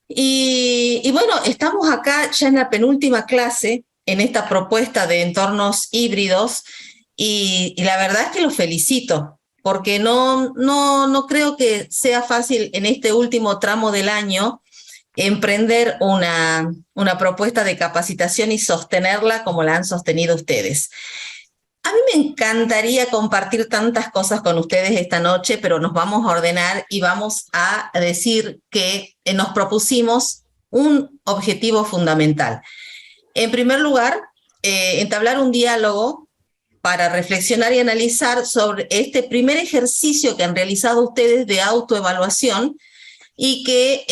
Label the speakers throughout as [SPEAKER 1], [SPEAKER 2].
[SPEAKER 1] Y bueno, estamos acá ya en la penúltima clase en esta propuesta de entornos híbridos y la verdad es que los felicito porque no creo que sea fácil en este último tramo del año emprender una propuesta de capacitación y sostenerla como la han sostenido ustedes. A mí me encantaría compartir tantas cosas con ustedes esta noche, pero nos vamos a ordenar y vamos a decir que nos propusimos un objetivo fundamental. En primer lugar, entablar un diálogo para reflexionar y analizar sobre este primer ejercicio que han realizado ustedes de autoevaluación y que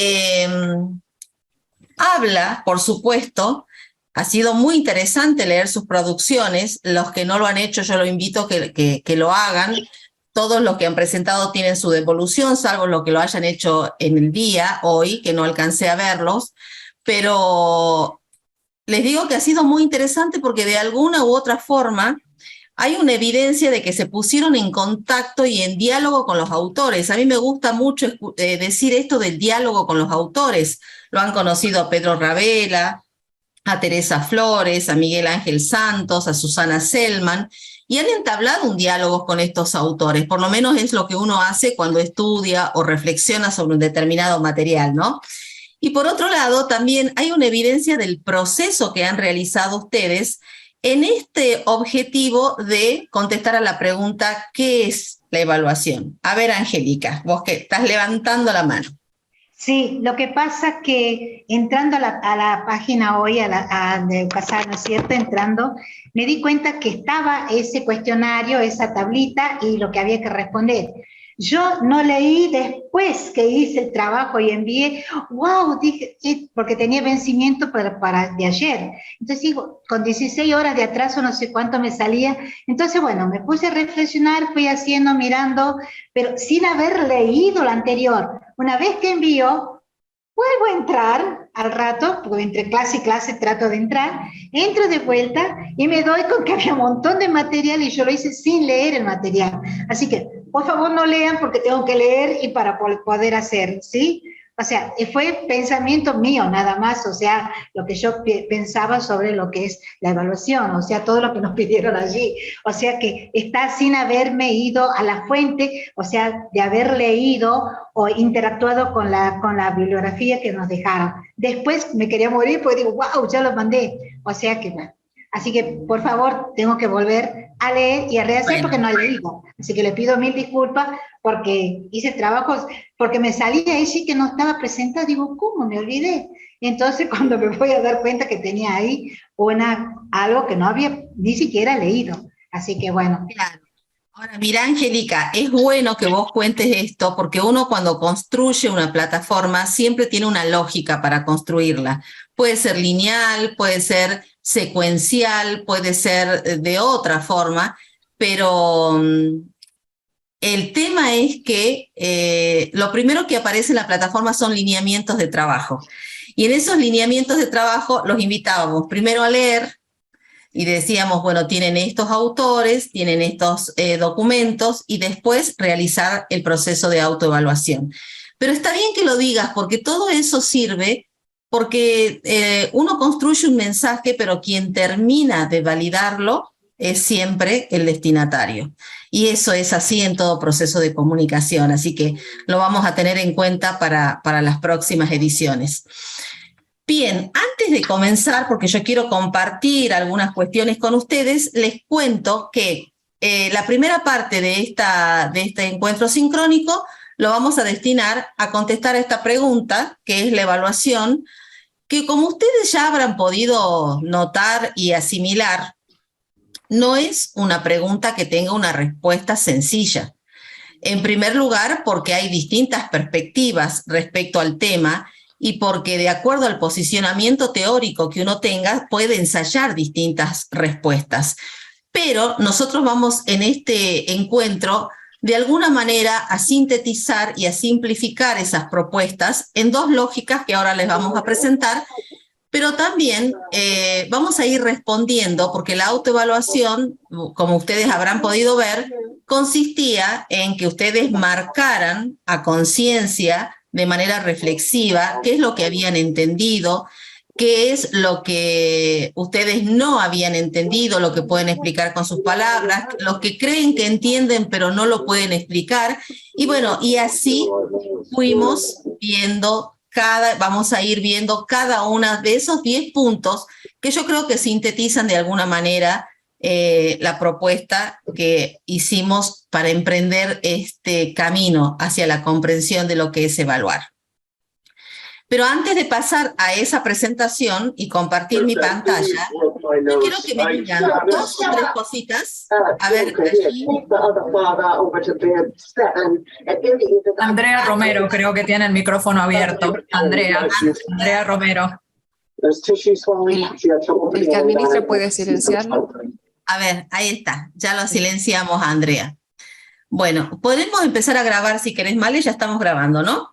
[SPEAKER 1] habla, por supuesto. Ha sido muy interesante leer sus producciones. Los que no lo han hecho, yo lo invito a que lo hagan. Todos los que han presentado tienen su devolución, salvo los que lo hayan hecho en el día, hoy, que no alcancé a verlos. Pero les digo que ha sido muy interesante porque de alguna u otra forma hay una evidencia de que se pusieron en contacto y en diálogo con los autores. A mí me gusta mucho decir esto del diálogo con los autores. Lo han conocido a Pedro Ravela, a Teresa Flores, a Miguel Ángel Santos, a Susana Selman, y han entablado un diálogo con estos autores. Por lo menos es lo que uno hace cuando estudia o reflexiona sobre un determinado material, ¿no? Y por otro lado, también hay una evidencia del proceso que han realizado ustedes en este objetivo de contestar a la pregunta, ¿qué es la evaluación? A ver, Angélica, vos que estás levantando la mano.
[SPEAKER 2] Sí, lo que pasa que entrando a la página hoy, de Casar, ¿no es cierto? Entrando, me di cuenta que estaba ese cuestionario, esa tablita y lo que había que responder. Yo no leí después que hice el trabajo y envié, wow, dije, porque tenía vencimiento de ayer. Entonces digo, con 16 horas de atraso, no sé cuánto me salía. Entonces, bueno, me puse a reflexionar, fui haciendo, mirando, pero sin haber leído lo anterior. Una vez que envío, vuelvo a entrar al rato, porque entre clase y clase trato de entrar, entro de vuelta y me doy con que había un montón de material y yo lo hice sin leer el material. Así que, por favor, no lean porque tengo que leer y para poder hacer, ¿sí? O sea, fue pensamiento mío nada más, o sea, lo que yo pensaba sobre lo que es la evaluación, o sea, todo lo que nos pidieron allí. O sea, que está sin haberme ido a la fuente, o sea, de haber leído o interactuado con la bibliografía que nos dejaron. Después me quería morir porque digo, wow, ya lo mandé. O sea que, bueno. Así que, por favor, tengo que volver a leer y a rehacer
[SPEAKER 1] Bueno,
[SPEAKER 2] porque no he leído. Así que le pido mil disculpas porque hice trabajos, porque me salía ahí sí que no estaba presentada. Digo, ¿cómo? Me olvidé. Y entonces cuando me voy a dar cuenta que tenía ahí algo que no había ni siquiera leído. Así que bueno.
[SPEAKER 1] claro. Ahora, mira, Angélica, es bueno que vos cuentes esto porque uno cuando construye una plataforma siempre tiene una lógica para construirla. Puede ser lineal, puede ser secuencial, puede ser de otra forma, pero el tema es que lo primero que aparece en la plataforma son lineamientos de trabajo. Y en esos lineamientos de trabajo los invitábamos primero a leer y decíamos, bueno, tienen estos autores, tienen estos documentos y después realizar el proceso de autoevaluación. Pero está bien que lo digas porque todo eso sirve porque uno construye un mensaje, pero quien termina de validarlo es siempre el destinatario. Y eso es así en todo proceso de comunicación, así que lo vamos a tener en cuenta para las próximas ediciones. Bien, antes de comenzar, porque yo quiero compartir algunas cuestiones con ustedes, les cuento que la primera parte de este encuentro sincrónico lo vamos a destinar a contestar a esta pregunta, que es la evaluación, que como ustedes ya habrán podido notar y asimilar, no es una pregunta que tenga una respuesta sencilla. En primer lugar, porque hay distintas perspectivas respecto al tema y porque de acuerdo al posicionamiento teórico que uno tenga, puede ensayar distintas respuestas. Pero nosotros vamos en este encuentro de alguna manera a sintetizar y a simplificar esas propuestas en dos lógicas que ahora les vamos a presentar, pero también vamos a ir respondiendo, porque la autoevaluación, como ustedes habrán podido ver, consistía en que ustedes marcaran a conciencia de manera reflexiva qué es lo que habían entendido, qué es lo que ustedes no habían entendido, lo que pueden explicar con sus palabras, los que creen que entienden pero no lo pueden explicar. Y bueno, y así fuimos viendo vamos a ir viendo cada uno de esos 10 puntos que yo creo que sintetizan de alguna manera la propuesta que hicimos para emprender este camino hacia la comprensión de lo que es evaluar. Pero antes de pasar a esa presentación y compartir mi pantalla, yo quiero que me digan 2 o 3 cositas. A ver, allí.
[SPEAKER 3] Andrea Romero, creo que tiene el micrófono abierto. Andrea Romero.
[SPEAKER 4] El que administra puede silenciarlo.
[SPEAKER 1] A ver, ahí está. Ya lo silenciamos a Andrea. Bueno, podemos empezar a grabar si querés, Male, ya estamos grabando, ¿no?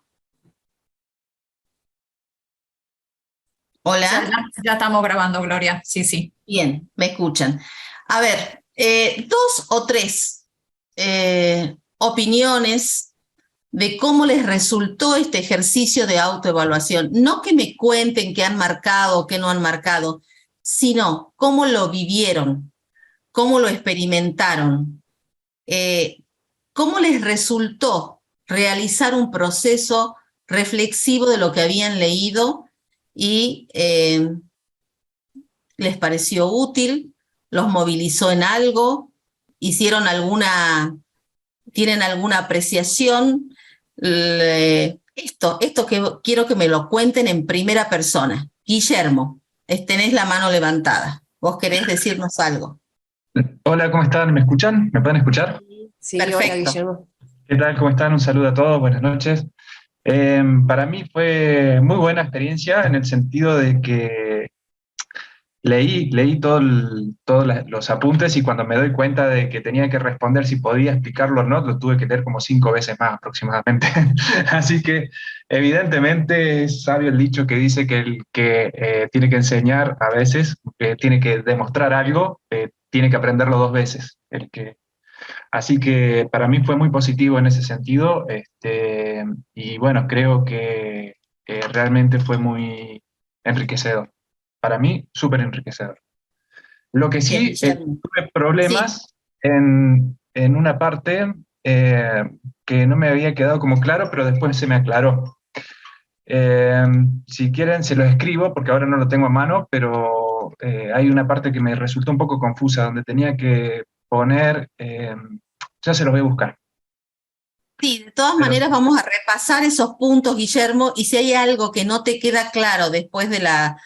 [SPEAKER 1] Hola.
[SPEAKER 3] Ya estamos grabando, Gloria. Sí, sí.
[SPEAKER 1] Bien, me escuchan. A ver, 2 o 3 opiniones de cómo les resultó este ejercicio de autoevaluación. No que me cuenten qué han marcado o qué no han marcado, sino cómo lo vivieron, cómo lo experimentaron, cómo les resultó realizar un proceso reflexivo de lo que habían leído y les pareció útil, los movilizó en algo, tienen alguna apreciación. Esto que quiero que me lo cuenten en primera persona. Guillermo, tenés la mano levantada. ¿Vos querés decirnos algo?
[SPEAKER 5] Hola, ¿cómo están? ¿Me escuchan? ¿Me pueden escuchar?
[SPEAKER 4] Sí,
[SPEAKER 1] perfecto.
[SPEAKER 4] hola, Guillermo.
[SPEAKER 5] ¿Qué tal? ¿Cómo están? Un saludo a todos, buenas noches. Para mí fue muy buena experiencia en el sentido de que leí todos los apuntes y cuando me doy cuenta de que tenía que responder si podía explicarlo o no, lo tuve que leer como 5 veces más aproximadamente. Así que evidentemente es sabio el dicho que dice que el que tiene que enseñar a veces, tiene que demostrar algo, tiene que aprenderlo 2 veces. Así que para mí fue muy positivo en ese sentido, y bueno, creo que realmente fue muy enriquecedor. Para mí, súper enriquecedor. Lo que sí, tuve problemas en una parte que no me había quedado como claro, pero después se me aclaró. Si quieren, se lo escribo, porque ahora no lo tengo a mano, pero hay una parte que me resultó un poco confusa, donde tenía que poner, ya se los voy a buscar.
[SPEAKER 1] Sí, de todas maneras vamos a repasar esos puntos, Guillermo, y si hay algo que no te queda claro después de la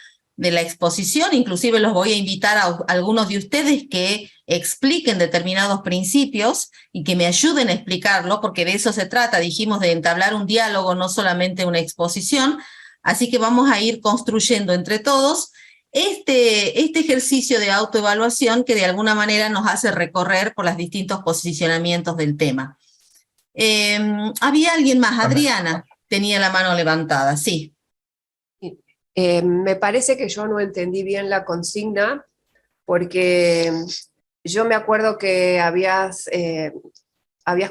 [SPEAKER 1] exposición, inclusive los voy a invitar a algunos de ustedes que expliquen determinados principios y que me ayuden a explicarlo, porque de eso se trata, dijimos, de entablar un diálogo, no solamente una exposición, así que vamos a ir construyendo entre todos este ejercicio de autoevaluación que de alguna manera nos hace recorrer por los distintos posicionamientos del tema. Había alguien más, Adriana, tenía la mano levantada, sí.
[SPEAKER 4] Me parece que yo no entendí bien la consigna, porque yo me acuerdo que habías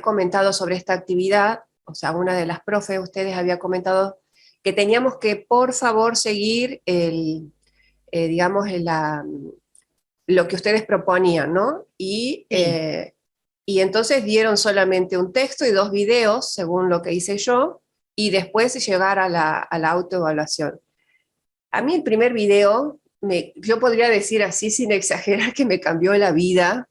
[SPEAKER 4] comentado sobre esta actividad, o sea, una de las profes, ustedes había comentado que teníamos que, por favor, seguir lo que ustedes proponían, ¿no? Y entonces dieron solamente un texto y 2 videos, según lo que hice yo, y después llegar a la autoevaluación. A mí el primer video, yo podría decir así sin exagerar que me cambió la vida,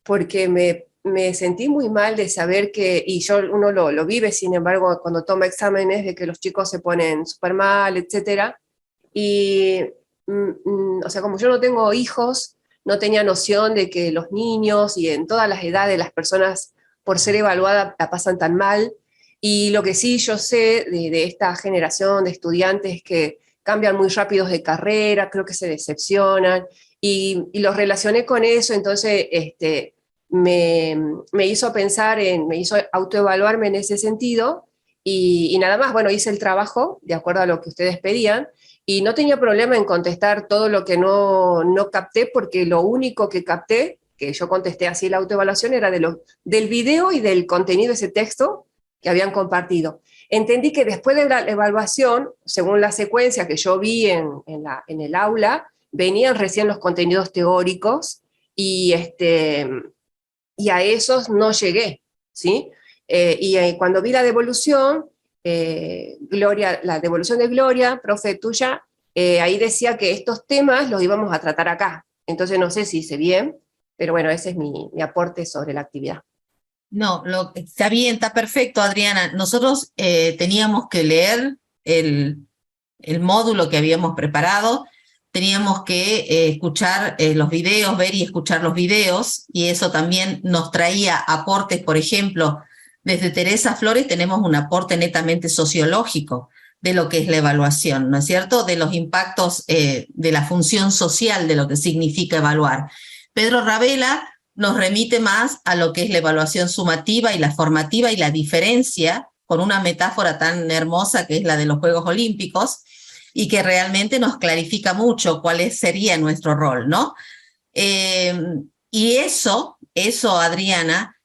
[SPEAKER 4] porque me sentí muy mal de saber que, y uno lo vive, sin embargo, cuando toma exámenes, de que los chicos se ponen súper mal, etc. Y, o sea, como yo no tengo hijos, no tenía noción de que los niños y en todas las edades las personas, por ser evaluadas, la pasan tan mal. Y lo que sí yo sé de esta generación de estudiantes es que cambian muy rápidos de carrera, creo que se decepcionan, y los relacioné con eso, entonces me hizo pensar, me hizo autoevaluarme en ese sentido, y nada más, bueno, hice el trabajo de acuerdo a lo que ustedes pedían, y no tenía problema en contestar todo lo que no capté, porque lo único que capté, que yo contesté así la autoevaluación, era del video y del contenido de ese texto, que habían compartido. Entendí que después de la evaluación, según la secuencia que yo vi en el aula, venían recién los contenidos teóricos y a esos no llegué, ¿sí? Cuando vi la devolución, la devolución de Gloria, profe tuya, ahí decía que estos temas los íbamos a tratar acá. Entonces no sé si hice bien, pero bueno, ese es mi aporte sobre la actividad.
[SPEAKER 1] No, está bien, está perfecto, Adriana. Nosotros teníamos que leer el módulo que habíamos preparado, teníamos que escuchar los videos, ver y escuchar los videos, y eso también nos traía aportes. Por ejemplo, desde Teresa Flores tenemos un aporte netamente sociológico de lo que es la evaluación, ¿no es cierto? De los impactos de la función social de lo que significa evaluar. Pedro Ravela nos remite más a lo que es la evaluación sumativa y la formativa y la diferencia, con una metáfora tan hermosa que es la de los Juegos Olímpicos, y que realmente nos clarifica mucho cuál sería nuestro rol, ¿no? Y eso, Adriana,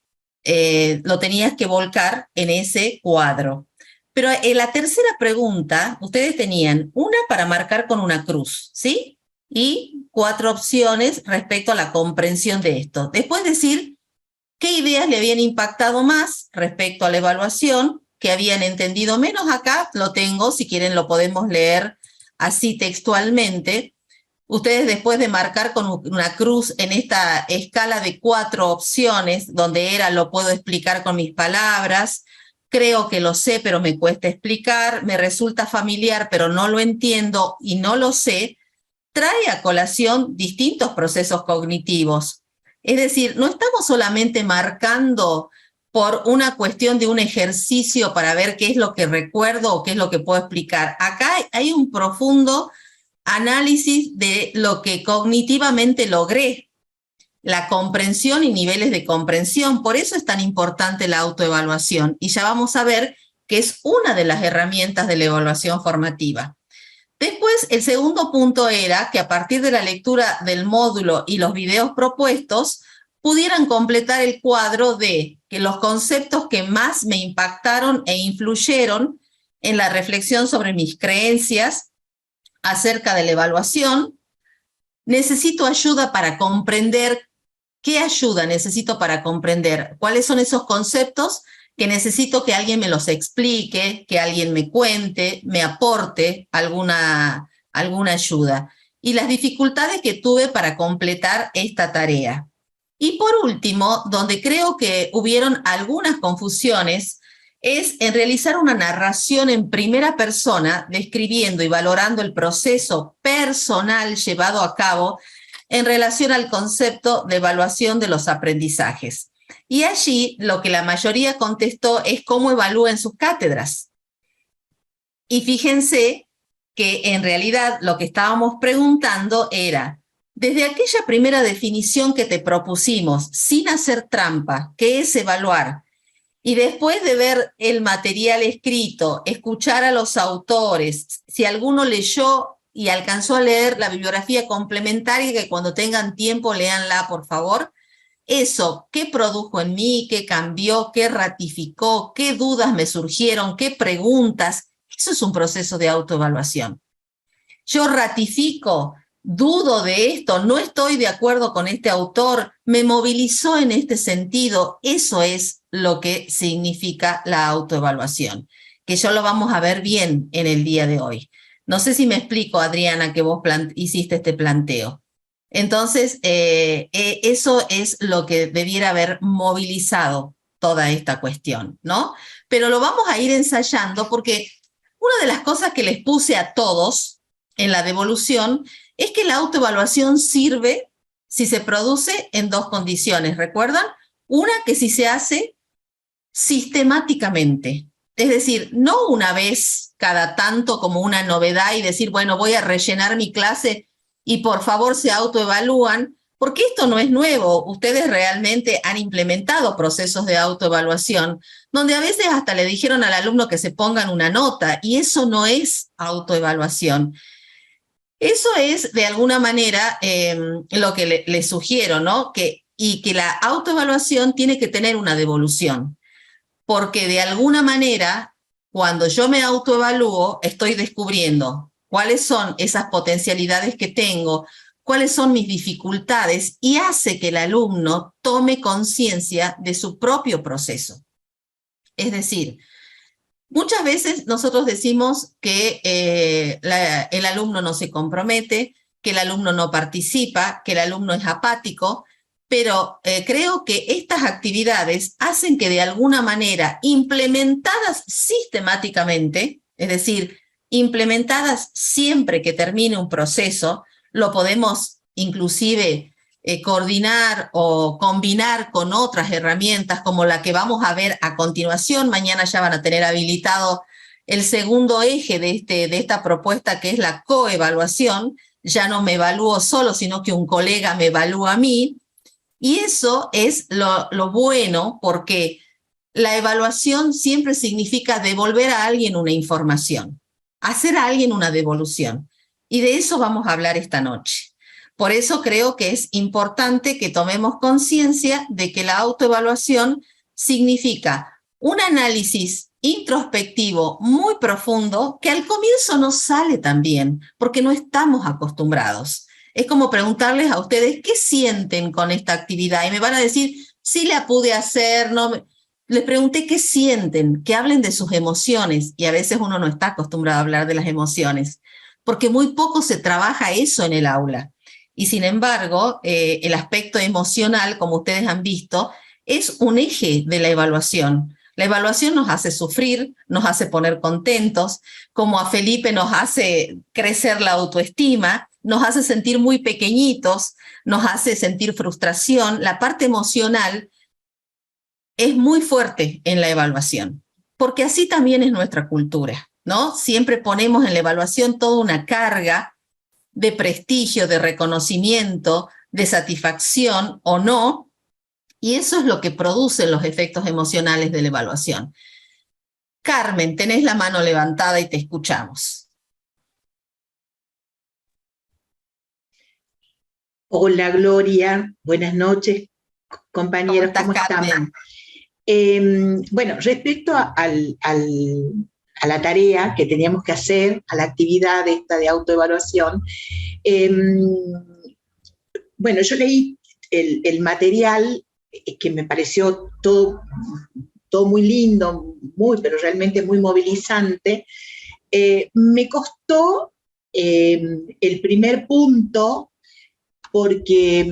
[SPEAKER 1] lo tenías que volcar en ese cuadro. Pero en la tercera pregunta, ustedes tenían una para marcar con una cruz, ¿sí? Y 4 opciones respecto a la comprensión de esto. Después decir qué ideas le habían impactado más respecto a la evaluación, que habían entendido menos. Acá lo tengo, si quieren lo podemos leer así textualmente. Ustedes, después de marcar con una cruz en esta escala de 4 opciones, donde era lo puedo explicar con mis palabras, creo que lo sé pero me cuesta explicar, me resulta familiar pero no lo entiendo y no lo sé, trae a colación distintos procesos cognitivos. Es decir, no estamos solamente marcando por una cuestión de un ejercicio para ver qué es lo que recuerdo o qué es lo que puedo explicar. Acá hay un profundo análisis de lo que cognitivamente logré, la comprensión y niveles de comprensión. Por eso es tan importante la autoevaluación. Y ya vamos a ver que es una de las herramientas de la evaluación formativa. Después, el segundo punto era que a partir de la lectura del módulo y los videos propuestos, pudieran completar el cuadro de que los conceptos que más me impactaron e influyeron en la reflexión sobre mis creencias acerca de la evaluación. Necesito ayuda para comprender. ¿Qué ayuda necesito para comprender? ¿Cuáles son esos conceptos que necesito que alguien me los explique, que alguien me cuente, me aporte alguna ayuda? Y las dificultades que tuve para completar esta tarea. Y por último, donde creo que hubieron algunas confusiones, es en realizar una narración en primera persona, describiendo y valorando el proceso personal llevado a cabo en relación al concepto de evaluación de los aprendizajes. Y allí lo que la mayoría contestó es cómo evalúan sus cátedras. Y fíjense que en realidad lo que estábamos preguntando era, desde aquella primera definición que te propusimos, sin hacer trampa, que es evaluar, y después de ver el material escrito, escuchar a los autores, si alguno leyó y alcanzó a leer la bibliografía complementaria, que cuando tengan tiempo léanla, por favor. Eso, ¿qué produjo en mí? ¿Qué cambió? ¿Qué ratificó? ¿Qué dudas me surgieron? ¿Qué preguntas? Eso es un proceso de autoevaluación. Yo ratifico, dudo de esto, no estoy de acuerdo con este autor, me movilizó en este sentido. Eso es lo que significa la autoevaluación, que ya lo vamos a ver bien en el día de hoy. No sé si me explico, Adriana, que vos hiciste este planteo. Entonces, eso es lo que debiera haber movilizado toda esta cuestión, ¿no? Pero lo vamos a ir ensayando porque una de las cosas que les puse a todos en la devolución es que la autoevaluación sirve si se produce en 2 condiciones, ¿recuerdan? Una, que si se hace sistemáticamente, es decir, no una vez cada tanto como una novedad y decir, bueno, voy a rellenar mi clase y por favor se autoevalúan, porque esto no es nuevo. Ustedes realmente han implementado procesos de autoevaluación, donde a veces hasta le dijeron al alumno que se pongan una nota, y eso no es autoevaluación. Eso es, de alguna manera, lo que les sugiero, ¿no? Y que la autoevaluación tiene que tener una devolución. porque de alguna manera, cuando yo me autoevalúo, estoy descubriendo cuáles son esas potencialidades que tengo, cuáles son mis dificultades, y hace que el alumno tome conciencia de su propio proceso. Es decir, muchas veces nosotros decimos que el alumno no se compromete, que el alumno no participa, que el alumno es apático, pero creo que estas actividades hacen que de alguna manera, implementadas sistemáticamente, es decir, implementadas siempre que termine un proceso, lo podemos inclusive coordinar o combinar con otras herramientas como la que vamos a ver a continuación. Mañana ya van a tener habilitado el segundo eje de esta propuesta, que es la coevaluación. Ya no me evalúo solo, sino que un colega me evalúa a mí. Y eso es lo bueno, porque la evaluación siempre significa devolver a alguien una información, hacer a alguien una devolución. Y de eso vamos a hablar esta noche. Por eso creo que es importante que tomemos conciencia de que la autoevaluación significa un análisis introspectivo muy profundo que al comienzo no sale tan bien, porque no estamos acostumbrados. Es como preguntarles a ustedes qué sienten con esta actividad y me van a decir, sí la pude hacer, no. Les pregunté qué sienten, que hablen de sus emociones, y a veces uno no está acostumbrado a hablar de las emociones, porque muy poco se trabaja eso en el aula. Y sin embargo, el aspecto emocional, como ustedes han visto, es un eje de la evaluación. La evaluación nos hace sufrir, nos hace poner contentos, como a Felipe nos hace crecer la autoestima, nos hace sentir muy pequeñitos, nos hace sentir frustración. La parte emocional es muy fuerte en la evaluación, porque así también es nuestra cultura, ¿no? Siempre ponemos en la evaluación toda una carga de prestigio, de reconocimiento, de satisfacción o no, y eso es lo que producen los efectos emocionales de la evaluación. Carmen, tenés la mano levantada y te escuchamos.
[SPEAKER 6] Hola Gloria, buenas noches compañeros, ¿cómo están? Bueno, respecto a la tarea que teníamos que hacer, a la actividad esta de autoevaluación, bueno, yo leí el material que me pareció todo muy lindo, pero realmente muy movilizante. Me costó el primer punto porque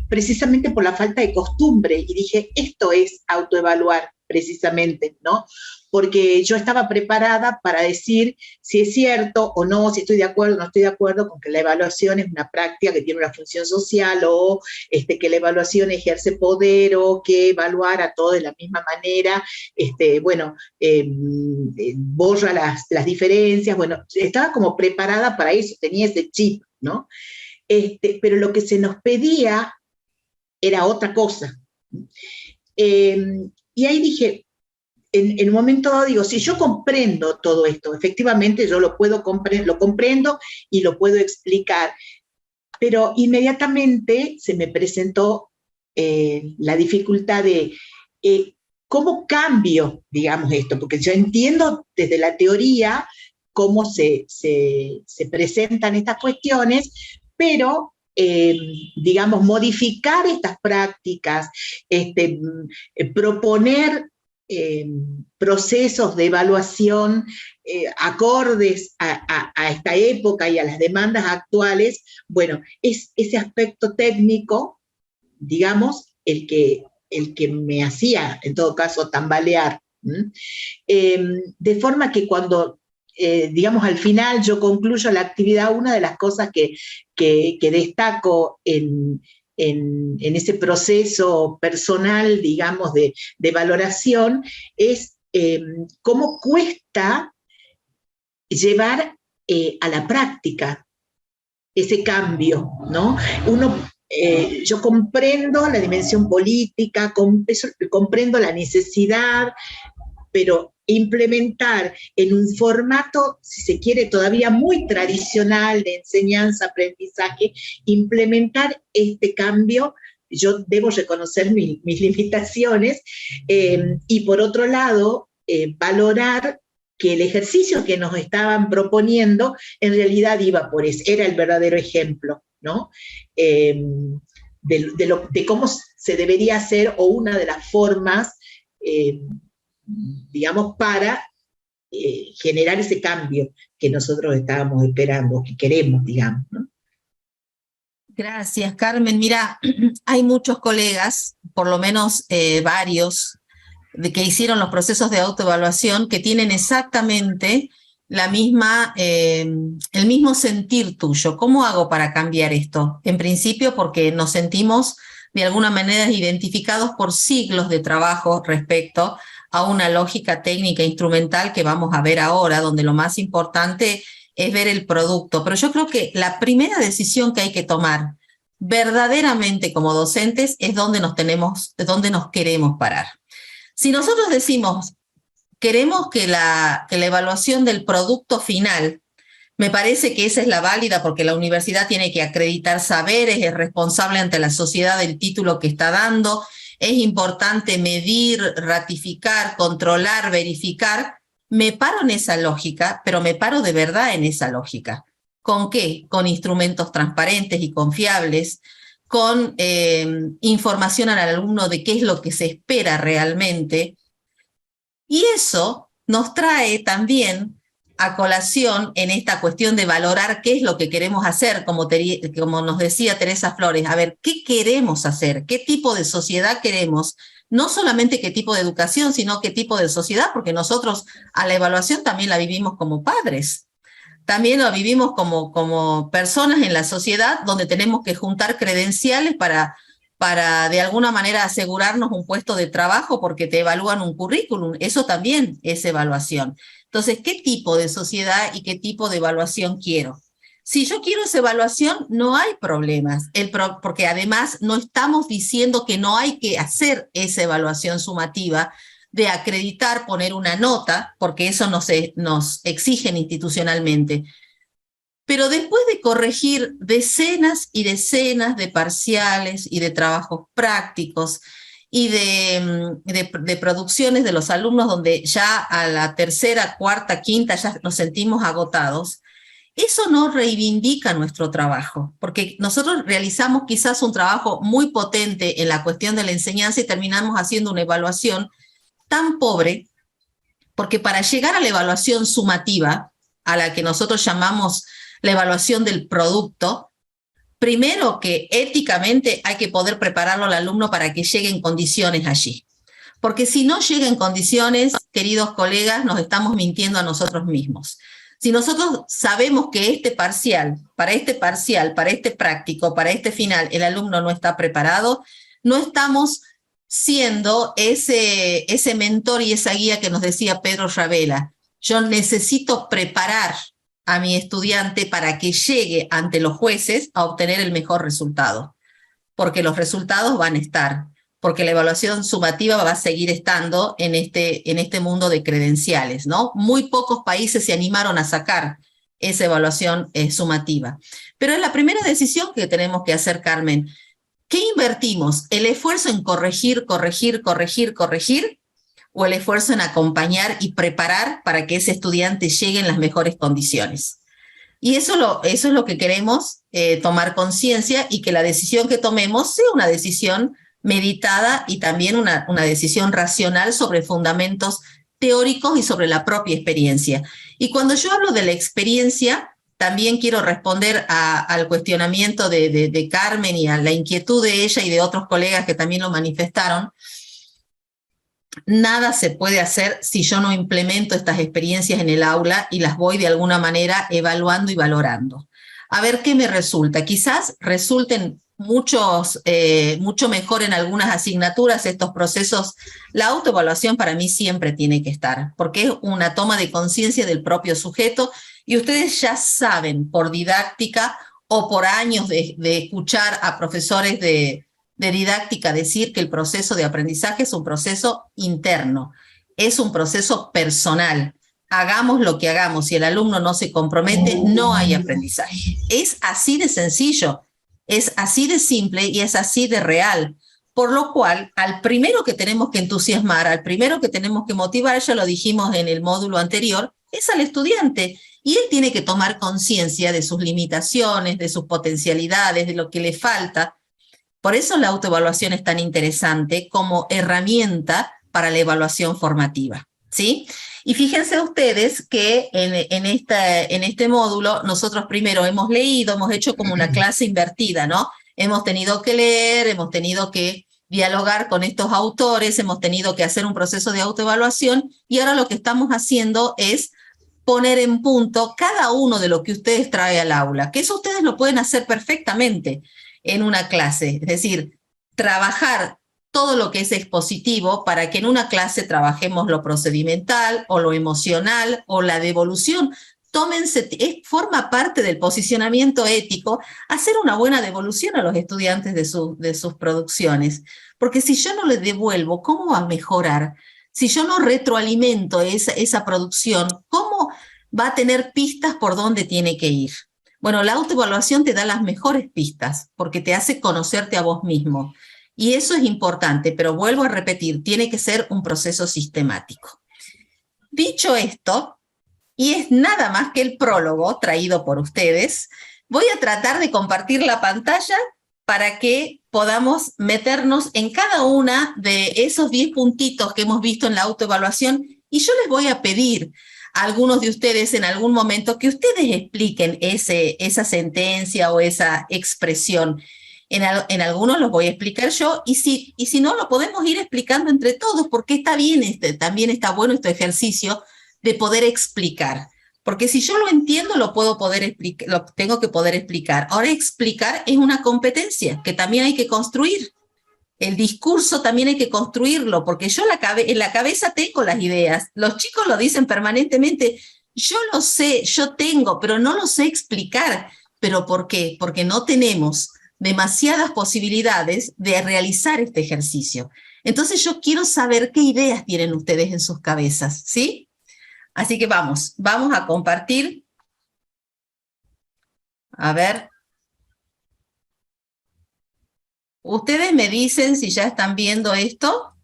[SPEAKER 6] precisamente por la falta de costumbre, y dije, esto es autoevaluar precisamente, ¿no? Porque yo estaba preparada para decir si es cierto o no, si estoy de acuerdo o no estoy de acuerdo con que la evaluación es una práctica que tiene una función social, o que la evaluación ejerce poder, o que evaluar a todos de la misma manera, borra las diferencias. Bueno, estaba como preparada para eso, tenía ese chip, ¿no? Pero lo que se nos pedía era otra cosa. Y ahí dije, en un momento dado digo, si yo comprendo todo esto, efectivamente yo lo comprendo y lo puedo explicar, pero inmediatamente se me presentó la dificultad de cómo cambio, digamos, esto, porque yo entiendo desde la teoría cómo se presentan estas cuestiones, pero, digamos, modificar estas prácticas, proponer procesos de evaluación acordes a esta época y a las demandas actuales, bueno, es ese aspecto técnico, digamos, el que me hacía, en todo caso, tambalear. De forma que cuando digamos, al final yo concluyo la actividad, una de las cosas que destaco en ese proceso personal, digamos, de valoración, es cómo cuesta llevar a la práctica ese cambio, ¿no? Yo comprendo la dimensión política, comprendo la necesidad, pero implementar en un formato, si se quiere, todavía muy tradicional de enseñanza, aprendizaje, implementar este cambio yo debo reconocer mis limitaciones, y por otro lado, valorar que el ejercicio que nos estaban proponiendo en realidad iba por eso, era el verdadero ejemplo, ¿no? De cómo se debería hacer, o una de las formas, digamos, para generar ese cambio que nosotros estábamos esperando, que queremos, digamos, ¿no?
[SPEAKER 1] Gracias, Carmen. Mira, hay muchos colegas, por lo menos varios, que hicieron los procesos de autoevaluación, que tienen exactamente la misma, el mismo sentir tuyo. ¿Cómo hago para cambiar esto? En principio, porque nos sentimos de alguna manera identificados por siglos de trabajo respecto a una lógica técnica instrumental que vamos a ver ahora, donde lo más importante es ver el producto. Pero yo creo que la primera decisión que hay que tomar verdaderamente como docentes es dónde nos queremos parar. Si nosotros decimos, queremos que la evaluación del producto final, me parece que esa es la válida porque la universidad tiene que acreditar saberes, es responsable ante la sociedad del título que está dando, es importante medir, ratificar, controlar, verificar. Me paro en esa lógica, pero me paro de verdad en esa lógica. ¿Con qué? Con instrumentos transparentes y confiables, con información al alumno de qué es lo que se espera realmente. Y eso nos trae también a colación en esta cuestión de valorar qué es lo que queremos hacer, como nos decía Teresa Flores. A ver, ¿qué queremos hacer? ¿Qué tipo de sociedad queremos? No solamente qué tipo de educación, sino qué tipo de sociedad, porque nosotros a la evaluación también la vivimos como padres. También lo vivimos como personas en la sociedad, donde tenemos que juntar credenciales para de alguna manera asegurarnos un puesto de trabajo porque te evalúan un currículum. Eso también es evaluación. Entonces, ¿qué tipo de sociedad y qué tipo de evaluación quiero? Si yo quiero esa evaluación, no hay problemas, porque además no estamos diciendo que no hay que hacer esa evaluación sumativa de acreditar, poner una nota, porque eso nos exigen institucionalmente. Pero después de corregir decenas y decenas de parciales y de trabajos prácticos y de producciones de los alumnos donde ya a la tercera, cuarta, quinta ya nos sentimos agotados, eso no reivindica nuestro trabajo, porque nosotros realizamos quizás un trabajo muy potente en la cuestión de la enseñanza y terminamos haciendo una evaluación tan pobre, porque para llegar a la evaluación sumativa, a la que nosotros llamamos la evaluación del producto, primero que éticamente hay que poder prepararlo al alumno para que llegue en condiciones allí. Porque si no llega en condiciones, queridos colegas, nos estamos mintiendo a nosotros mismos. Si nosotros sabemos que para este práctico, para este final, el alumno no está preparado, no estamos siendo ese mentor y esa guía que nos decía Pedro Ravela. Yo necesito preparar a mi estudiante para que llegue ante los jueces a obtener el mejor resultado, porque los resultados van a estar, porque la evaluación sumativa va a seguir estando en este mundo de credenciales, ¿no? Muy pocos países se animaron a sacar esa evaluación sumativa. Pero es la primera decisión que tenemos que hacer, Carmen. ¿Qué invertimos? ¿El esfuerzo en corregir, o el esfuerzo en acompañar y preparar para que ese estudiante llegue en las mejores condiciones? Y eso es lo que queremos tomar conciencia, y que la decisión que tomemos sea una decisión meditada y también una decisión racional sobre fundamentos teóricos y sobre la propia experiencia. Y cuando yo hablo de la experiencia, también quiero responder al cuestionamiento de Carmen y a la inquietud de ella y de otros colegas que también lo manifestaron. Nada se puede hacer si yo no implemento estas experiencias en el aula y las voy de alguna manera evaluando y valorando. A ver qué me resulta. Quizás resulten mucho mejor en algunas asignaturas estos procesos. La autoevaluación para mí siempre tiene que estar, porque es una toma de conciencia del propio sujeto, y ustedes ya saben por didáctica o por años de escuchar a profesores de didáctica decir que el proceso de aprendizaje es un proceso interno, es un proceso personal. Hagamos lo que hagamos, si el alumno no se compromete, no hay aprendizaje. Es así de sencillo. Es así de simple y es así de real. Por lo cual, al primero que tenemos que entusiasmar, al primero que tenemos que motivar, ya lo dijimos en el módulo anterior, es al estudiante. Y él tiene que tomar conciencia de sus limitaciones, de sus potencialidades, de lo que le falta. Por eso la autoevaluación es tan interesante como herramienta para la evaluación formativa, ¿sí? Y fíjense ustedes que en este módulo nosotros primero hemos leído, hemos hecho como una clase invertida, ¿no? Hemos tenido que leer, hemos tenido que dialogar con estos autores, hemos tenido que hacer un proceso de autoevaluación y ahora lo que estamos haciendo es poner en punto cada uno de lo que ustedes traen al aula, que eso ustedes lo pueden hacer perfectamente en una clase, es decir, trabajar todo lo que es expositivo para que en una clase trabajemos lo procedimental o lo emocional o la devolución. Tómense, forma parte del posicionamiento ético hacer una buena devolución a los estudiantes de sus producciones, porque si yo no les devuelvo, ¿cómo va a mejorar? Si yo no retroalimento esa producción, ¿cómo va a tener pistas por dónde tiene que ir? Bueno, la autoevaluación te da las mejores pistas porque te hace conocerte a vos mismo. Y eso es importante, pero vuelvo a repetir, tiene que ser un proceso sistemático. Dicho esto, y es nada más que el prólogo traído por ustedes, voy a tratar de compartir la pantalla para que podamos meternos en cada una de esos 10 puntitos que hemos visto en la autoevaluación y yo les voy a pedir a algunos de ustedes en algún momento que ustedes expliquen esa sentencia o esa expresión. En algunos los voy a explicar yo y si no, lo podemos ir explicando entre todos porque está bien, también está bueno este ejercicio de poder explicar. Porque si yo lo entiendo, lo tengo que poder explicar. Ahora, explicar es una competencia que también hay que construir. El discurso también hay que construirlo, porque yo en la cabeza tengo las ideas. Los chicos lo dicen permanentemente, yo lo sé, yo tengo, pero no lo sé explicar. ¿Pero por qué? Porque no tenemos demasiadas posibilidades de realizar este ejercicio. Entonces yo quiero saber qué ideas tienen ustedes en sus cabezas, ¿sí? Así que vamos a compartir. A ver. ¿Ustedes me dicen si ya están viendo esto?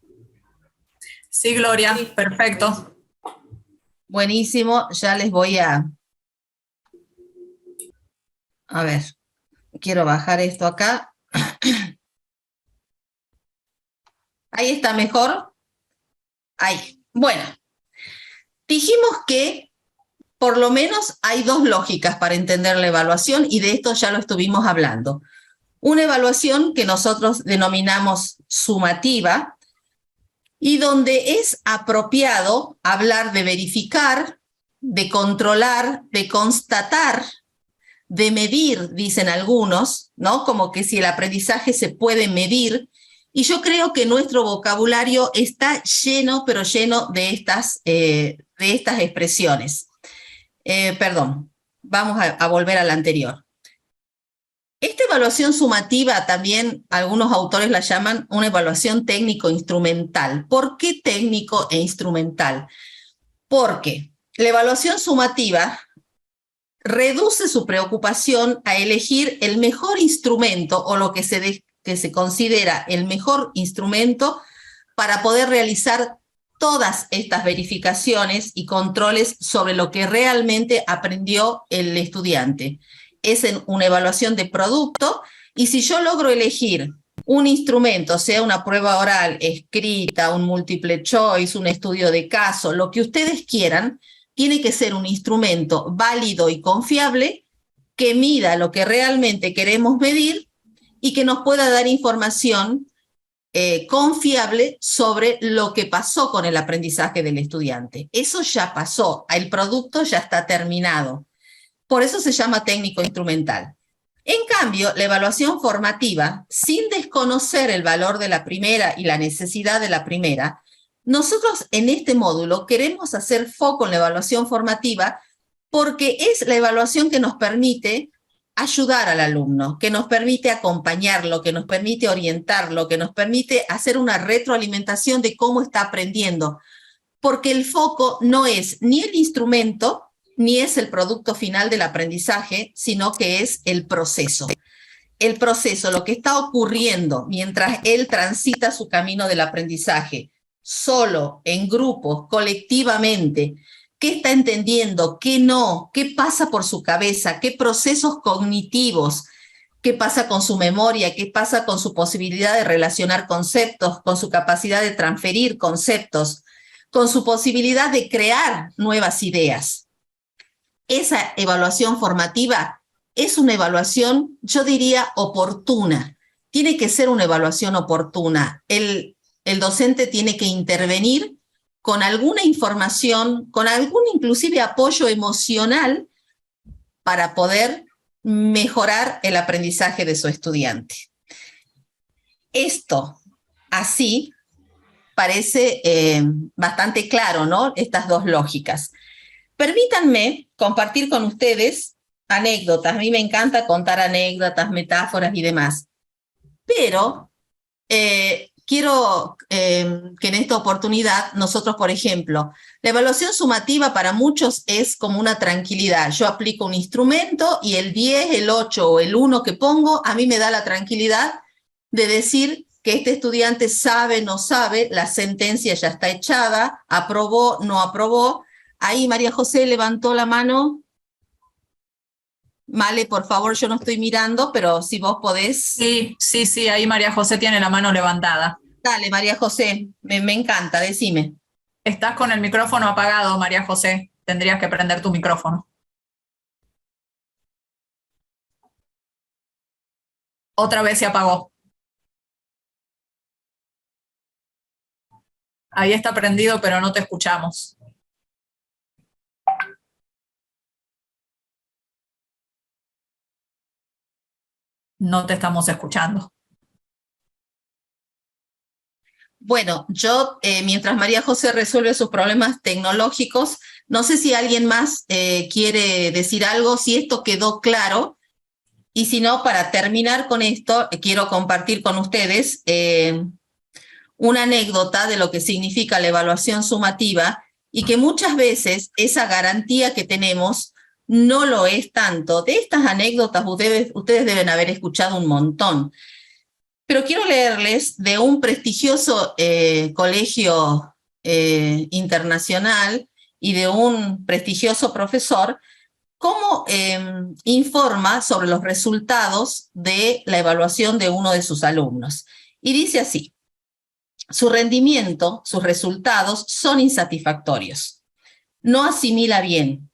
[SPEAKER 3] Sí, Gloria, perfecto.
[SPEAKER 1] Buenísimo, ya les voy a... A ver, quiero bajar esto acá. Ahí está mejor. Ahí. Bueno. Dijimos que por lo menos hay dos lógicas para entender la evaluación y de esto ya lo estuvimos hablando. Una evaluación que nosotros denominamos sumativa y donde es apropiado hablar de verificar, de controlar, de constatar, de medir, dicen algunos, ¿no? Como que si el aprendizaje se puede medir. Y yo creo que nuestro vocabulario está lleno, pero lleno de estas expresiones. Perdón, vamos a volver a la anterior. Esta evaluación sumativa también algunos autores la llaman una evaluación técnico-instrumental. ¿Por qué técnico e instrumental? Porque la evaluación sumativa reduce su preocupación a elegir el mejor instrumento o lo que se considera el mejor instrumento para poder realizar todas estas verificaciones y controles sobre lo que realmente aprendió el estudiante. Es una evaluación de producto y si yo logro elegir un instrumento, sea una prueba oral, escrita, un multiple choice, un estudio de caso, lo que ustedes quieran, tiene que ser un instrumento válido y confiable que mida lo que realmente queremos medir y que nos pueda dar información confiable sobre lo que pasó con el aprendizaje del estudiante. Eso ya pasó, el producto ya está terminado. Por eso se llama técnico instrumental. En cambio, la evaluación formativa, sin desconocer el valor de la primera y la necesidad de la primera, nosotros en este módulo queremos hacer foco en la evaluación formativa porque es la evaluación que nos permite ayudar al alumno, que nos permite acompañarlo, que nos permite orientarlo, que nos permite hacer una retroalimentación de cómo está aprendiendo. Porque el foco no es ni el instrumento, ni es el producto final del aprendizaje, sino que es el proceso. el proceso, lo que está ocurriendo mientras él transita su camino del aprendizaje, solo, en grupos, colectivamente, qué está entendiendo, qué no, qué pasa por su cabeza, qué procesos cognitivos, qué pasa con su memoria, qué pasa con su posibilidad de relacionar conceptos, con su capacidad de transferir conceptos, con su posibilidad de crear nuevas ideas. Esa evaluación formativa es una evaluación, yo diría, oportuna. Tiene que ser una evaluación oportuna. El docente tiene que intervenir con alguna información, con algún inclusive apoyo emocional para poder mejorar el aprendizaje de su estudiante. Esto, así, parece bastante claro, ¿no? Estas dos lógicas. Permítanme compartir con ustedes anécdotas. A mí me encanta contar anécdotas, metáforas y demás. Pero quiero que en esta oportunidad nosotros, por ejemplo, la evaluación sumativa para muchos es como una tranquilidad. Yo aplico un instrumento y el 10, el 8 o el 1 que pongo, a mí me da la tranquilidad de decir que este estudiante sabe, no sabe, la sentencia ya está echada, aprobó, no aprobó. Ahí María José levantó la mano. Male, por favor, yo no estoy mirando, pero si vos podés.
[SPEAKER 3] Sí, ahí María José tiene la mano levantada.
[SPEAKER 1] Dale, María José, me encanta, decime.
[SPEAKER 3] Estás con el micrófono apagado, María José. Tendrías que prender tu micrófono. Otra vez se apagó. Ahí está prendido, pero no te escuchamos. No te estamos escuchando.
[SPEAKER 1] Bueno, yo, mientras María José resuelve sus problemas tecnológicos, no sé si alguien más quiere decir algo, si esto quedó claro, y si no, para terminar con esto, quiero compartir con ustedes una anécdota de lo que significa la evaluación sumativa y que muchas veces esa garantía que tenemos no lo es tanto. De estas anécdotas ustedes deben haber escuchado un montón. Pero quiero leerles de un prestigioso colegio internacional y de un prestigioso profesor cómo informa sobre los resultados de la evaluación de uno de sus alumnos. Y dice así: su rendimiento, sus resultados son insatisfactorios. No asimila bien.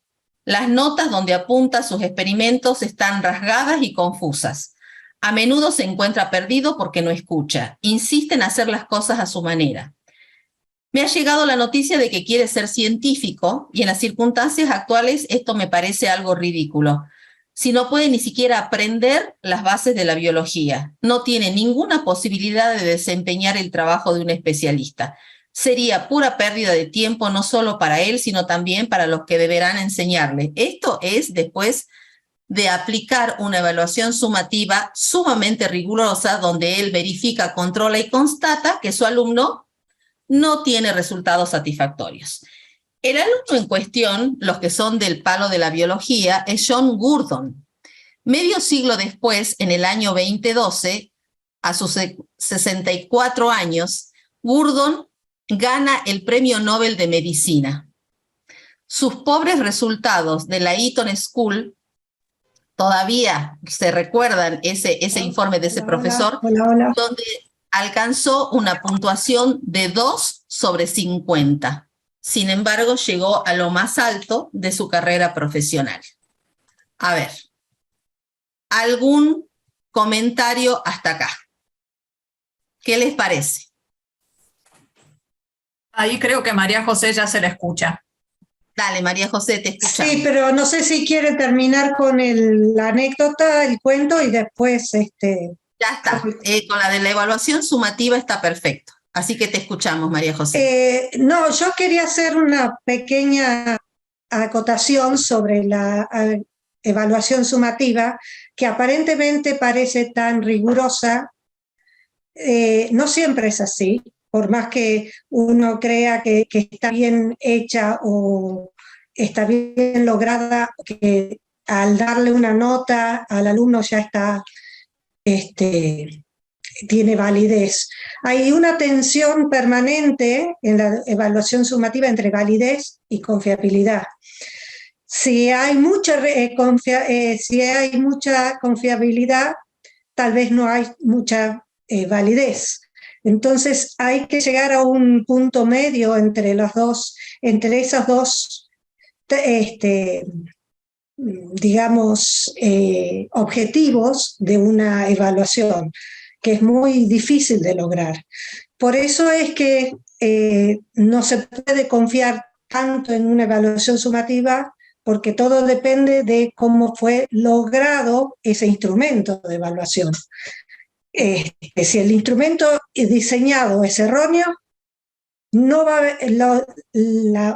[SPEAKER 1] Las notas donde apunta sus experimentos están rasgadas y confusas. A menudo se encuentra perdido porque no escucha. Insiste en hacer las cosas a su manera. Me ha llegado la noticia de que quiere ser científico y en las circunstancias actuales esto me parece algo ridículo. Si no puede ni siquiera aprender las bases de la biología, no tiene ninguna posibilidad de desempeñar el trabajo de un especialista. Sería pura pérdida de tiempo no solo para él, sino también para los que deberán enseñarle. Esto es después de aplicar una evaluación sumativa sumamente rigurosa, donde él verifica, controla y constata que su alumno no tiene resultados satisfactorios. El alumno en cuestión, los que son del palo de la biología, es John Gurdon. Medio siglo después, en el año 2012, a sus 64 años, Gurdon gana el Premio Nobel de Medicina. Sus pobres resultados de la Eton School, todavía se recuerdan ese informe de ese profesor, donde alcanzó una puntuación de 2 sobre 50. Sin embargo, llegó a lo más alto de su carrera profesional. A ver, ¿algún comentario hasta acá? ¿Qué les parece?
[SPEAKER 3] Ahí creo que María José ya se la escucha.
[SPEAKER 1] Dale, María José, te escuchamos.
[SPEAKER 7] Sí, pero no sé si quiere terminar con la anécdota, el cuento y después...
[SPEAKER 1] Ya está, con la de la evaluación sumativa está perfecto. Así que te escuchamos, María José.
[SPEAKER 7] No, yo quería hacer una pequeña acotación sobre la evaluación sumativa, que aparentemente parece tan rigurosa. No siempre es así, por más que uno crea que está bien hecha o está bien lograda, que al darle una nota al alumno ya está tiene validez. Hay una tensión permanente en la evaluación sumativa entre validez y confiabilidad. Si hay mucha confiabilidad, tal vez no hay mucha validez. Entonces hay que llegar a un punto medio entre esos dos, digamos, objetivos de una evaluación, que es muy difícil de lograr. Por eso es que no se puede confiar tanto en una evaluación sumativa, porque todo depende de cómo fue logrado ese instrumento de evaluación. Si el instrumento diseñado es erróneo, no va a haber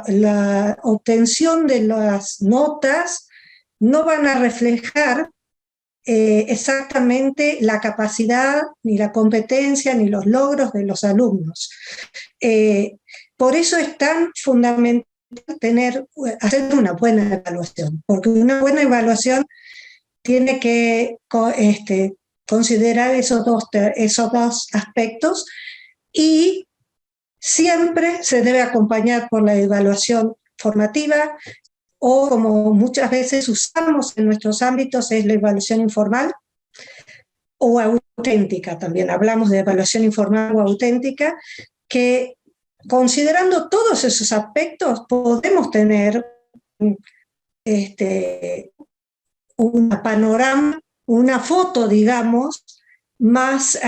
[SPEAKER 7] la obtención de las notas no van a reflejar exactamente la capacidad, ni la competencia, ni los logros de los alumnos. Por eso es tan fundamental hacer una buena evaluación, porque una buena evaluación tiene que considerar esos dos aspectos, y siempre se debe acompañar por la evaluación formativa, o como muchas veces usamos en nuestros ámbitos, es la evaluación informal o auténtica. También hablamos de evaluación informal o auténtica, que considerando todos esos aspectos podemos tener una panorama, una foto, digamos, más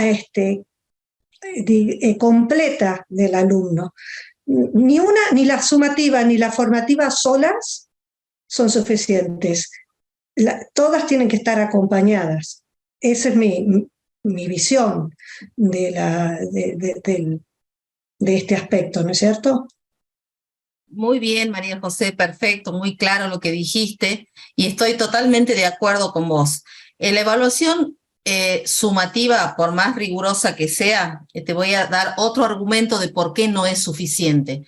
[SPEAKER 7] completa del alumno. Ni la sumativa ni la formativa solas son suficientes. Todas tienen que estar acompañadas. Esa es mi visión de este aspecto, ¿no es cierto?
[SPEAKER 1] Muy bien, María José, perfecto, muy claro lo que dijiste, y estoy totalmente de acuerdo con vos. La evaluación sumativa, por más rigurosa que sea, te voy a dar otro argumento de por qué no es suficiente.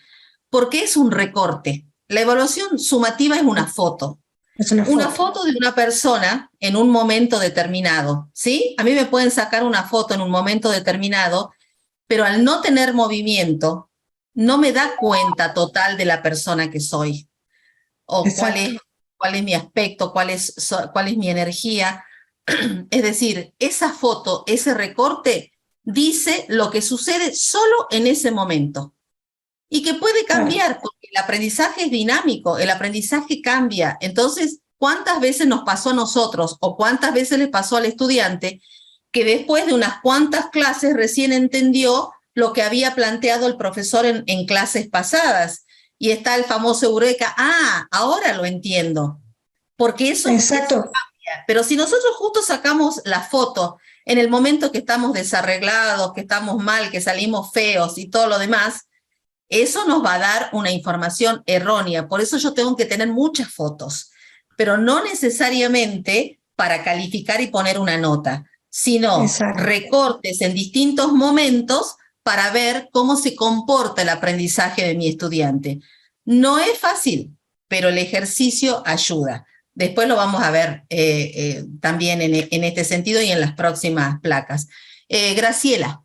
[SPEAKER 1] Porque es un recorte. La evaluación sumativa es una foto.
[SPEAKER 7] Es una
[SPEAKER 1] foto de una persona en un momento determinado, ¿sí? A mí me pueden sacar una foto en un momento determinado, pero al no tener movimiento, no me da cuenta total de la persona que soy. O cuál es mi aspecto, cuál es mi energía. Es decir, esa foto, ese recorte, dice lo que sucede solo en ese momento. Y que puede cambiar, porque el aprendizaje es dinámico, el aprendizaje cambia. Entonces, ¿cuántas veces nos pasó a nosotros o cuántas veces le pasó al estudiante que después de unas cuantas clases recién entendió lo que había planteado el profesor en clases pasadas? Y está el famoso eureka, ahora lo entiendo. Porque eso cambia. Pero si nosotros justo sacamos la foto en el momento que estamos desarreglados, que estamos mal, que salimos feos y todo lo demás, eso nos va a dar una información errónea. Por eso yo tengo que tener muchas fotos, pero no necesariamente para calificar y poner una nota, sino recortes en distintos momentos para ver cómo se comporta el aprendizaje de mi estudiante. No es fácil, pero el ejercicio ayuda. Después lo vamos a ver también en este sentido y en las próximas placas. Graciela,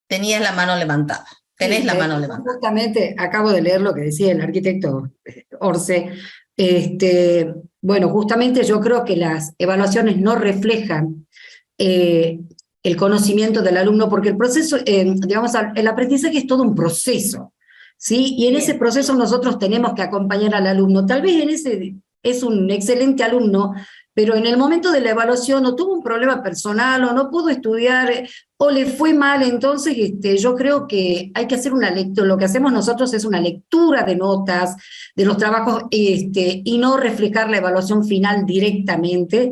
[SPEAKER 1] tenías la mano levantada. Tenés la mano levantada.
[SPEAKER 8] Justamente acabo de leer lo que decía el arquitecto Orce. Bueno, justamente yo creo que las evaluaciones no reflejan el conocimiento del alumno, porque el proceso, digamos, el aprendizaje es todo un proceso, ¿sí? Y en ese proceso nosotros tenemos que acompañar al alumno. Tal vez en ese es un excelente alumno, pero en el momento de la evaluación o tuvo un problema personal o no pudo estudiar o le fue mal. Entonces yo creo que hay que hacer una lectura. Lo que hacemos nosotros es una lectura de notas, de los trabajos, y no reflejar la evaluación final directamente,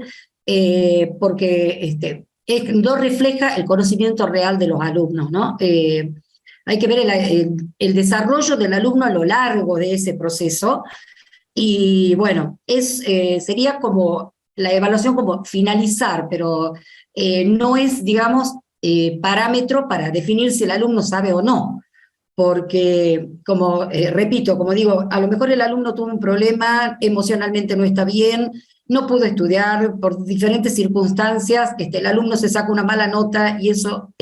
[SPEAKER 8] porque no refleja el conocimiento real de los alumnos, ¿no? Hay que ver el desarrollo del alumno a lo largo de ese proceso. Y bueno, sería como la evaluación como finalizar, pero no es, digamos, parámetro para definir si el alumno sabe o no. porque, como repito, como digo, a lo mejor el alumno tuvo un problema, emocionalmente no está bien, no pudo estudiar por diferentes circunstancias, el alumno se saca una mala nota y eso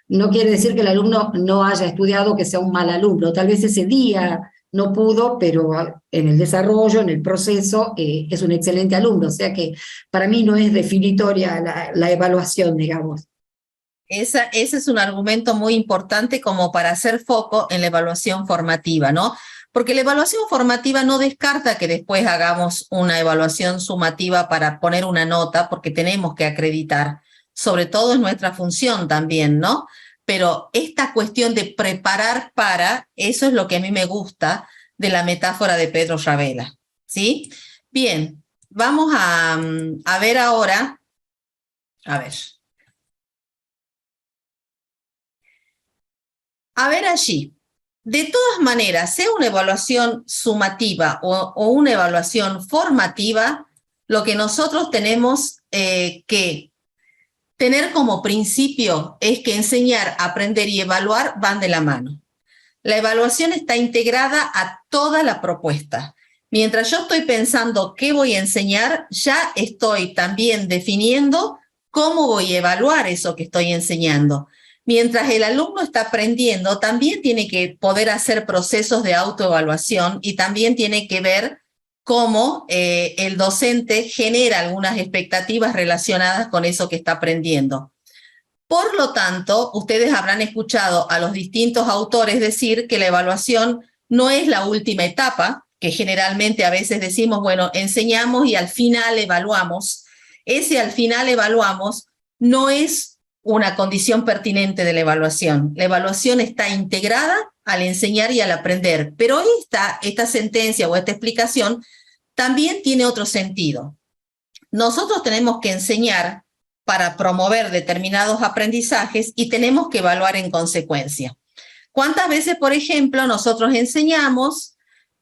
[SPEAKER 8] no quiere decir que el alumno no haya estudiado, que sea un mal alumno. Tal vez ese día no pudo, pero en el desarrollo, en el proceso, es un excelente alumno. O sea que para mí no es definitoria la evaluación, digamos.
[SPEAKER 1] Ese es un argumento muy importante como para hacer foco en la evaluación formativa, ¿no? Porque la evaluación formativa no descarta que después hagamos una evaluación sumativa para poner una nota, porque tenemos que acreditar. Sobre todo es nuestra función también, ¿no? Pero esta cuestión de preparar para, eso es lo que a mí me gusta de la metáfora de Pedro Ravela, ¿sí? Bien, vamos a ver ahora, a ver allí. De todas maneras, sea una evaluación sumativa o una evaluación formativa, lo que nosotros tenemos que tener como principio es que enseñar, aprender y evaluar van de la mano. La evaluación está integrada a toda la propuesta. Mientras yo estoy pensando qué voy a enseñar, ya estoy también definiendo cómo voy a evaluar eso que estoy enseñando. Mientras el alumno está aprendiendo, también tiene que poder hacer procesos de autoevaluación y también tiene que ver cómo el docente genera algunas expectativas relacionadas con eso que está aprendiendo. Por lo tanto, ustedes habrán escuchado a los distintos autores decir que la evaluación no es la última etapa, que generalmente a veces decimos, bueno, enseñamos y al final evaluamos. Ese al final evaluamos no es una condición pertinente de la evaluación. La evaluación está integrada al enseñar y al aprender, pero esta sentencia o esta explicación también tiene otro sentido. Nosotros tenemos que enseñar para promover determinados aprendizajes y tenemos que evaluar en consecuencia. ¿Cuántas veces, por ejemplo, nosotros enseñamos,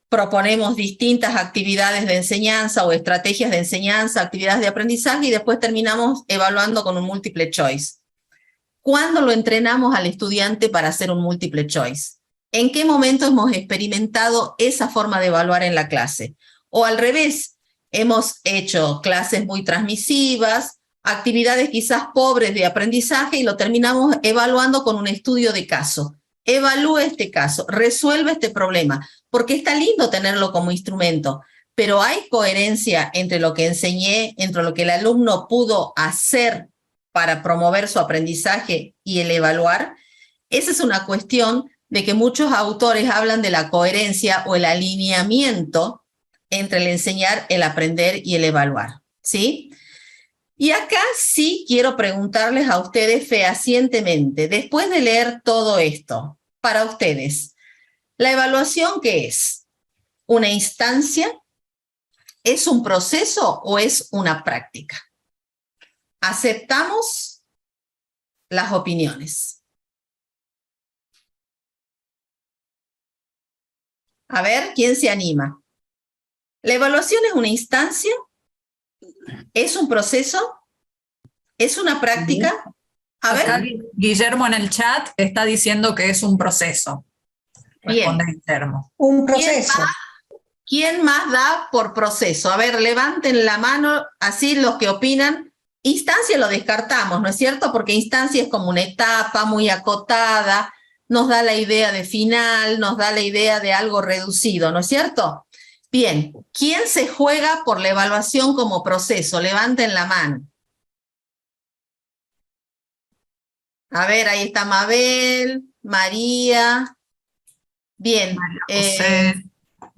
[SPEAKER 1] proponemos distintas actividades de enseñanza o estrategias de enseñanza, actividades de aprendizaje y después terminamos evaluando con un multiple choice? ¿Cuándo lo entrenamos al estudiante para hacer un multiple choice? ¿En qué momento hemos experimentado esa forma de evaluar en la clase? O al revés, hemos hecho clases muy transmisivas, actividades quizás pobres de aprendizaje y lo terminamos evaluando con un estudio de caso. Evalúe este caso, resuelve este problema, porque está lindo tenerlo como instrumento, pero hay coherencia entre lo que enseñé, entre lo que el alumno pudo hacer para promover su aprendizaje y el evaluar. Esa es una cuestión de que muchos autores hablan de la coherencia o el alineamiento entre el enseñar, el aprender y el evaluar, ¿sí? Y acá sí quiero preguntarles a ustedes fehacientemente, después de leer todo esto, para ustedes, ¿la evaluación qué es? ¿Una instancia? ¿Es un proceso o es una práctica? Aceptamos las opiniones. A ver, ¿quién se anima? ¿La evaluación es una instancia? ¿Es un proceso? ¿Es una práctica? A ver.
[SPEAKER 3] Acá Guillermo en el chat está diciendo que es un proceso. Responde Guillermo.
[SPEAKER 7] Un proceso.
[SPEAKER 1] ¿Quién más da por proceso? A ver, levanten la mano, así los que opinan. Instancia lo descartamos, ¿no es cierto? Porque instancia es como una etapa muy acotada, nos da la idea de final, nos da la idea de algo reducido, ¿no es cierto? Bien, ¿quién se juega por la evaluación como proceso? Levanten la mano. A ver, ahí está Mabel, María. Bien.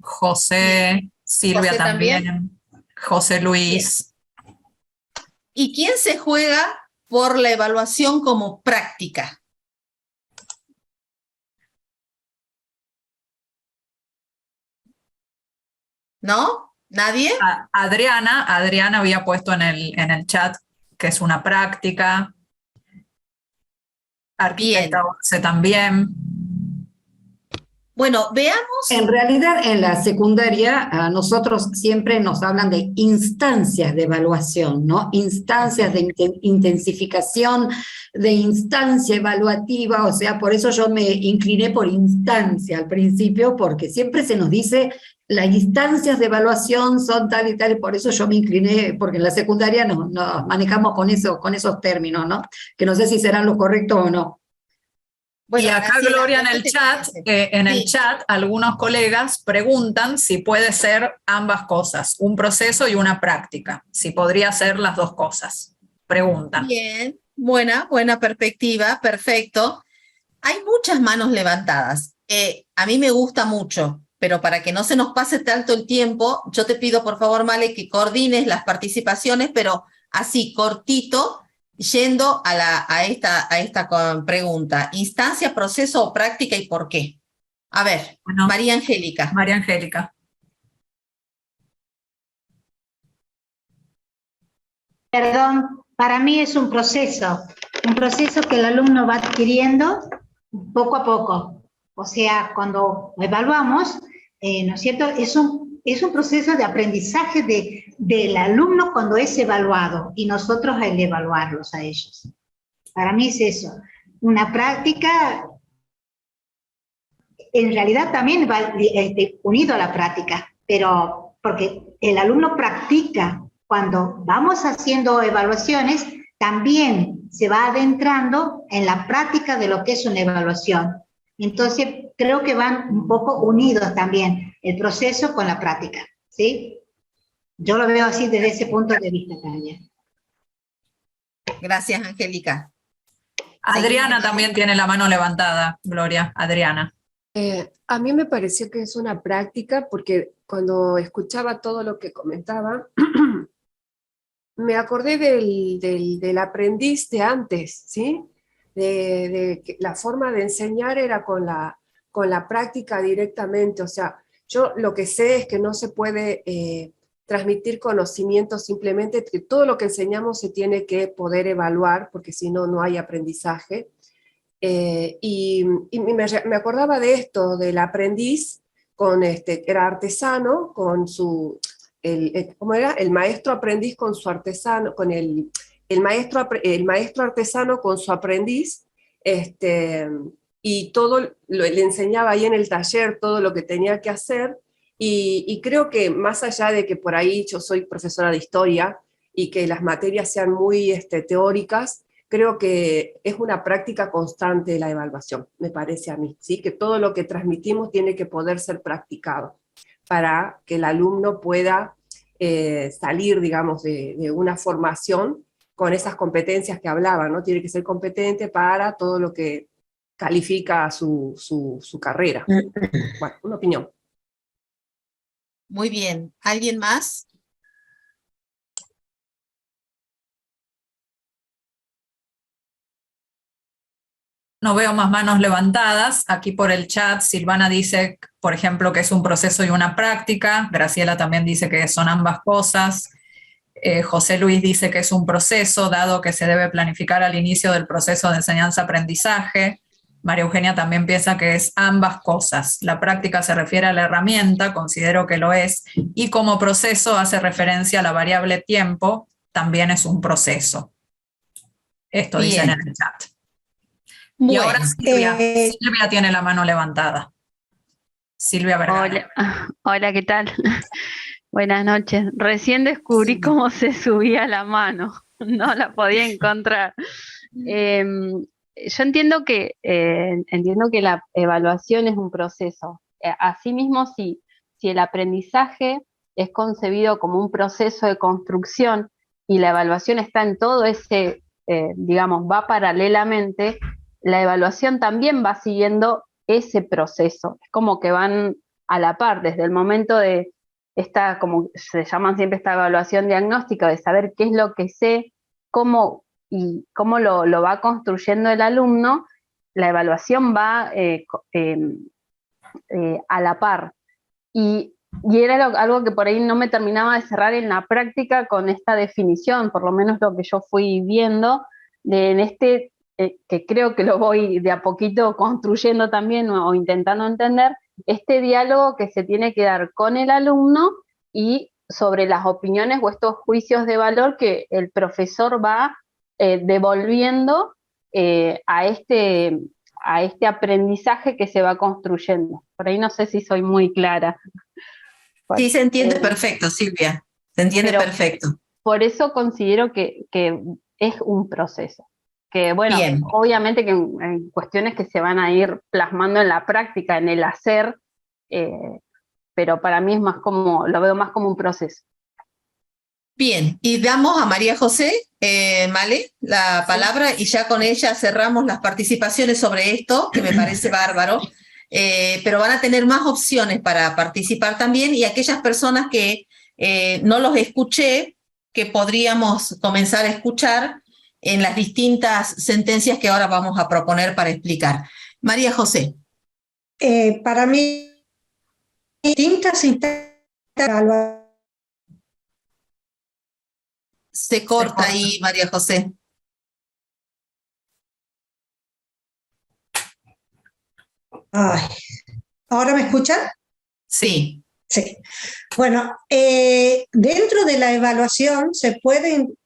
[SPEAKER 3] José, Silvia
[SPEAKER 1] José
[SPEAKER 3] también, José Luis.
[SPEAKER 1] Bien. ¿Y quién se juega por la evaluación como práctica? ¿No? ¿Nadie?
[SPEAKER 3] Adriana había puesto en el chat que es una práctica. Arquitecta Orce también.
[SPEAKER 1] Bueno, veamos.
[SPEAKER 8] En realidad, en la secundaria, a nosotros siempre nos hablan de instancias de evaluación, ¿no? Instancias de intensificación, de instancia evaluativa, o sea, por eso yo me incliné por instancia al principio, porque siempre se nos dice las instancias de evaluación son tal y tal, y por eso yo me incliné, porque en la secundaria nos manejamos con esos términos, ¿no? Que no sé si serán los correctos o no.
[SPEAKER 3] Bueno, y acá,
[SPEAKER 1] Graciela,
[SPEAKER 3] Gloria, en el chat, algunos colegas preguntan si puede ser ambas cosas, un proceso y una práctica, si podría ser las dos cosas. Preguntan.
[SPEAKER 1] Bien, buena perspectiva, perfecto. Hay muchas manos levantadas. A mí me gusta mucho, pero para que no se nos pase tanto el tiempo, yo te pido por favor, Male, que coordines las participaciones, pero así, cortito, yendo a esta pregunta. ¿Instancia, proceso o práctica y por qué? A ver, bueno, María Angélica.
[SPEAKER 3] María Angélica.
[SPEAKER 2] Perdón, para mí es un proceso que el alumno va adquiriendo poco a poco. O sea, cuando evaluamos, ¿no es cierto? Es un proceso de aprendizaje del alumno cuando es evaluado y nosotros al evaluarlos a ellos. Para mí es eso. Una práctica, en realidad también va unido a la práctica, pero porque el alumno practica. Cuando vamos haciendo evaluaciones, también se va adentrando en la práctica de lo que es una evaluación. Entonces, creo que van un poco unidos también, el proceso con la práctica, ¿sí? Yo lo veo así desde ese punto de vista también.
[SPEAKER 1] Gracias, Angélica.
[SPEAKER 3] Adriana también tiene la mano levantada, Gloria. Adriana.
[SPEAKER 4] A mí me pareció que es una práctica porque cuando escuchaba todo lo que comentaba, me acordé del aprendiz de antes, ¿sí? De que la forma de enseñar era con la práctica directamente. O sea, yo lo que sé es que no se puede transmitir conocimiento simplemente, que todo lo que enseñamos se tiene que poder evaluar, porque si no, no hay aprendizaje. Y me acordaba de esto, del aprendiz, era artesano, con su... ¿cómo era? El maestro aprendiz con su artesano, con el maestro artesano con su aprendiz, y todo le enseñaba ahí en el taller todo lo que tenía que hacer, y creo que más allá de que por ahí yo soy profesora de historia y que las materias sean muy teóricas, creo que es una práctica constante de la evaluación, me parece a mí, ¿sí? Que todo lo que transmitimos tiene que poder ser practicado para que el alumno pueda salir, digamos, de una formación con esas competencias que hablaba, ¿no? Tiene que ser competente para todo lo que califica su carrera. Bueno, una opinión.
[SPEAKER 1] Muy bien. ¿Alguien más?
[SPEAKER 3] No veo más manos levantadas. Aquí por el chat, Silvana dice, por ejemplo, que es un proceso y una práctica. Graciela también dice que son ambas cosas. José Luis dice que es un proceso, dado que se debe planificar al inicio del proceso de enseñanza-aprendizaje. María Eugenia también piensa que es ambas cosas. La práctica se refiere a la herramienta, considero que lo es, y como proceso hace referencia a la variable tiempo, también es un proceso. Esto
[SPEAKER 1] Bien.
[SPEAKER 3] dicen en el chat.
[SPEAKER 1] Bueno,
[SPEAKER 3] y ahora Silvia tiene la mano levantada. Silvia Vergara.
[SPEAKER 9] Hola, ¿qué tal? Buenas noches. Recién descubrí cómo se subía la mano. No la podía encontrar. Yo entiendo que la evaluación es un proceso. Asimismo, si el aprendizaje es concebido como un proceso de construcción y la evaluación está en todo ese, va paralelamente, la evaluación también va siguiendo ese proceso. Es como que van a la par, desde el momento de esta, como se llaman siempre esta evaluación diagnóstica, de saber qué es lo que sé, cómo lo va construyendo el alumno, la evaluación va a la par. Y era algo que por ahí no me terminaba de cerrar en la práctica con esta definición, por lo menos lo que yo fui viendo, que creo que lo voy de a poquito construyendo también o intentando entender, este diálogo que se tiene que dar con el alumno y sobre las opiniones o estos juicios de valor que el profesor va devolviendo a este aprendizaje que se va construyendo. Por ahí no sé si soy muy clara.
[SPEAKER 1] Sí, se entiende perfecto, Silvia. Se entiende perfecto.
[SPEAKER 9] Por eso considero que es un proceso. Que bueno,
[SPEAKER 1] Bien.
[SPEAKER 9] obviamente que en cuestiones que se van a ir plasmando en la práctica, en el hacer, pero para mí es más como, lo veo más como un proceso.
[SPEAKER 1] Bien, y damos a María José, Male, la palabra, y ya con ella cerramos las participaciones sobre esto, que me parece bárbaro, pero van a tener más opciones para participar también, y aquellas personas que no los escuché, que podríamos comenzar a escuchar en las distintas sentencias que ahora vamos a proponer para explicar. María José.
[SPEAKER 7] Para mí, distintas instancias.
[SPEAKER 1] Se corta ahí, María José.
[SPEAKER 7] Ay, ¿ahora me escuchan?
[SPEAKER 1] Sí.
[SPEAKER 7] Sí. Bueno, dentro de la evaluación se pueden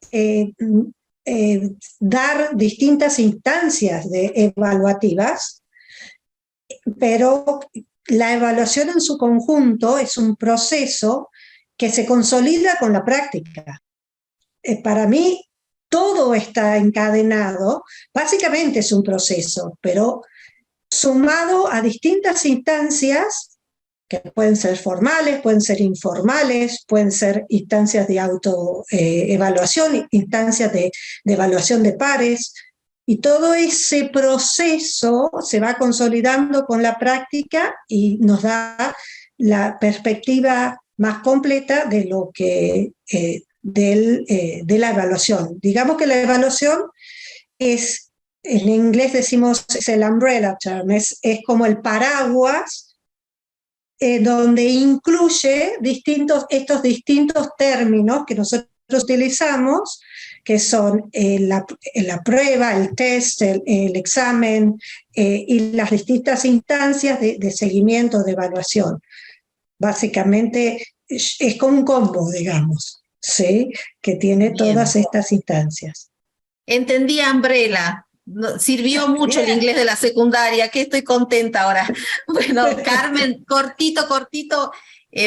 [SPEAKER 7] dar distintas instancias evaluativas, pero la evaluación en su conjunto es un proceso que se consolida con la práctica. Para mí, todo está encadenado, básicamente es un proceso, pero sumado a distintas instancias que pueden ser formales, pueden ser informales, pueden ser instancias de autoevaluación, instancias de evaluación de pares, y todo ese proceso se va consolidando con la práctica y nos da la perspectiva más completa de lo que de la evaluación. Digamos que la evaluación es, en inglés decimos, es el umbrella term, es como el paraguas donde incluye estos distintos términos que nosotros utilizamos, que son la prueba, el test, el examen y las distintas instancias de seguimiento, de evaluación. Básicamente es como un combo, digamos, ¿sí? Que tiene todas estas instancias.
[SPEAKER 1] Entendí, Umbrella. Sirvió mucho el inglés de la secundaria, que estoy contenta ahora. Bueno, Carmen, cortito,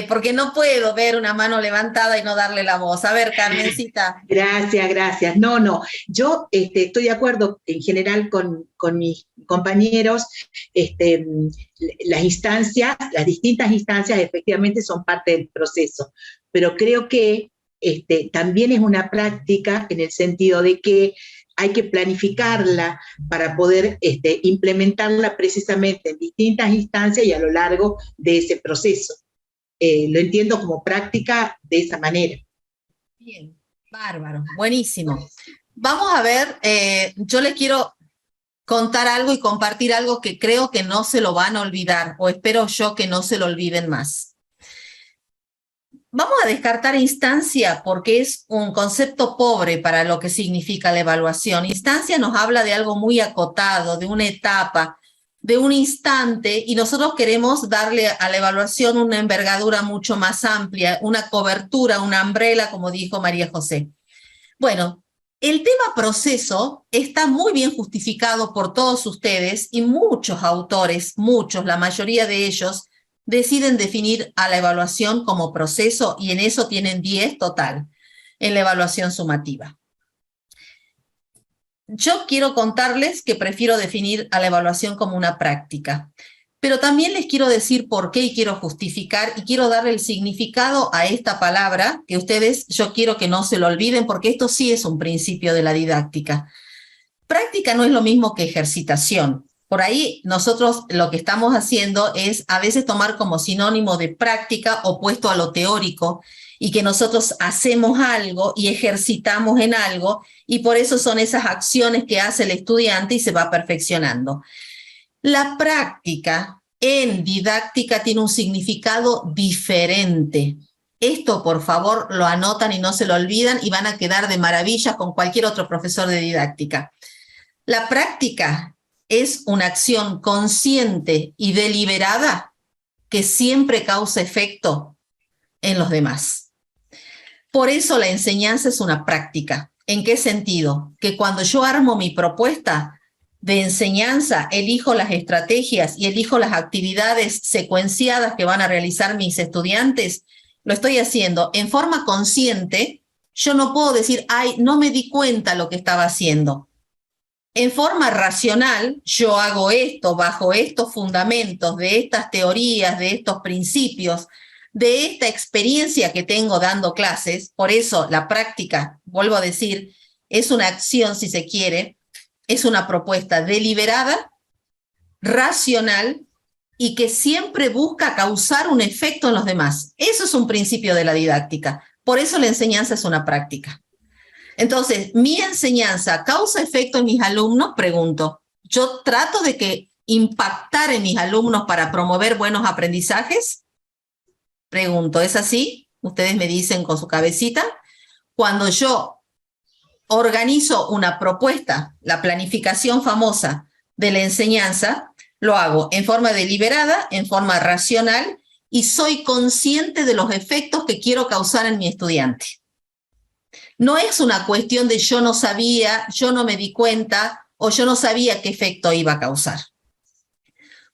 [SPEAKER 1] porque no puedo ver una mano levantada y no darle la voz. A ver, Carmencita.
[SPEAKER 6] Gracias. No, yo estoy de acuerdo en general con mis compañeros. Las distintas instancias efectivamente son parte del proceso, pero creo que también es una práctica en el sentido de que hay que planificarla para poder implementarla precisamente en distintas instancias y a lo largo de ese proceso. Lo entiendo como práctica de esa manera.
[SPEAKER 1] Bien, bárbaro, buenísimo. Vamos a ver, yo les quiero contar algo y compartir algo que creo que no se lo van a olvidar, o espero yo que no se lo olviden más. Vamos a descartar instancia porque es un concepto pobre para lo que significa la evaluación. Instancia nos habla de algo muy acotado, de una etapa, de un instante, y nosotros queremos darle a la evaluación una envergadura mucho más amplia, una cobertura, una umbrella, como dijo María José. Bueno, el tema proceso está muy bien justificado por todos ustedes y muchos autores, la mayoría de ellos, deciden definir a la evaluación como proceso y en eso tienen 10 total, en la evaluación sumativa. Yo quiero contarles que prefiero definir a la evaluación como una práctica, pero también les quiero decir por qué y quiero justificar y quiero darle el significado a esta palabra que ustedes, yo quiero que no se lo olviden porque esto sí es un principio de la didáctica. Práctica no es lo mismo que ejercitación. Por ahí nosotros lo que estamos haciendo es a veces tomar como sinónimo de práctica opuesto a lo teórico y que nosotros hacemos algo y ejercitamos en algo y por eso son esas acciones que hace el estudiante y se va perfeccionando. La práctica en didáctica tiene un significado diferente. Esto, por favor, lo anotan y no se lo olvidan y van a quedar de maravilla con cualquier otro profesor de didáctica. La práctica es una acción consciente y deliberada que siempre causa efecto en los demás. Por eso la enseñanza es una práctica. ¿En qué sentido? Que cuando yo armo mi propuesta de enseñanza, elijo las estrategias y elijo las actividades secuenciadas que van a realizar mis estudiantes, lo estoy haciendo en forma consciente. Yo no puedo decir, ay, no me di cuenta lo que estaba haciendo. En forma racional, yo hago esto bajo estos fundamentos, de estas teorías, de estos principios, de esta experiencia que tengo dando clases. Por eso la práctica, vuelvo a decir, es una acción, si se quiere, es una propuesta deliberada, racional y que siempre busca causar un efecto en los demás. Eso es un principio de la didáctica. Por eso la enseñanza es una práctica. Entonces, ¿mi enseñanza causa efecto en mis alumnos? Pregunto. ¿Yo trato de que impactar en mis alumnos para promover buenos aprendizajes? Pregunto, ¿es así? Ustedes me dicen con su cabecita. Cuando yo organizo una propuesta, la planificación famosa de la enseñanza, lo hago en forma deliberada, en forma racional, y soy consciente de los efectos que quiero causar en mi estudiante. No es una cuestión de yo no sabía, yo no me di cuenta o yo no sabía qué efecto iba a causar.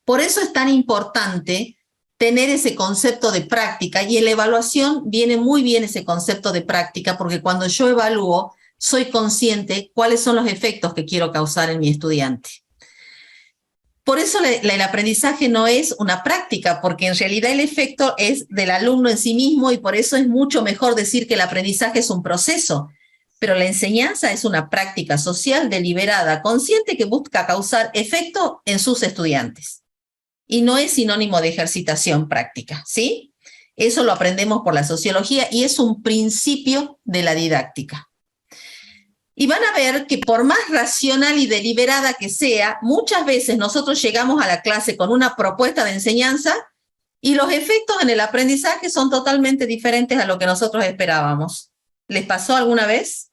[SPEAKER 1] Por eso es tan importante tener ese concepto de práctica, y en la evaluación viene muy bien ese concepto de práctica, porque cuando yo evalúo, soy consciente cuáles son los efectos que quiero causar en mi estudiante. Por eso el aprendizaje no es una práctica, porque en realidad el efecto es del alumno en sí mismo, y por eso es mucho mejor decir que el aprendizaje es un proceso. Pero la enseñanza es una práctica social deliberada, consciente, que busca causar efecto en sus estudiantes. Y no es sinónimo de ejercitación práctica, ¿sí? Eso lo aprendemos por la sociología y es un principio de la didáctica. Y van a ver que por más racional y deliberada que sea, muchas veces nosotros llegamos a la clase con una propuesta de enseñanza y los efectos en el aprendizaje son totalmente diferentes a lo que nosotros esperábamos. ¿Les pasó alguna vez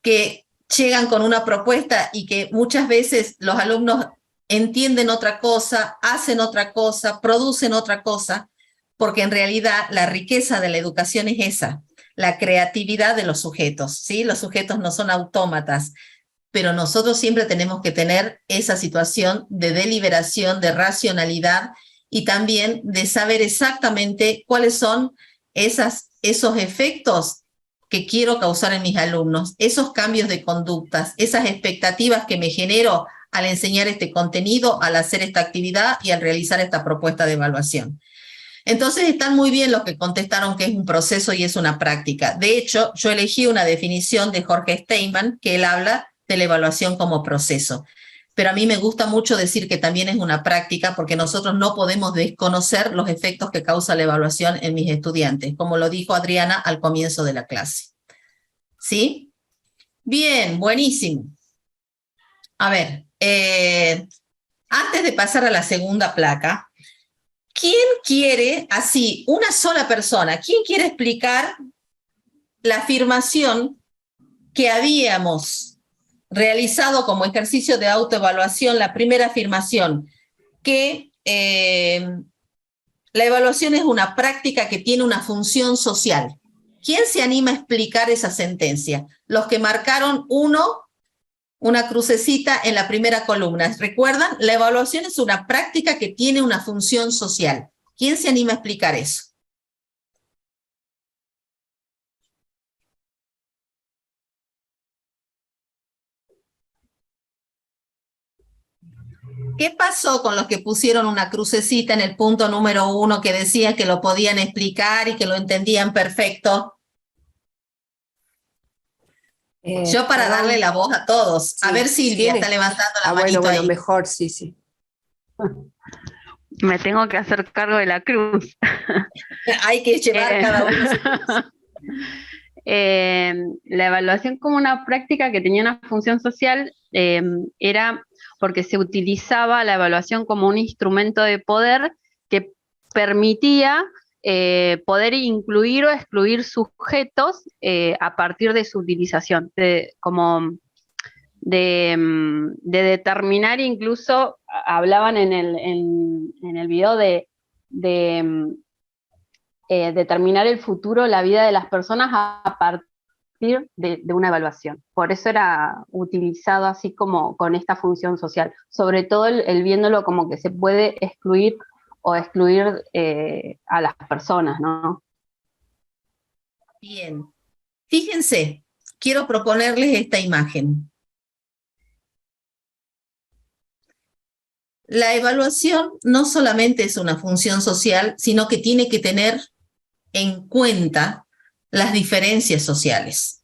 [SPEAKER 1] que llegan con una propuesta y que muchas veces los alumnos entienden otra cosa, hacen otra cosa, producen otra cosa? Porque en realidad la riqueza de la educación es esa, la creatividad de los sujetos, ¿sí? Los sujetos no son autómatas, pero nosotros siempre tenemos que tener esa situación de deliberación, de racionalidad y también de saber exactamente cuáles son esos efectos que quiero causar en mis alumnos, esos cambios de conductas, esas expectativas que me genero al enseñar este contenido, al hacer esta actividad y al realizar esta propuesta de evaluación. Entonces están muy bien los que contestaron que es un proceso y es una práctica. De hecho, yo elegí una definición de Jorge Steinman, que él habla de la evaluación como proceso. Pero a mí me gusta mucho decir que también es una práctica, porque nosotros no podemos desconocer los efectos que causa la evaluación en mis estudiantes, como lo dijo Adriana al comienzo de la clase. ¿Sí? Bien, buenísimo. A ver, antes de pasar a la segunda placa, ¿quién quiere, así, una sola persona, quién quiere explicar la afirmación que habíamos realizado como ejercicio de autoevaluación, la primera afirmación, que la evaluación es una práctica que tiene una función social? ¿Quién se anima a explicar esa sentencia? Los que marcaron una crucecita en la primera columna. ¿Recuerdan? La evaluación es una práctica que tiene una función social. ¿Quién se anima a explicar eso? ¿Qué pasó con los que pusieron una crucecita en el punto número 1 que decían que lo podían explicar y que lo entendían perfecto? Yo para darle la voz a todos. Sí, a ver, Silvia está levantando la manito
[SPEAKER 4] bueno,
[SPEAKER 1] ahí.
[SPEAKER 4] Mejor, sí.
[SPEAKER 9] Me tengo que hacer cargo de la cruz.
[SPEAKER 1] Hay que llevar cada uno su cruz.
[SPEAKER 9] La evaluación como una práctica que tenía una función social era porque se utilizaba la evaluación como un instrumento de poder que permitía poder incluir o excluir sujetos a partir de su utilización, de determinar incluso hablaban en el video de determinar el futuro, la vida de las personas a partir de una evaluación. Por eso era utilizado así como con esta función social, sobre todo el viéndolo como que se puede excluir o excluir a las personas, ¿no?
[SPEAKER 1] Bien, fíjense, quiero proponerles esta imagen. La evaluación no solamente es una función social, sino que tiene que tener en cuenta las diferencias sociales.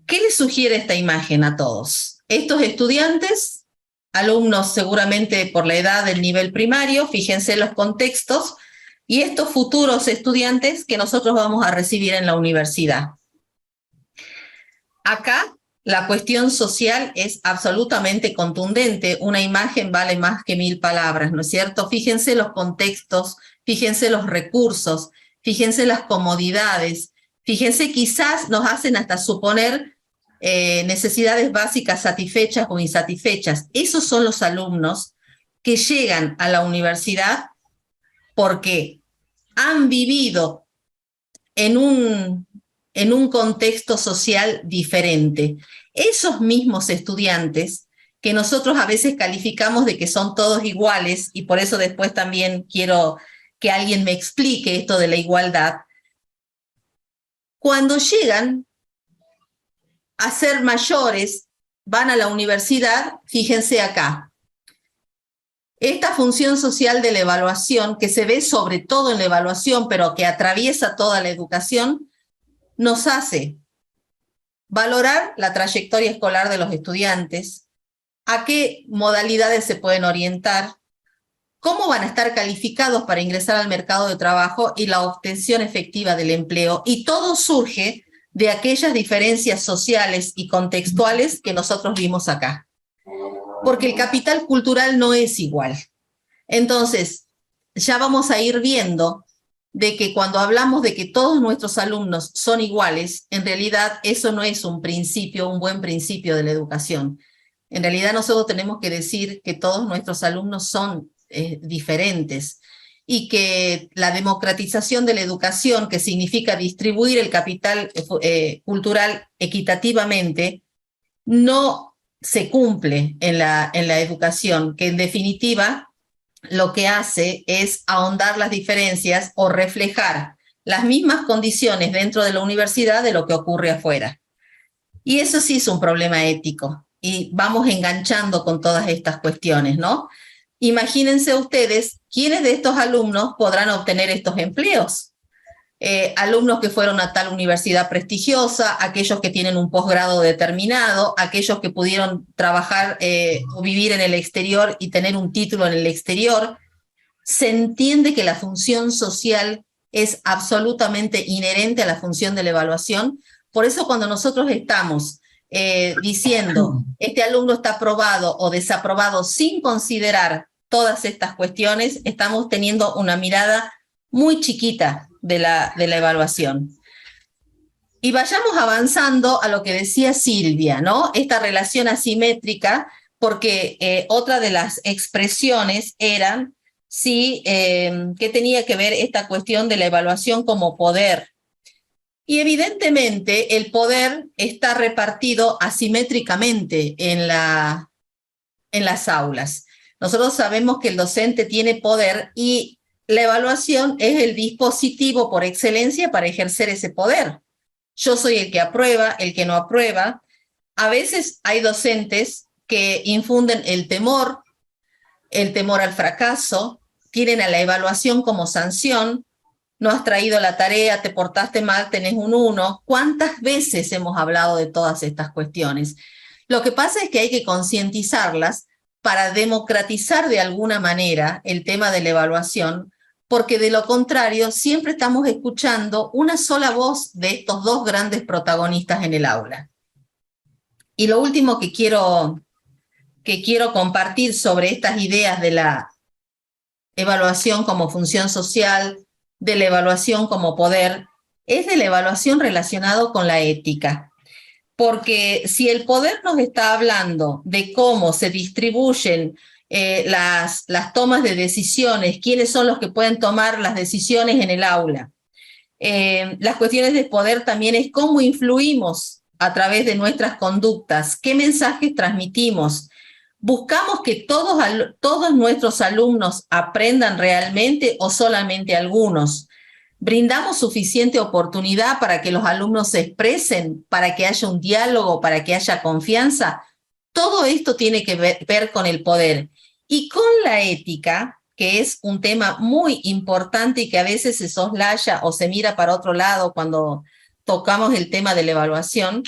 [SPEAKER 1] ¿Qué les sugiere esta imagen a todos? Estos estudiantes, alumnos seguramente por la edad del nivel primario, fíjense los contextos, y estos futuros estudiantes que nosotros vamos a recibir en la universidad. Acá la cuestión social es absolutamente contundente, una imagen vale más que 1000 palabras, ¿no es cierto? Fíjense los contextos, fíjense los recursos, fíjense las comodidades, fíjense quizás nos hacen hasta suponer necesidades básicas satisfechas o insatisfechas. Esos son los alumnos que llegan a la universidad porque han vivido en un contexto social diferente. Esos mismos estudiantes que nosotros a veces calificamos de que son todos iguales, y por eso después también quiero que alguien me explique esto de la igualdad, cuando llegan a ser mayores, van a la universidad, fíjense acá. Esta función social de la evaluación, que se ve sobre todo en la evaluación, pero que atraviesa toda la educación, nos hace valorar la trayectoria escolar de los estudiantes, a qué modalidades se pueden orientar, cómo van a estar calificados para ingresar al mercado de trabajo y la obtención efectiva del empleo. Y todo surge de aquellas diferencias sociales y contextuales que nosotros vimos acá. Porque el capital cultural no es igual. Entonces, ya vamos a ir viendo de que cuando hablamos de que todos nuestros alumnos son iguales, en realidad eso no es un principio, un buen principio de la educación. En realidad nosotros tenemos que decir que todos nuestros alumnos son diferentes y que la democratización de la educación, que significa distribuir el capital cultural equitativamente, no se cumple en la educación, que en definitiva lo que hace es ahondar las diferencias o reflejar las mismas condiciones dentro de la universidad de lo que ocurre afuera. Y eso sí es un problema ético, y vamos enganchando con todas estas cuestiones, ¿no? Imagínense ustedes, ¿quiénes de estos alumnos podrán obtener estos empleos? Alumnos que fueron a tal universidad prestigiosa, aquellos que tienen un posgrado determinado, aquellos que pudieron trabajar o vivir en el exterior y tener un título en el exterior. Se entiende que la función social es absolutamente inherente a la función de la evaluación. Por eso cuando nosotros estamos diciendo este alumno está aprobado o desaprobado sin considerar todas estas cuestiones, estamos teniendo una mirada muy chiquita de la evaluación. Y vayamos avanzando a lo que decía Silvia, ¿no? Esta relación asimétrica, porque otra de las expresiones eran que tenía que ver esta cuestión de la evaluación como poder. Y evidentemente el poder está repartido asimétricamente en las aulas. Nosotros sabemos que el docente tiene poder y la evaluación es el dispositivo por excelencia para ejercer ese poder. Yo soy el que aprueba, el que no aprueba. A veces hay docentes que infunden el temor al fracaso, tienen a la evaluación como sanción. No has traído la tarea, te portaste mal, tenés un 1. ¿Cuántas veces hemos hablado de todas estas cuestiones? Lo que pasa es que hay que concientizarlas para democratizar de alguna manera el tema de la evaluación, porque de lo contrario siempre estamos escuchando una sola voz de estos dos grandes protagonistas en el aula. Y lo último que quiero compartir sobre estas ideas de la evaluación como función social, de la evaluación como poder, es de la evaluación relacionado con la ética. porque si el poder nos está hablando de cómo se distribuyen las tomas de decisiones, quiénes son los que pueden tomar las decisiones en el aula, las cuestiones de poder también es cómo influimos a través de nuestras conductas, qué mensajes transmitimos. ¿Buscamos que todos nuestros alumnos aprendan realmente o solamente algunos? ¿Brindamos suficiente oportunidad para que los alumnos se expresen, para que haya un diálogo, para que haya confianza? Todo esto tiene que ver con el poder. Y con la ética, que es un tema muy importante y que a veces se soslaya o se mira para otro lado cuando tocamos el tema de la evaluación,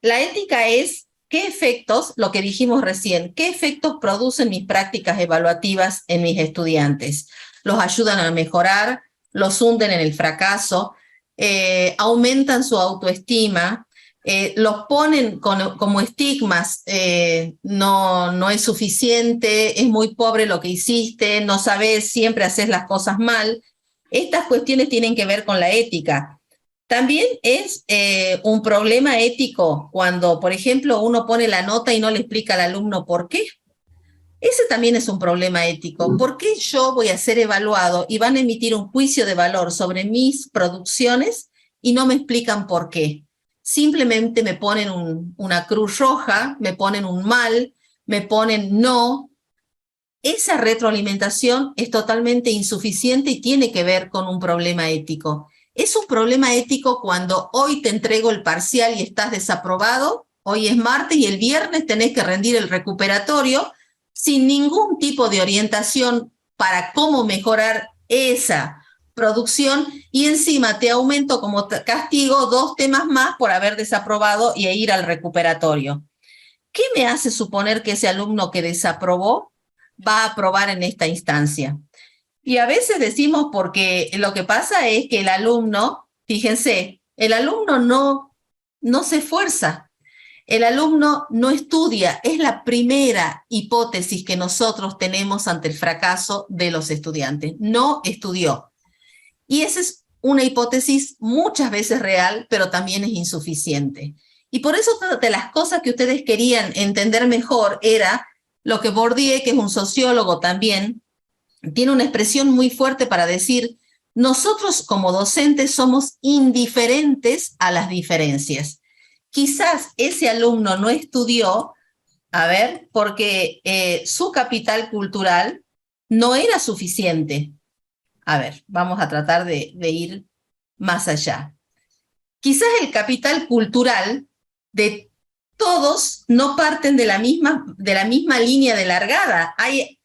[SPEAKER 1] la ética es qué efectos, lo que dijimos recién, qué efectos producen mis prácticas evaluativas en mis estudiantes. ¿Los ayudan a mejorar? ¿Los hunden en el fracaso? ¿Aumentan su autoestima? Los ponen como estigmas, no es suficiente, es muy pobre lo que hiciste, no sabes, siempre haces las cosas mal. Estas cuestiones tienen que ver con la ética. También es un problema ético cuando, por ejemplo, uno pone la nota y no le explica al alumno por qué. Ese también es un problema ético. ¿Por qué yo voy a ser evaluado y van a emitir un juicio de valor sobre mis producciones y no me explican por qué? Simplemente me ponen una cruz roja, me ponen un mal, me ponen no. Esa retroalimentación es totalmente insuficiente y tiene que ver con un problema ético. Es un problema ético cuando hoy te entrego el parcial y estás desaprobado, hoy es martes y el viernes tenés que rendir el recuperatorio sin ningún tipo de orientación para cómo mejorar esa producción y encima te aumento como castigo 2 temas más por haber desaprobado y ir al recuperatorio. ¿Qué me hace suponer que ese alumno que desaprobó va a aprobar en esta instancia? Y a veces decimos porque lo que pasa es que el alumno, fíjense, el alumno no se esfuerza. El alumno no estudia, es la primera hipótesis que nosotros tenemos ante el fracaso de los estudiantes. No estudió. Y esa es una hipótesis muchas veces real, pero también es insuficiente. Y por eso de las cosas que ustedes querían entender mejor era lo que Bourdieu, que es un sociólogo también, tiene una expresión muy fuerte para decir, nosotros como docentes somos indiferentes a las diferencias. Quizás ese alumno no estudió, porque su capital cultural no era suficiente. Vamos a tratar de ir más allá. Quizás el capital cultural de todos no parten de la misma línea de largada. Hay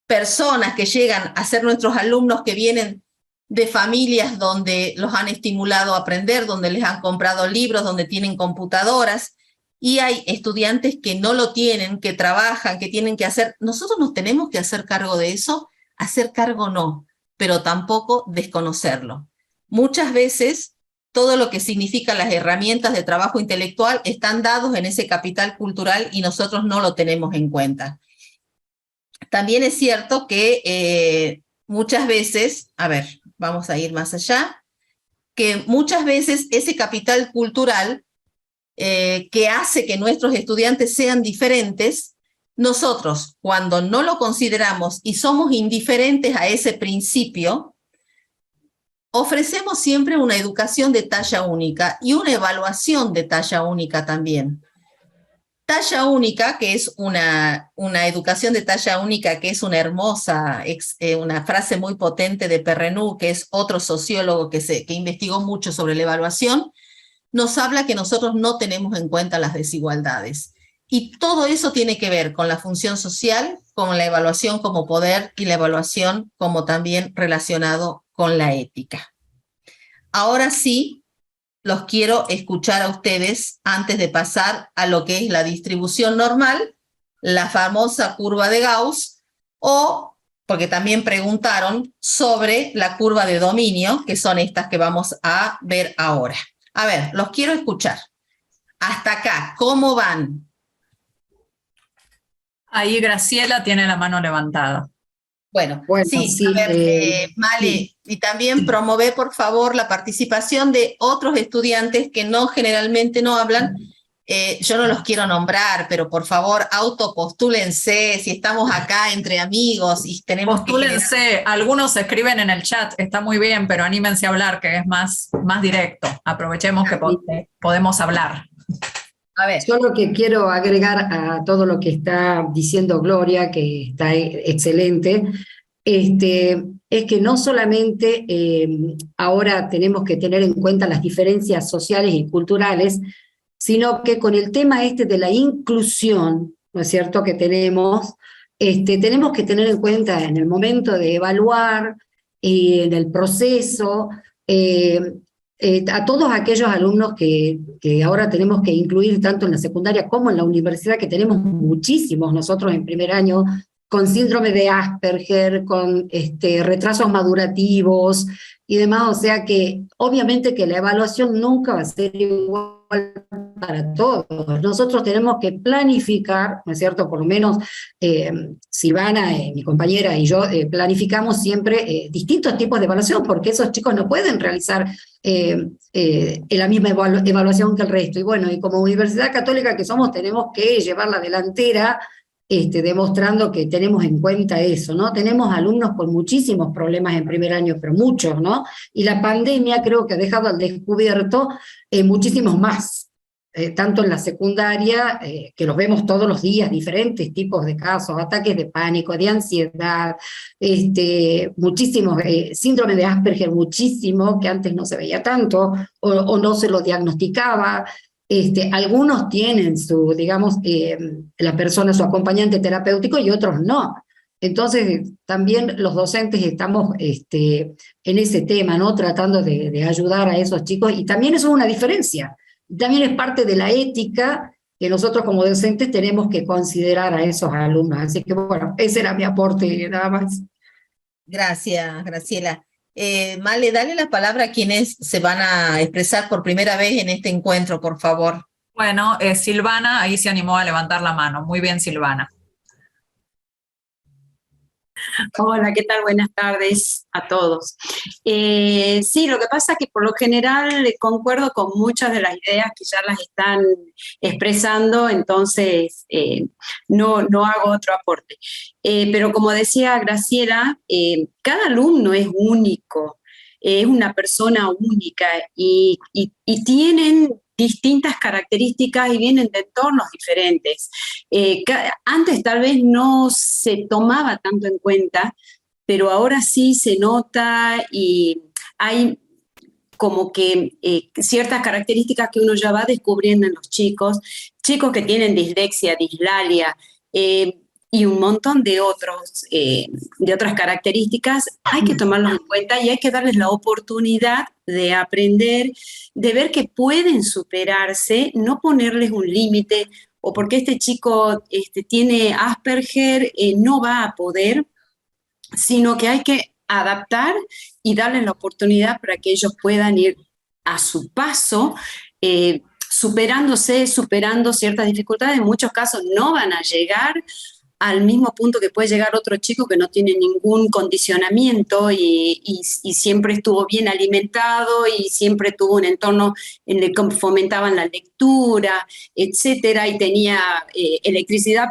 [SPEAKER 1] personas que llegan a ser nuestros alumnos que vienen de familias donde los han estimulado a aprender, donde les han comprado libros, donde tienen computadoras, y hay estudiantes que no lo tienen, que trabajan, que tienen que hacer. Nosotros nos tenemos que hacer cargo de eso, hacer cargo no, pero tampoco desconocerlo. Muchas veces todo lo que significa las herramientas de trabajo intelectual están dados en ese capital cultural y nosotros no lo tenemos en cuenta. También es cierto que muchas veces, vamos a ir más allá, que muchas veces ese capital cultural que hace que nuestros estudiantes sean diferentes, nosotros cuando no lo consideramos y somos indiferentes a ese principio, ofrecemos siempre una educación de talla única y una evaluación de talla única también. Talla única, que es una educación de talla única, que es una hermosa, una frase muy potente de Perrenou, que es otro sociólogo que investigó mucho sobre la evaluación, nos habla que nosotros no tenemos en cuenta las desigualdades. Y todo eso tiene que ver con la función social, con la evaluación como poder y la evaluación como también relacionado con la ética. Ahora sí, los quiero escuchar a ustedes antes de pasar a lo que es la distribución normal, la famosa curva de Gauss, o, porque también preguntaron sobre la curva de dominio, que son estas que vamos a ver ahora. Los quiero escuchar. Hasta acá, ¿cómo van?
[SPEAKER 3] Ahí Graciela tiene la mano levantada.
[SPEAKER 1] Bueno,
[SPEAKER 8] Bueno,
[SPEAKER 1] sí,
[SPEAKER 8] sí,
[SPEAKER 1] a ver, Male, y también promover, por favor, la participación de otros estudiantes que generalmente no hablan. Yo no los quiero nombrar, pero por favor, autopostúlense, si estamos acá entre amigos y tenemos que
[SPEAKER 3] Postúlense, algunos escriben en el chat, está muy bien, pero anímense a hablar, que es más directo. Aprovechemos que podemos hablar.
[SPEAKER 1] A ver.
[SPEAKER 8] Yo lo que quiero agregar a todo lo que está diciendo Gloria, que está excelente, es que no solamente ahora tenemos que tener en cuenta las diferencias sociales y culturales, sino que con el tema de la inclusión, ¿no es cierto?, que tenemos que tener en cuenta en el momento de evaluar, en el proceso, a todos aquellos alumnos que ahora tenemos que incluir tanto en la secundaria como en la universidad, que tenemos muchísimos nosotros en primer año, con síndrome de Asperger, con retrasos madurativos y demás, o sea que obviamente que la evaluación nunca va a ser igual para todos. Nosotros tenemos que planificar, ¿no es cierto? Por lo menos Silvana, mi compañera y yo, planificamos siempre distintos tipos de evaluación, porque esos chicos no pueden realizar la misma evaluación que el resto. Y bueno, y como Universidad Católica que somos, tenemos que llevar la delantera, demostrando que tenemos en cuenta eso, ¿no? Tenemos alumnos con muchísimos problemas en primer año, pero muchos, ¿no? Y la pandemia creo que ha dejado al descubierto muchísimos más, tanto en la secundaria, que los vemos todos los días, diferentes tipos de casos, ataques de pánico, de ansiedad, muchísimos, síndrome de Asperger, muchísimo, que antes no se veía tanto, o no se lo diagnosticaba. Algunos tienen su, digamos, la persona, su acompañante terapéutico y otros no. Entonces, también los docentes estamos en ese tema, ¿no? Tratando de ayudar a esos chicos, y también eso es una diferencia. También es parte de la ética que nosotros como docentes tenemos que considerar a esos alumnos. Así que, bueno, ese era mi aporte, nada más.
[SPEAKER 1] Gracias, Graciela. Male, dale la palabra a quienes se van a expresar por primera vez en este encuentro, por favor.
[SPEAKER 3] Bueno, Silvana, ahí se animó a levantar la mano. Muy bien, Silvana.
[SPEAKER 10] Hola, ¿qué tal? Buenas tardes a todos. Sí, lo que pasa es que por lo general concuerdo con muchas de las ideas que ya las están expresando, entonces no hago otro aporte. Pero como decía Graciela, cada alumno es único, es una persona única y tienen distintas características y vienen de entornos diferentes. Antes tal vez no se tomaba tanto en cuenta, pero ahora sí se nota y hay como que ciertas características que uno ya va descubriendo en los chicos que tienen dislexia, dislalia, y un montón de otras características, hay que tomarlos en cuenta y hay que darles la oportunidad de aprender, de ver que pueden superarse, no ponerles un límite, o porque este chico tiene Asperger, no va a poder, sino que hay que adaptar y darles la oportunidad para que ellos puedan ir a su paso, superando ciertas dificultades. En muchos casos no van a llegar al mismo punto que puede llegar otro chico que no tiene ningún condicionamiento y siempre estuvo bien alimentado y siempre tuvo un entorno en el que fomentaban la lectura, etcétera, y tenía electricidad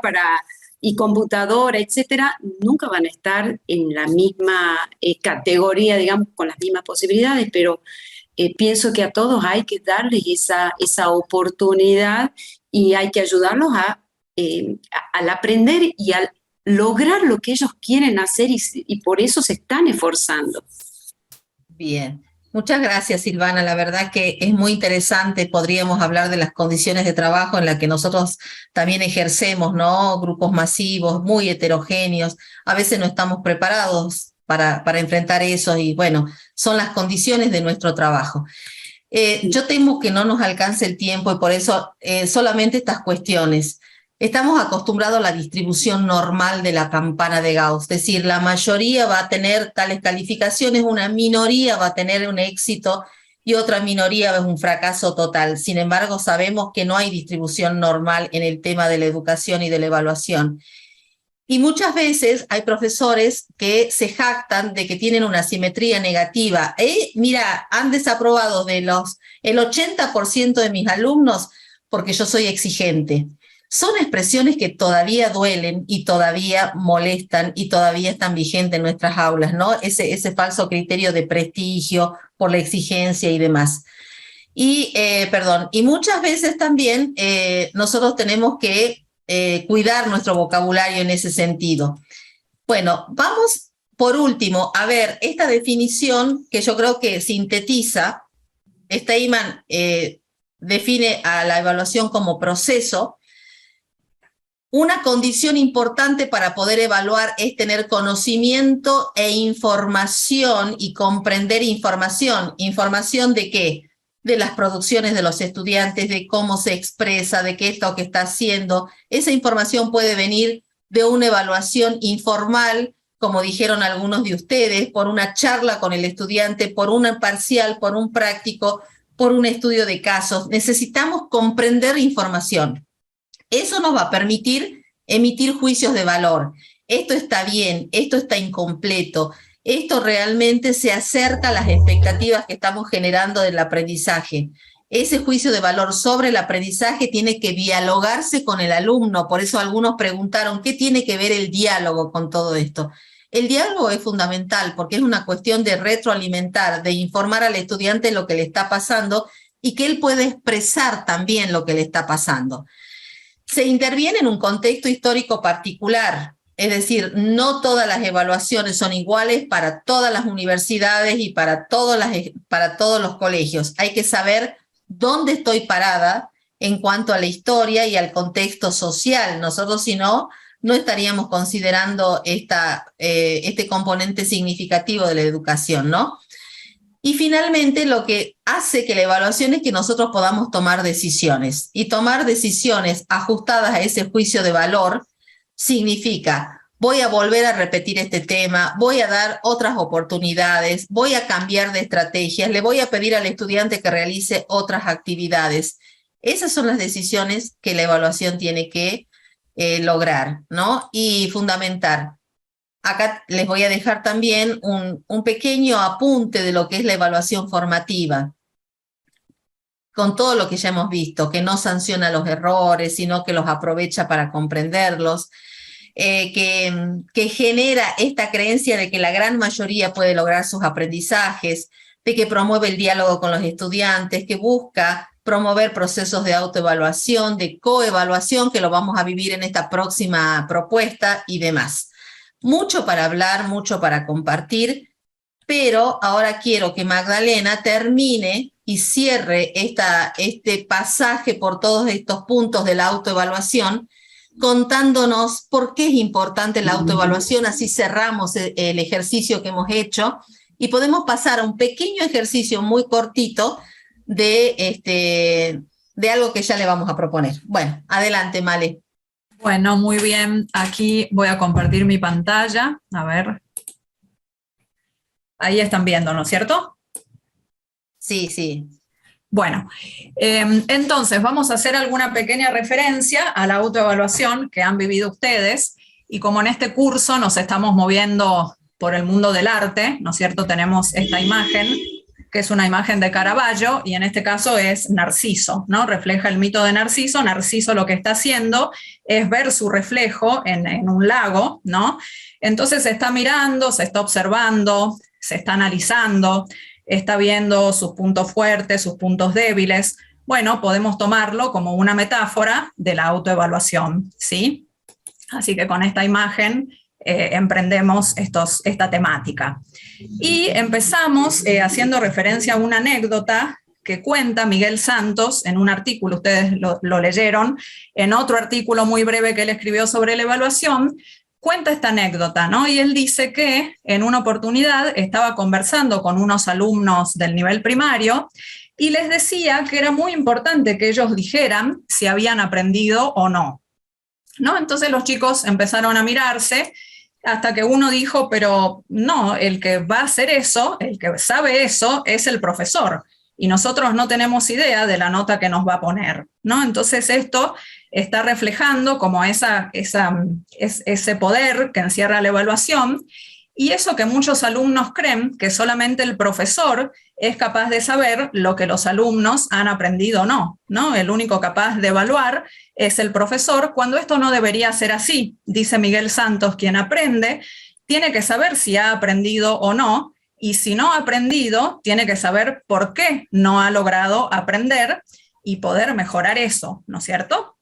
[SPEAKER 10] y computadora, etcétera. Nunca van a estar en la misma categoría, digamos, con las mismas posibilidades, pero pienso que a todos hay que darles esa oportunidad y hay que ayudarlos al aprender y al lograr lo que ellos quieren hacer y por eso se están esforzando.
[SPEAKER 1] Bien, muchas gracias, Silvana. La verdad que es muy interesante. Podríamos hablar de las condiciones de trabajo en las que nosotros también ejercemos, ¿no? Grupos masivos, muy heterogéneos. A veces no estamos preparados para enfrentar eso y bueno, son las condiciones de nuestro trabajo. Yo temo que no nos alcance el tiempo y por eso solamente estas cuestiones. Estamos acostumbrados a la distribución normal de la campana de Gauss, es decir, la mayoría va a tener tales calificaciones, una minoría va a tener un éxito y otra minoría es un fracaso total. Sin embargo, sabemos que no hay distribución normal en el tema de la educación y de la evaluación. Y muchas veces hay profesores que se jactan de que tienen una simetría negativa. Mira, han desaprobado el 80% de mis alumnos porque yo soy exigente. Son expresiones que todavía duelen y todavía molestan y todavía están vigentes en nuestras aulas, ¿no? Ese falso criterio de prestigio por la exigencia y demás. Y muchas veces también nosotros tenemos que cuidar nuestro vocabulario en ese sentido. Bueno, vamos por último a ver esta definición que yo creo que sintetiza. Steinman define a la evaluación como proceso. Una condición importante para poder evaluar es tener conocimiento e información y comprender información. ¿Información de qué? De las producciones de los estudiantes, de cómo se expresa, de qué es lo que está haciendo. Esa información puede venir de una evaluación informal, como dijeron algunos de ustedes, por una charla con el estudiante, por un parcial, por un práctico, por un estudio de casos. Necesitamos comprender información. Eso nos va a permitir emitir juicios de valor. Esto está bien, esto está incompleto, esto realmente se acerca a las expectativas que estamos generando del aprendizaje. Ese juicio de valor sobre el aprendizaje tiene que dialogarse con el alumno. Por eso algunos preguntaron, ¿qué tiene que ver el diálogo con todo esto? El diálogo es fundamental porque es una cuestión de retroalimentar, de informar al estudiante lo que le está pasando y que él puede expresar también lo que le está pasando. Se interviene en un contexto histórico particular, es decir, no todas las evaluaciones son iguales para todas las universidades y para todos los colegios. Hay que saber dónde estoy parada en cuanto a la historia y al contexto social. Nosotros, si no, no estaríamos considerando este componente significativo de la educación, ¿no? Y finalmente, lo que hace que la evaluación es que nosotros podamos tomar decisiones. Y tomar decisiones ajustadas a ese juicio de valor significa, voy a volver a repetir este tema, voy a dar otras oportunidades, voy a cambiar de estrategias, le voy a pedir al estudiante que realice otras actividades. Esas son las decisiones que la evaluación tiene que lograr, ¿no? Y fundamentar. Acá les voy a dejar también un pequeño apunte de lo que es la evaluación formativa, con todo lo que ya hemos visto, que no sanciona los errores, sino que los aprovecha para comprenderlos, que genera esta creencia de que la gran mayoría puede lograr sus aprendizajes, de que promueve el diálogo con los estudiantes, que busca promover procesos de autoevaluación, de coevaluación, que lo vamos a vivir en esta próxima propuesta y demás. Mucho para hablar, mucho para compartir, pero ahora quiero que Magdalena termine y cierre este pasaje por todos estos puntos de la autoevaluación, contándonos por qué es importante la autoevaluación, así cerramos el ejercicio que hemos hecho y podemos pasar a un pequeño ejercicio muy cortito de algo que ya le vamos a proponer. Bueno, adelante, Male.
[SPEAKER 3] Bueno, muy bien. Aquí voy a compartir mi pantalla. A ver. Ahí están viendo, ¿no es cierto?
[SPEAKER 1] Sí, sí.
[SPEAKER 3] Bueno, entonces vamos a hacer alguna pequeña referencia a la autoevaluación que han vivido ustedes. Y como en este curso nos estamos moviendo por el mundo del arte, ¿no es cierto? Tenemos esta imagen, que es una imagen de Caravaggio, y en este caso es Narciso, ¿no? Refleja el mito de Narciso. Narciso lo que está haciendo es ver su reflejo en un lago, ¿no? Entonces se está mirando, se está observando, se está analizando, está viendo sus puntos fuertes, sus puntos débiles. Bueno, podemos tomarlo como una metáfora de la autoevaluación, ¿sí? Así que con esta imagen emprendemos esta temática. Y empezamos haciendo referencia a una anécdota que cuenta Miguel Santos en un artículo, ustedes lo leyeron, en otro artículo muy breve que él escribió sobre la evaluación, cuenta esta anécdota, ¿no? Y él dice que en una oportunidad estaba conversando con unos alumnos del nivel primario y les decía que era muy importante que ellos dijeran si habían aprendido o no, ¿no? Entonces los chicos empezaron a mirarse hasta que uno dijo, pero no, el que va a hacer eso, el que sabe eso, es el profesor. Y nosotros no tenemos idea de la nota que nos va a poner, ¿no? Entonces esto está reflejando como ese poder que encierra la evaluación, y eso que muchos alumnos creen que solamente el profesor es capaz de saber lo que los alumnos han aprendido o no, ¿no? El único capaz de evaluar es el profesor, cuando esto no debería ser así. Dice Miguel Santos, quien aprende tiene que saber si ha aprendido o no, y si no ha aprendido, tiene que saber por qué no ha logrado aprender y poder mejorar eso, ¿no es cierto?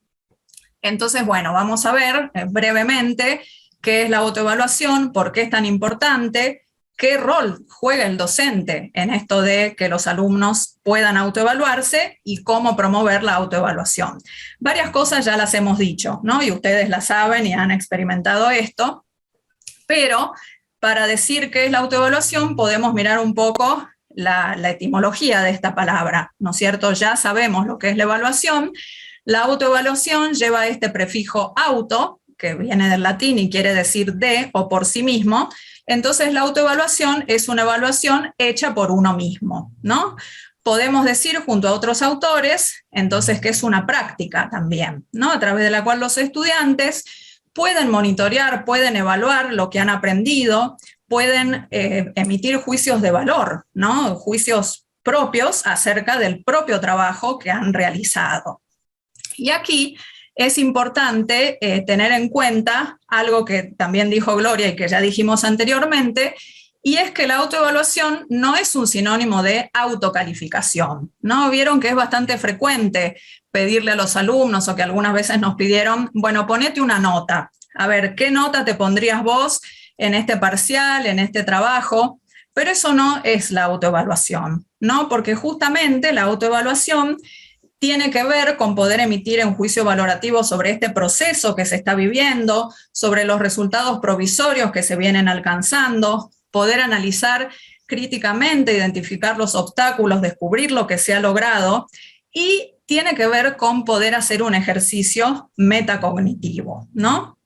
[SPEAKER 3] Entonces, bueno, vamos a ver brevemente qué es la autoevaluación, por qué es tan importante, qué rol juega el docente en esto de que los alumnos puedan autoevaluarse y cómo promover la autoevaluación. Varias cosas ya las hemos dicho, ¿no? Y ustedes las saben y han experimentado esto, pero para decir qué es la autoevaluación podemos mirar un poco la etimología de esta palabra, ¿no es cierto? Ya sabemos lo que es la evaluación. La autoevaluación lleva este prefijo auto, que viene del latín y quiere decir de o por sí mismo. Entonces la autoevaluación es una evaluación hecha por uno mismo, ¿no? Podemos decir junto a otros autores, entonces, que es una práctica también, ¿no? A través de la cual los estudiantes pueden monitorear, pueden evaluar lo que han aprendido, pueden emitir juicios de valor, ¿no? Juicios propios acerca del propio trabajo que han realizado. Y aquí es importante tener en cuenta algo que también dijo Gloria y que ya dijimos anteriormente, y es que la autoevaluación no es un sinónimo de autocalificación, ¿no? Vieron que es bastante frecuente pedirle a los alumnos, o que algunas veces nos pidieron, bueno, ponete una nota. A ver, ¿qué nota te pondrías vos en este parcial, en este trabajo? Pero eso no es la autoevaluación, ¿no? Porque justamente la autoevaluación tiene que ver con poder emitir un juicio valorativo sobre este proceso que se está viviendo, sobre los resultados provisorios que se vienen alcanzando, poder analizar críticamente, identificar los obstáculos, descubrir lo que se ha logrado, y tiene que ver con poder hacer un ejercicio metacognitivo, ¿no?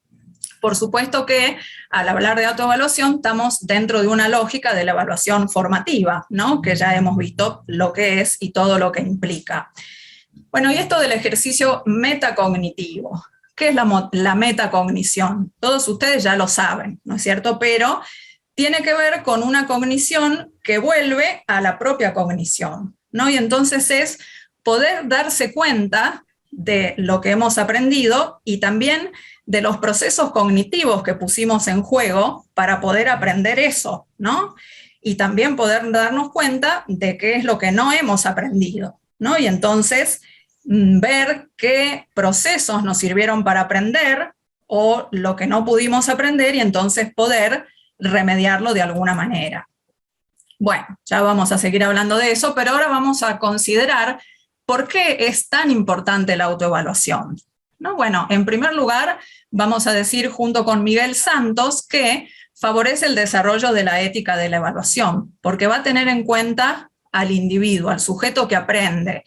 [SPEAKER 3] Por supuesto que al hablar de autoevaluación estamos dentro de una lógica de la evaluación formativa, ¿no? Que ya hemos visto lo que es y todo lo que implica. Bueno, y esto del ejercicio metacognitivo, ¿qué es la metacognición? Todos ustedes ya lo saben, ¿no es cierto? Pero tiene que ver con una cognición que vuelve a la propia cognición, ¿no? Y entonces es poder darse cuenta de lo que hemos aprendido y también de los procesos cognitivos que pusimos en juego para poder aprender eso, ¿no? Y también poder darnos cuenta de qué es lo que no hemos aprendido, ¿no? Y entonces ver qué procesos nos sirvieron para aprender o lo que no pudimos aprender, y entonces poder remediarlo de alguna manera. Bueno, ya vamos a seguir hablando de eso, pero ahora vamos a considerar por qué es tan importante la autoevaluación, ¿no? Bueno, en primer lugar, vamos a decir junto con Miguel Santos que favorece el desarrollo de la ética de la evaluación, porque va a tener en cuenta al individuo, al sujeto que aprende.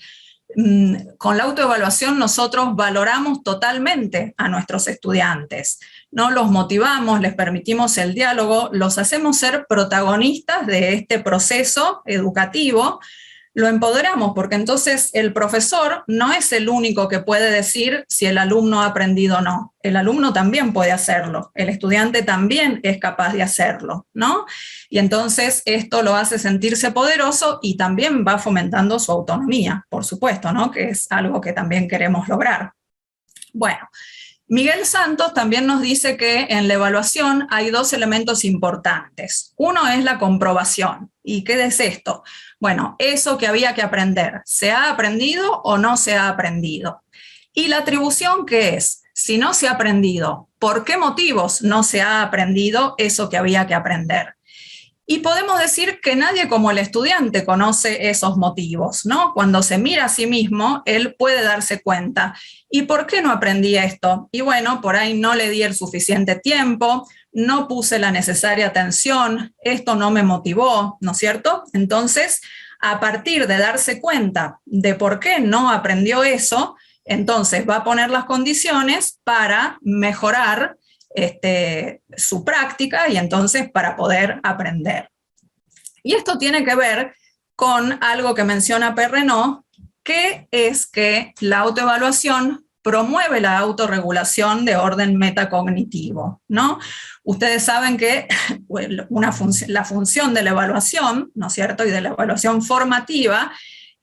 [SPEAKER 3] Con la autoevaluación nosotros valoramos totalmente a nuestros estudiantes, ¿no? Los motivamos, les permitimos el diálogo, los hacemos ser protagonistas de este proceso educativo, lo empoderamos, porque entonces el profesor no es el único que puede decir si el alumno ha aprendido o no. El alumno también puede hacerlo, el estudiante también es capaz de hacerlo, ¿no? Y entonces esto lo hace sentirse poderoso y también va fomentando su autonomía, por supuesto, ¿no? Que es algo que también queremos lograr. Bueno, Miguel Santos también nos dice que en la evaluación hay dos elementos importantes. Uno es la comprobación. ¿Y qué es esto? Bueno, eso que había que aprender, ¿se ha aprendido o no se ha aprendido? Y la atribución, ¿qué es? Si no se ha aprendido, ¿por qué motivos no se ha aprendido eso que había que aprender? Y podemos decir que nadie como el estudiante conoce esos motivos, ¿no? Cuando se mira a sí mismo, él puede darse cuenta. ¿Y por qué no aprendí esto? Y bueno, por ahí no le di el suficiente tiempo, no puse la necesaria atención, esto no me motivó, ¿no es cierto? Entonces, a partir de darse cuenta de por qué no aprendió eso, entonces va a poner las condiciones para mejorar su práctica y entonces para poder aprender. Y esto tiene que ver con algo que menciona Perrenot, que es que la autoevaluación promueve la autorregulación de orden metacognitivo, ¿no? Ustedes saben que la función de la evaluación, ¿no es cierto?, y de la evaluación formativa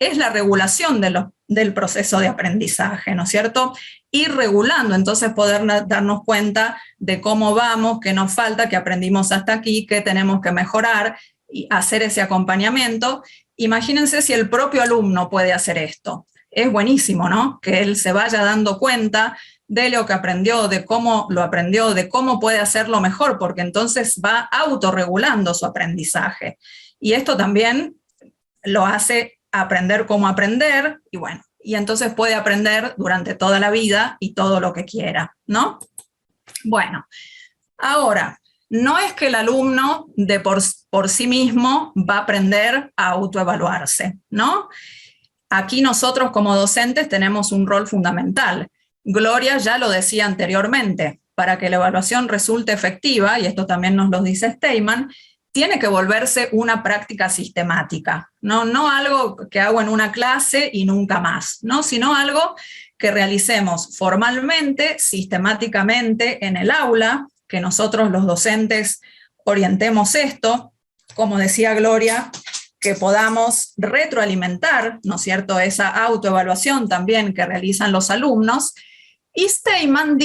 [SPEAKER 3] es la regulación del proceso de aprendizaje, ¿no es cierto? Ir regulando, entonces poder darnos cuenta de cómo vamos, qué nos falta, qué aprendimos hasta aquí, qué tenemos que mejorar, y hacer ese acompañamiento. Imagínense si el propio alumno puede hacer esto. Es buenísimo, ¿no? Que él se vaya dando cuenta de lo que aprendió, de cómo lo aprendió, de cómo puede hacerlo mejor, porque entonces va autorregulando su aprendizaje. Y esto también lo hace aprender cómo aprender, y bueno, y entonces puede aprender durante toda la vida y todo lo que quiera, ¿no? Bueno, ahora, no es que el alumno por sí mismo va a aprender a autoevaluarse, ¿no? Aquí nosotros como docentes tenemos un rol fundamental. Gloria ya lo decía anteriormente, para que la evaluación resulte efectiva, y esto también nos lo dice Steinman, tiene que volverse una práctica sistemática, no algo que hago en una clase y nunca más, ¿no? Sino algo que realicemos formalmente, sistemáticamente en el aula, que nosotros los docentes orientemos esto, como decía Gloria, que podamos retroalimentar, ¿no es cierto?, esa autoevaluación también que realizan los alumnos. Y Steinman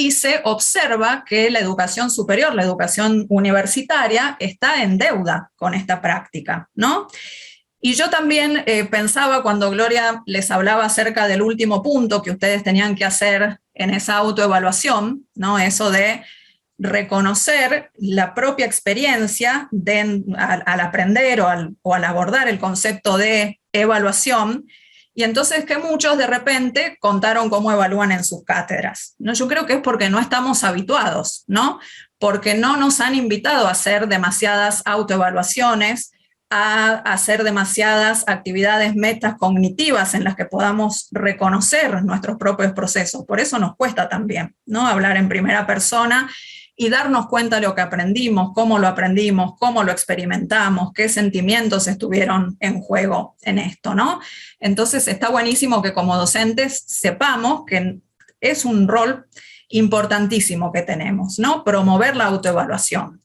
[SPEAKER 3] observa que la educación superior, la educación universitaria, está en deuda con esta práctica, ¿no? Y yo también pensaba cuando Gloria les hablaba acerca del último punto que ustedes tenían que hacer en esa autoevaluación, ¿no? Eso de reconocer la propia experiencia al aprender o al abordar el concepto de evaluación. Y entonces que muchos de repente contaron cómo evalúan en sus cátedras, ¿no? Yo creo que es porque no estamos habituados, ¿no? Porque no nos han invitado a hacer demasiadas autoevaluaciones, a hacer demasiadas actividades metacognitivas en las que podamos reconocer nuestros propios procesos. Por eso nos cuesta también, ¿no?, hablar en primera persona y darnos cuenta de lo que aprendimos, cómo lo experimentamos, qué sentimientos estuvieron en juego en esto, ¿no? Entonces está buenísimo que como docentes sepamos que es un rol importantísimo que tenemos, ¿no? Promover la autoevaluación.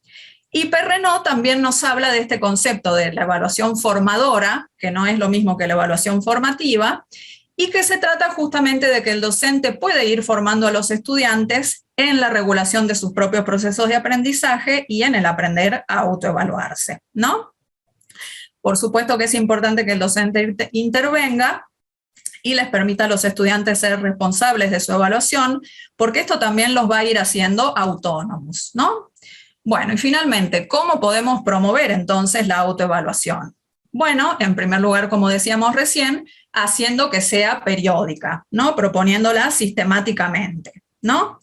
[SPEAKER 3] Y Perrenot también nos habla de este concepto de la evaluación formadora, que no es lo mismo que la evaluación formativa, y que se trata justamente de que el docente puede ir formando a los estudiantes en la regulación de sus propios procesos de aprendizaje y en el aprender a autoevaluarse, ¿no? Por supuesto que es importante que el docente intervenga y les permita a los estudiantes ser responsables de su evaluación, porque esto también los va a ir haciendo autónomos, ¿no? Bueno, y finalmente, ¿cómo podemos promover entonces la autoevaluación? Bueno, en primer lugar, como decíamos recién, haciendo que sea periódica, ¿no? Proponiéndola sistemáticamente, ¿no?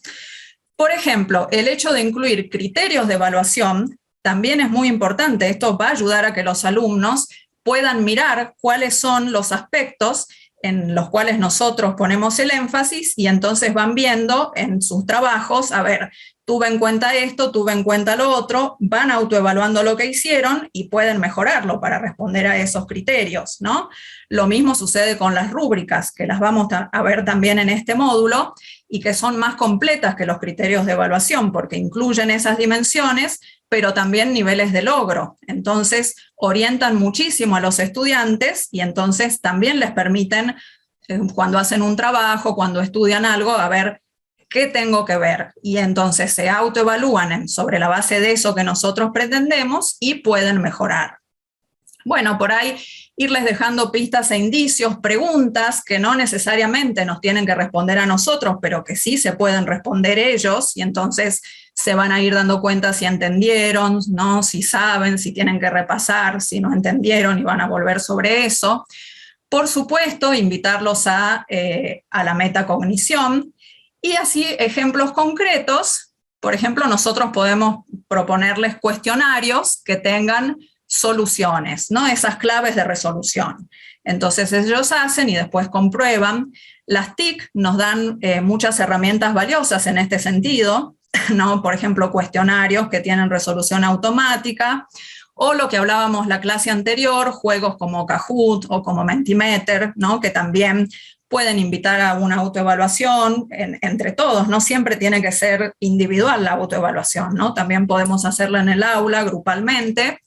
[SPEAKER 3] Por ejemplo, el hecho de incluir criterios de evaluación también es muy importante. Esto va a ayudar a que los alumnos puedan mirar cuáles son los aspectos en los cuales nosotros ponemos el énfasis y entonces van viendo en sus trabajos, a ver, tuve en cuenta esto, tuve en cuenta lo otro, van autoevaluando lo que hicieron y pueden mejorarlo para responder a esos criterios, ¿no? Lo mismo sucede con las rúbricas, que las vamos a ver también en este módulo y que son más completas que los criterios de evaluación porque incluyen esas dimensiones, pero también niveles de logro. Entonces, orientan muchísimo a los estudiantes y entonces también les permiten, cuando hacen un trabajo, cuando estudian algo, a ver qué tengo que ver. Y entonces se autoevalúan sobre la base de eso que nosotros pretendemos y pueden mejorar. Bueno, por ahí irles dejando pistas e indicios, preguntas que no necesariamente nos tienen que responder a nosotros, pero que sí se pueden responder ellos y entonces se van a ir dando cuenta si entendieron, ¿no? Si saben, si tienen que repasar, si no entendieron y van a volver sobre eso. Por supuesto, invitarlos a la metacognición y así ejemplos concretos. Por ejemplo, nosotros podemos proponerles cuestionarios que tengan soluciones, ¿no? Esas claves de resolución. Entonces ellos hacen y después comprueban. Las TIC nos dan muchas herramientas valiosas en este sentido, ¿no? Por ejemplo, cuestionarios que tienen resolución automática, o lo que hablábamos la clase anterior, juegos como Kahoot o como Mentimeter, ¿no? Que también pueden invitar a una autoevaluación entre todos, no siempre tiene que ser individual la autoevaluación, ¿no? También podemos hacerla en el aula, grupalmente,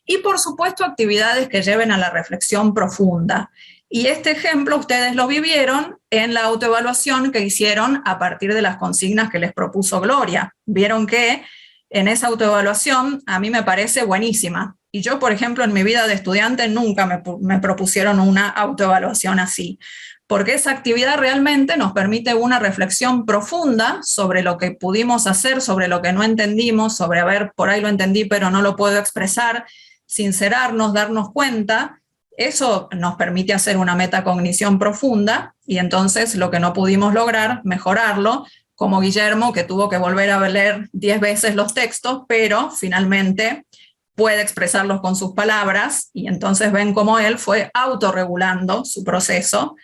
[SPEAKER 3] y por supuesto actividades que lleven a la reflexión profunda. Y este ejemplo ustedes lo vivieron en la autoevaluación que hicieron a partir de las consignas que les propuso Gloria. Vieron que en esa autoevaluación a mí me parece buenísima. Y yo, por ejemplo, en mi vida de estudiante nunca me propusieron una autoevaluación así, porque esa actividad realmente nos permite una reflexión profunda sobre lo que pudimos hacer, sobre lo que no entendimos, sobre, a ver, por ahí lo entendí pero no lo puedo expresar, sincerarnos, darnos cuenta. Eso nos permite hacer una metacognición profunda y entonces lo que no pudimos lograr, mejorarlo, como Guillermo, que tuvo que volver a leer 10 veces los textos, pero finalmente puede expresarlos con sus palabras, y entonces ven cómo él fue autorregulando su proceso,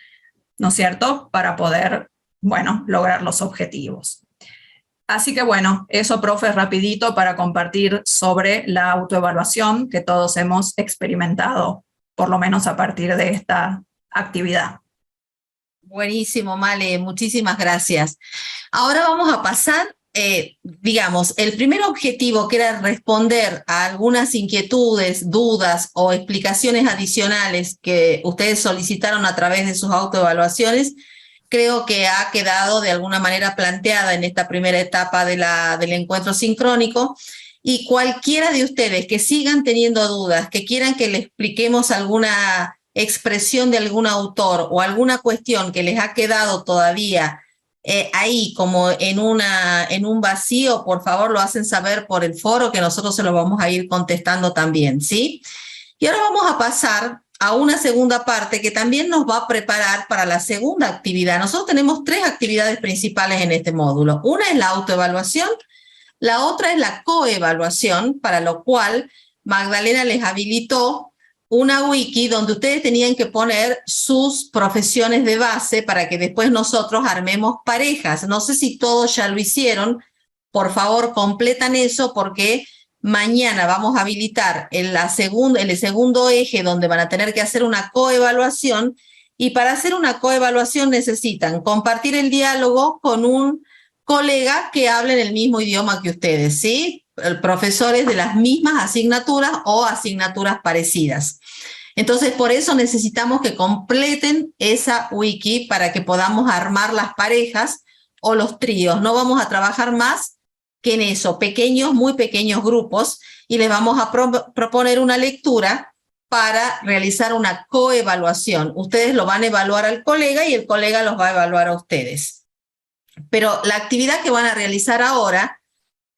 [SPEAKER 3] ¿no es cierto?, para poder, bueno, lograr los objetivos. Así que bueno, eso, profe, rapidito para compartir sobre la autoevaluación que todos hemos experimentado, por lo menos a partir de esta actividad.
[SPEAKER 1] Buenísimo, Male, muchísimas gracias. Ahora vamos a pasar, digamos, el primer objetivo, que era responder a algunas inquietudes, dudas o explicaciones adicionales que ustedes solicitaron a través de sus autoevaluaciones, creo que ha quedado de alguna manera planteada en esta primera etapa del encuentro sincrónico. Y cualquiera de ustedes que sigan teniendo dudas, que quieran que le expliquemos alguna expresión de algún autor o alguna cuestión que les ha quedado todavía ahí como en un vacío, por favor lo hacen saber por el foro, que nosotros se lo vamos a ir contestando también, ¿sí? Y ahora vamos a pasar a una segunda parte que también nos va a preparar para la segunda actividad. Nosotros tenemos 3 actividades principales en este módulo. Una es la autoevaluación, la otra es la coevaluación, para lo cual Magdalena les habilitó una wiki donde ustedes tenían que poner sus profesiones de base para que después nosotros armemos parejas. No sé si todos ya lo hicieron. Por favor, completan eso, porque mañana vamos a habilitar el segundo eje donde van a tener que hacer una coevaluación, y para hacer una coevaluación necesitan compartir el diálogo con un colega que hable en el mismo idioma que ustedes, ¿sí? Profesores de las mismas asignaturas o asignaturas parecidas. Entonces, por eso necesitamos que completen esa wiki para que podamos armar las parejas o los tríos. No vamos a trabajar más que en eso, pequeños, muy pequeños grupos, y les vamos a proponer una lectura para realizar una coevaluación. Ustedes lo van a evaluar al colega y el colega los va a evaluar a ustedes. Pero la actividad que van a realizar ahora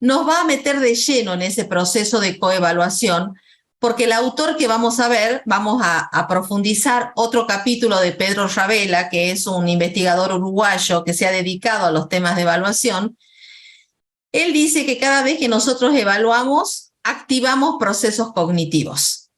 [SPEAKER 1] nos va a meter de lleno en ese proceso de coevaluación, porque el autor que vamos a ver, vamos a profundizar otro capítulo de Pedro Ravela, que es un investigador uruguayo que se ha dedicado a los temas de evaluación. Él dice que cada vez que nosotros evaluamos, activamos procesos cognitivos.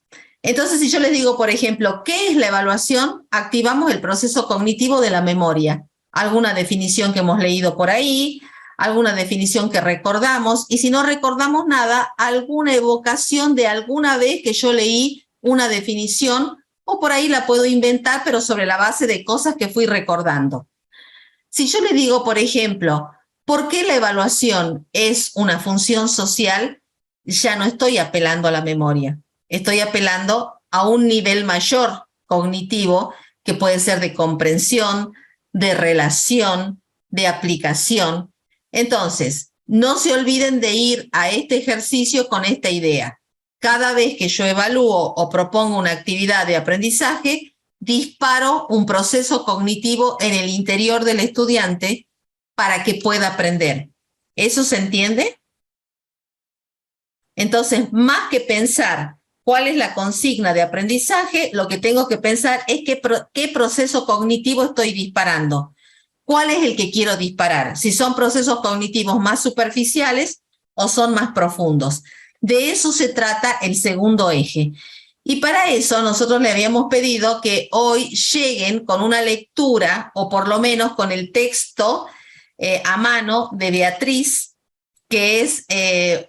[SPEAKER 1] Entonces, si yo les digo, por ejemplo, ¿qué es la evaluación? Activamos el proceso cognitivo de la memoria. Alguna definición que hemos leído por ahí, alguna definición que recordamos, y si no recordamos nada, alguna evocación de alguna vez que yo leí una definición, o por ahí la puedo inventar, pero sobre la base de cosas que fui recordando. Si yo le digo, por ejemplo, ¿por qué la evaluación es una función social? Ya no estoy apelando a la memoria, estoy apelando a un nivel mayor cognitivo que puede ser de comprensión, de relación, de aplicación. Entonces, no se olviden de ir a este ejercicio con esta idea. Cada vez que yo evalúo o propongo una actividad de aprendizaje, disparo un proceso cognitivo en el interior del estudiante para que pueda aprender. ¿Eso se entiende? Entonces, más que pensar cuál es la consigna de aprendizaje, lo que tengo que pensar es qué proceso cognitivo estoy disparando. ¿Cuál es el que quiero disparar? Si son procesos cognitivos más superficiales o son más profundos. De eso se trata el segundo eje. Y para eso nosotros le habíamos pedido que hoy lleguen con una lectura, o por lo menos con el texto a mano de Beatriz, que es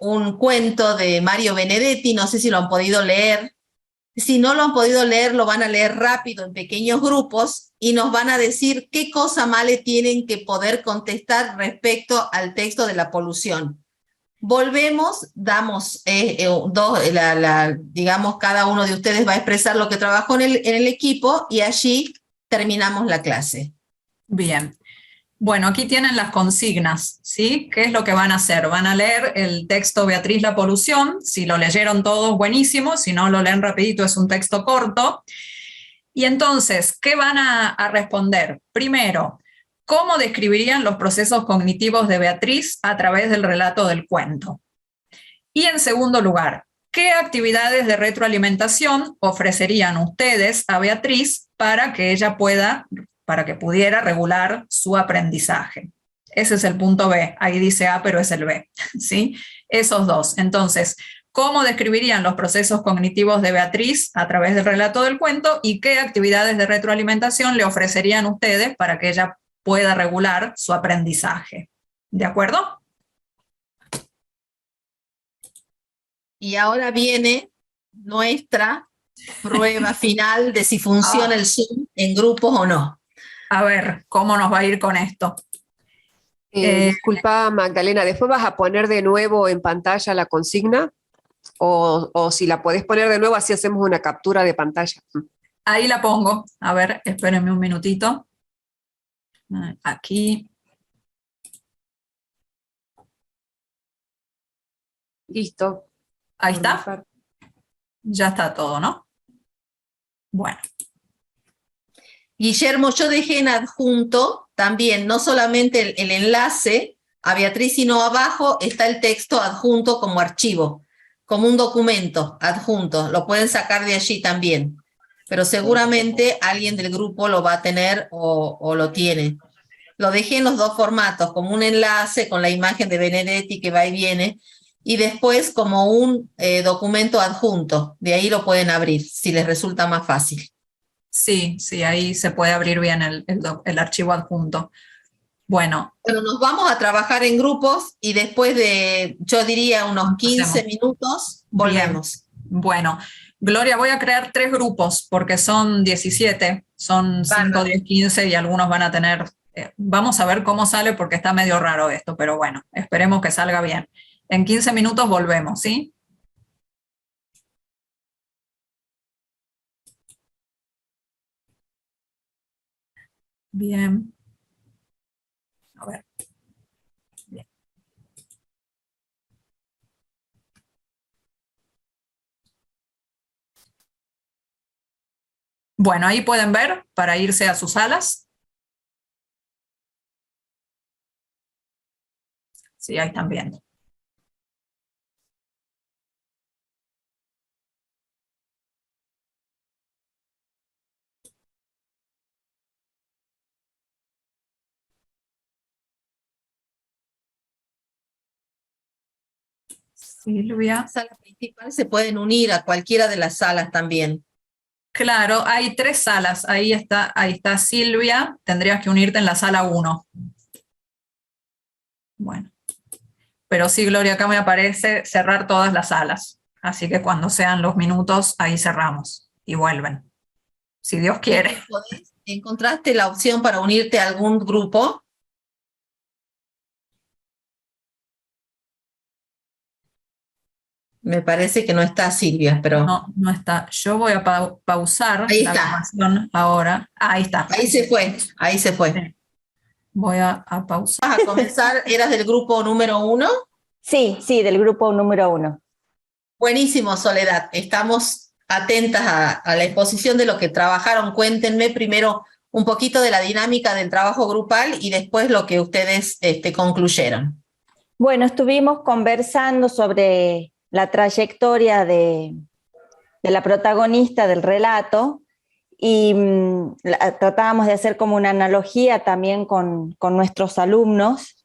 [SPEAKER 1] un cuento de Mario Benedetti. No sé si lo han podido leer. Si no lo han podido leer, lo van a leer rápido en pequeños grupos y nos van a decir qué cosa más le tienen que poder contestar respecto al texto de la polución. Volvemos, damos digamos, cada uno de ustedes va a expresar lo que trabajó en el equipo y allí terminamos la clase.
[SPEAKER 3] Bien. Bueno, aquí tienen las consignas, ¿sí? ¿Qué es lo que van a hacer? Van a leer el texto Beatriz la polución. Si lo leyeron todos, buenísimo. Si no, lo leen rapidito, es un texto corto. Y entonces, ¿qué van a responder? Primero, ¿cómo describirían los procesos cognitivos de Beatriz a través del relato del cuento? Y en segundo lugar, ¿qué actividades de retroalimentación ofrecerían ustedes a Beatriz para que pudiera regular su aprendizaje? Ese es el punto B. Ahí dice A, pero es el B, ¿sí? Esos dos. Entonces, ¿cómo describirían los procesos cognitivos de Beatriz a través del relato del cuento? ¿Y qué actividades de retroalimentación le ofrecerían ustedes para que ella pueda regular su aprendizaje? ¿De acuerdo?
[SPEAKER 1] Y ahora viene nuestra prueba final de si funciona el Zoom en grupos o no.
[SPEAKER 3] A ver, ¿cómo nos va a ir con esto?
[SPEAKER 4] Disculpa, Magdalena, ¿después vas a poner de nuevo en pantalla la consigna? O si la podés poner de nuevo, así hacemos una captura de pantalla.
[SPEAKER 3] Ahí la pongo. A ver, espérenme un minutito. Aquí.
[SPEAKER 4] Listo.
[SPEAKER 3] Ahí está. Ya está todo, ¿no? Bueno.
[SPEAKER 1] Guillermo, yo dejé en adjunto también, no solamente el enlace a Beatriz, sino abajo está el texto adjunto como archivo, como un documento adjunto. Lo pueden sacar de allí también, pero seguramente alguien del grupo lo va a tener o lo tiene. Lo dejé en los dos formatos, como un enlace con la imagen de Benedetti que va y viene, y después como un documento adjunto. De ahí lo pueden abrir, si les resulta más fácil.
[SPEAKER 3] Sí, ahí se puede abrir bien el archivo adjunto. Bueno,
[SPEAKER 1] nos vamos a trabajar en grupos y después de, yo diría, unos 15 minutos, volvemos.
[SPEAKER 3] Bien. Bueno, Gloria, voy a crear 3 grupos porque son 17, son 5, 10, 15 y algunos van a tener... vamos a ver cómo sale porque está medio raro esto, pero bueno, esperemos que salga bien. En 15 minutos volvemos, ¿sí? Bien. A ver. Bien. Bueno, ahí pueden ver para irse a sus salas. Sí, ahí están viendo. Silvia.
[SPEAKER 1] La sala principal se pueden unir a cualquiera de las salas también.
[SPEAKER 3] Claro, hay 3 salas. Ahí está Silvia. Tendrías que unirte en la sala 1. Bueno. Pero sí, Gloria, acá me aparece cerrar todas las salas. Así que cuando sean los minutos, ahí cerramos y vuelven. Si Dios quiere.
[SPEAKER 1] ¿Encontraste la opción para unirte a algún grupo? Me parece que no está Silvia, pero...
[SPEAKER 3] No está. Yo voy a pausar
[SPEAKER 1] ahí
[SPEAKER 3] la
[SPEAKER 1] está.
[SPEAKER 3] Grabación ahora. Ahí está.
[SPEAKER 1] Ahí se fue.
[SPEAKER 3] Voy a pausar.
[SPEAKER 1] ¿Vas a comenzar? ¿Eras del grupo número 1?
[SPEAKER 11] Sí, del grupo número 1.
[SPEAKER 1] Buenísimo, Soledad. Estamos atentas a la exposición de lo que trabajaron. Cuéntenme primero un poquito de la dinámica del trabajo grupal y después lo que ustedes concluyeron.
[SPEAKER 11] Bueno, estuvimos conversando sobre la trayectoria de la protagonista del relato y tratábamos de hacer como una analogía también con nuestros alumnos,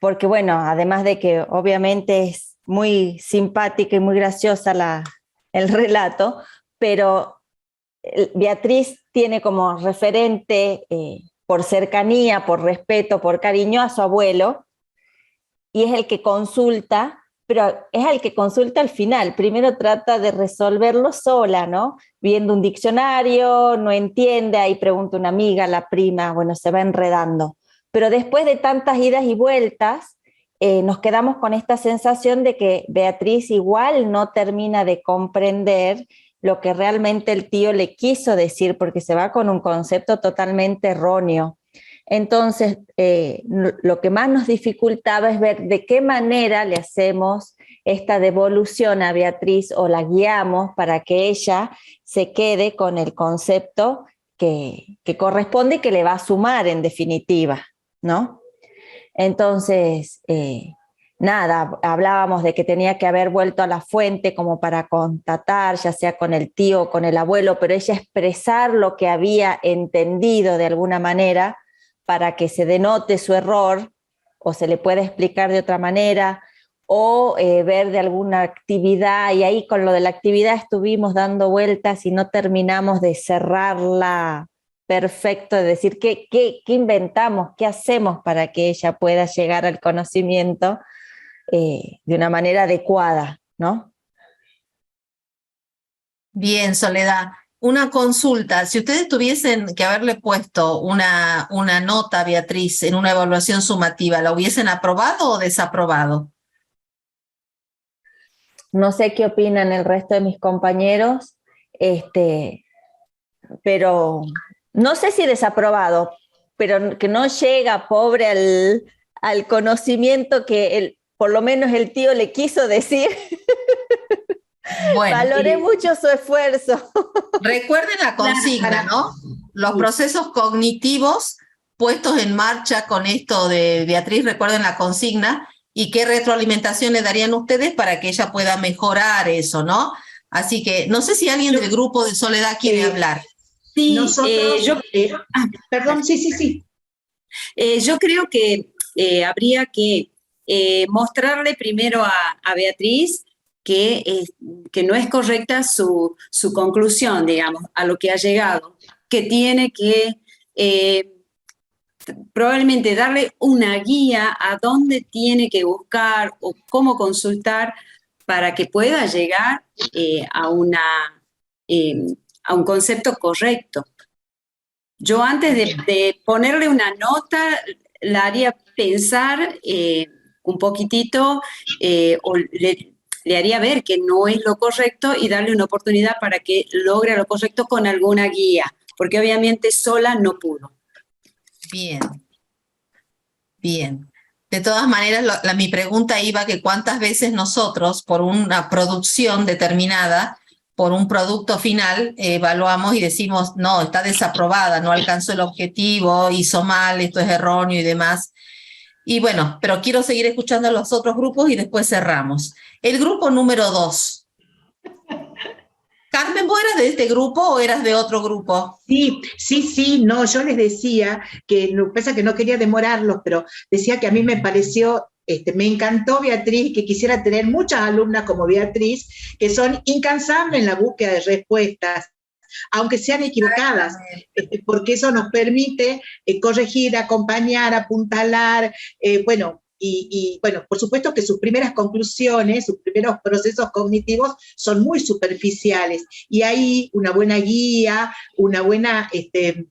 [SPEAKER 11] porque bueno, además de que obviamente es muy simpática y muy graciosa el relato, pero Beatriz tiene como referente, por cercanía, por respeto, por cariño, a su abuelo, y es el que consulta pero es al que consulta al final. Primero trata de resolverlo sola, ¿no? Viendo un diccionario, no entiende, ahí pregunta una amiga, la prima, bueno, se va enredando. Pero después de tantas idas y vueltas, nos quedamos con esta sensación de que Beatriz igual no termina de comprender lo que realmente el tío le quiso decir, porque se va con un concepto totalmente erróneo. Entonces, lo que más nos dificultaba es ver de qué manera le hacemos esta devolución a Beatriz o la guiamos para que ella se quede con el concepto que corresponde y que le va a sumar en definitiva, ¿no? Entonces, nada, hablábamos de que tenía que haber vuelto a la fuente como para constatar, ya sea con el tío o con el abuelo, pero ella expresar lo que había entendido de alguna manera para que se denote su error o se le pueda explicar de otra manera o ver de alguna actividad, y ahí con lo de la actividad estuvimos dando vueltas y no terminamos de cerrarla perfecto, de decir qué inventamos, qué hacemos para que ella pueda llegar al conocimiento de una manera adecuada, ¿no?
[SPEAKER 1] Bien, Soledad. Una consulta, si ustedes tuviesen que haberle puesto una nota a Beatriz en una evaluación sumativa, ¿la hubiesen aprobado o desaprobado?
[SPEAKER 11] No sé qué opinan el resto de mis compañeros, pero no sé si desaprobado, pero que no llega, pobre, al conocimiento que por lo menos el tío le quiso decir.
[SPEAKER 1] Bueno,
[SPEAKER 11] valoré mucho su esfuerzo.
[SPEAKER 1] Recuerden la consigna, ¿no? Los procesos cognitivos puestos en marcha con esto de Beatriz, recuerden la consigna y qué retroalimentación le darían ustedes para que ella pueda mejorar eso, ¿no? Así que no sé si alguien del grupo de Soledad quiere hablar.
[SPEAKER 10] Sí,
[SPEAKER 6] Nosotros, perdón, sí.
[SPEAKER 10] Yo creo que habría que mostrarle primero a Beatriz que no es correcta su conclusión, digamos, a lo que ha llegado, que tiene que probablemente darle una guía a dónde tiene que buscar o cómo consultar para que pueda llegar a un concepto correcto. Yo antes de ponerle una nota, la haría pensar un poquitito o le haría ver que no es lo correcto y darle una oportunidad para que logre lo correcto con alguna guía, porque obviamente sola no pudo.
[SPEAKER 1] Bien. De todas maneras, mi pregunta iba que cuántas veces nosotros, por una producción determinada, por un producto final, evaluamos y decimos, no, está desaprobada, no alcanzó el objetivo, hizo mal, esto es erróneo y demás. Y bueno, pero quiero seguir escuchando a los otros grupos y después cerramos. El grupo número 2. Carmen, ¿vos eras de este grupo o eras de otro grupo?
[SPEAKER 6] Sí, no, yo les decía que, lo que pasa es que no quería demorarlos, pero decía que a mí me pareció, me encantó Beatriz, que quisiera tener muchas alumnas como Beatriz, que son incansables en la búsqueda de respuestas, aunque sean equivocadas, porque eso nos permite corregir, acompañar, apuntalar, bueno, por supuesto que sus primeras conclusiones, sus primeros procesos cognitivos son muy superficiales, y ahí una buena guía, una buena,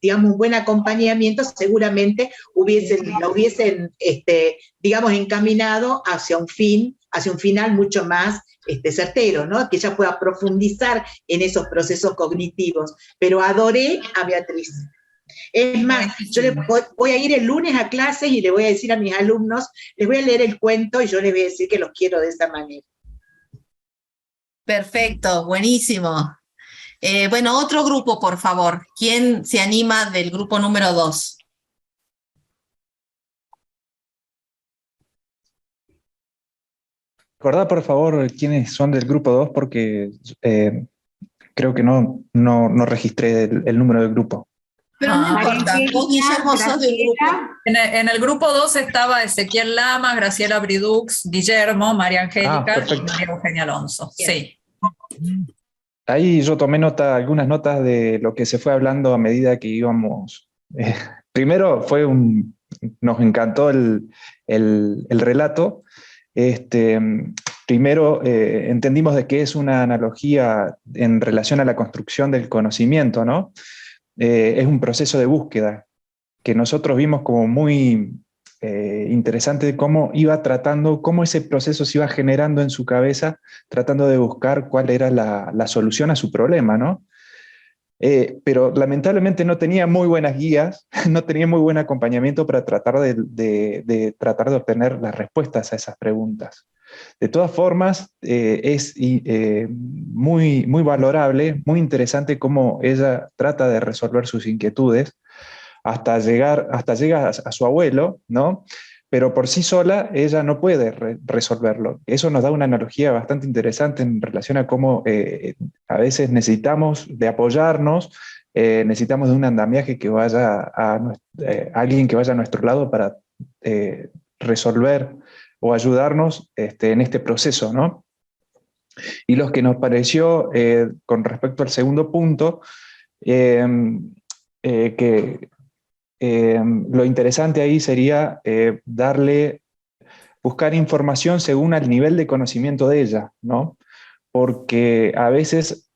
[SPEAKER 6] digamos, un buen acompañamiento seguramente la hubiesen, digamos, encaminado hacia un final mucho más certero, ¿no? Que ella pueda profundizar en esos procesos cognitivos. Pero adoré a Beatriz. Es más, yo voy a ir el lunes a clases y le voy a decir a mis alumnos, les voy a leer el cuento y yo les voy a decir que los quiero de esa manera.
[SPEAKER 1] Perfecto, buenísimo. Bueno, otro grupo, por favor. ¿Quién se anima del grupo número 2?
[SPEAKER 5] Recordad, por favor, quiénes son del grupo 2, porque creo que no registré el número del grupo.
[SPEAKER 1] Pero no importa, vos, Guillermo, sos del grupo.
[SPEAKER 3] En el grupo 2 estaba Ezequiel Lama, Graciela Bridux, Guillermo, María Angélica y María Eugenia Alonso. Sí.
[SPEAKER 5] Ahí yo tomé algunas notas de lo que se fue hablando a medida que íbamos. Primero nos encantó el relato. primero entendimos de qué es una analogía en relación a la construcción del conocimiento, ¿no? Es un proceso de búsqueda que nosotros vimos como muy interesante de cómo iba tratando, cómo ese proceso se iba generando en su cabeza, tratando de buscar cuál era la solución a su problema, ¿no? Pero lamentablemente no tenía muy buenas guías, no tenía muy buen acompañamiento para tratar tratar de obtener las respuestas a esas preguntas. De todas formas, es muy, muy valorable, muy interesante cómo ella trata de resolver sus inquietudes hasta llegar a su abuelo, ¿no? Pero por sí sola ella no puede resolverlo. Eso nos da una analogía bastante interesante en relación a cómo a veces necesitamos de apoyarnos, necesitamos de un andamiaje que vaya alguien que vaya a nuestro lado para resolver o ayudarnos en este proceso, ¿no? Y lo que nos pareció con respecto al segundo punto, que lo interesante ahí sería buscar información según el nivel de conocimiento de ella, ¿no? Porque a veces,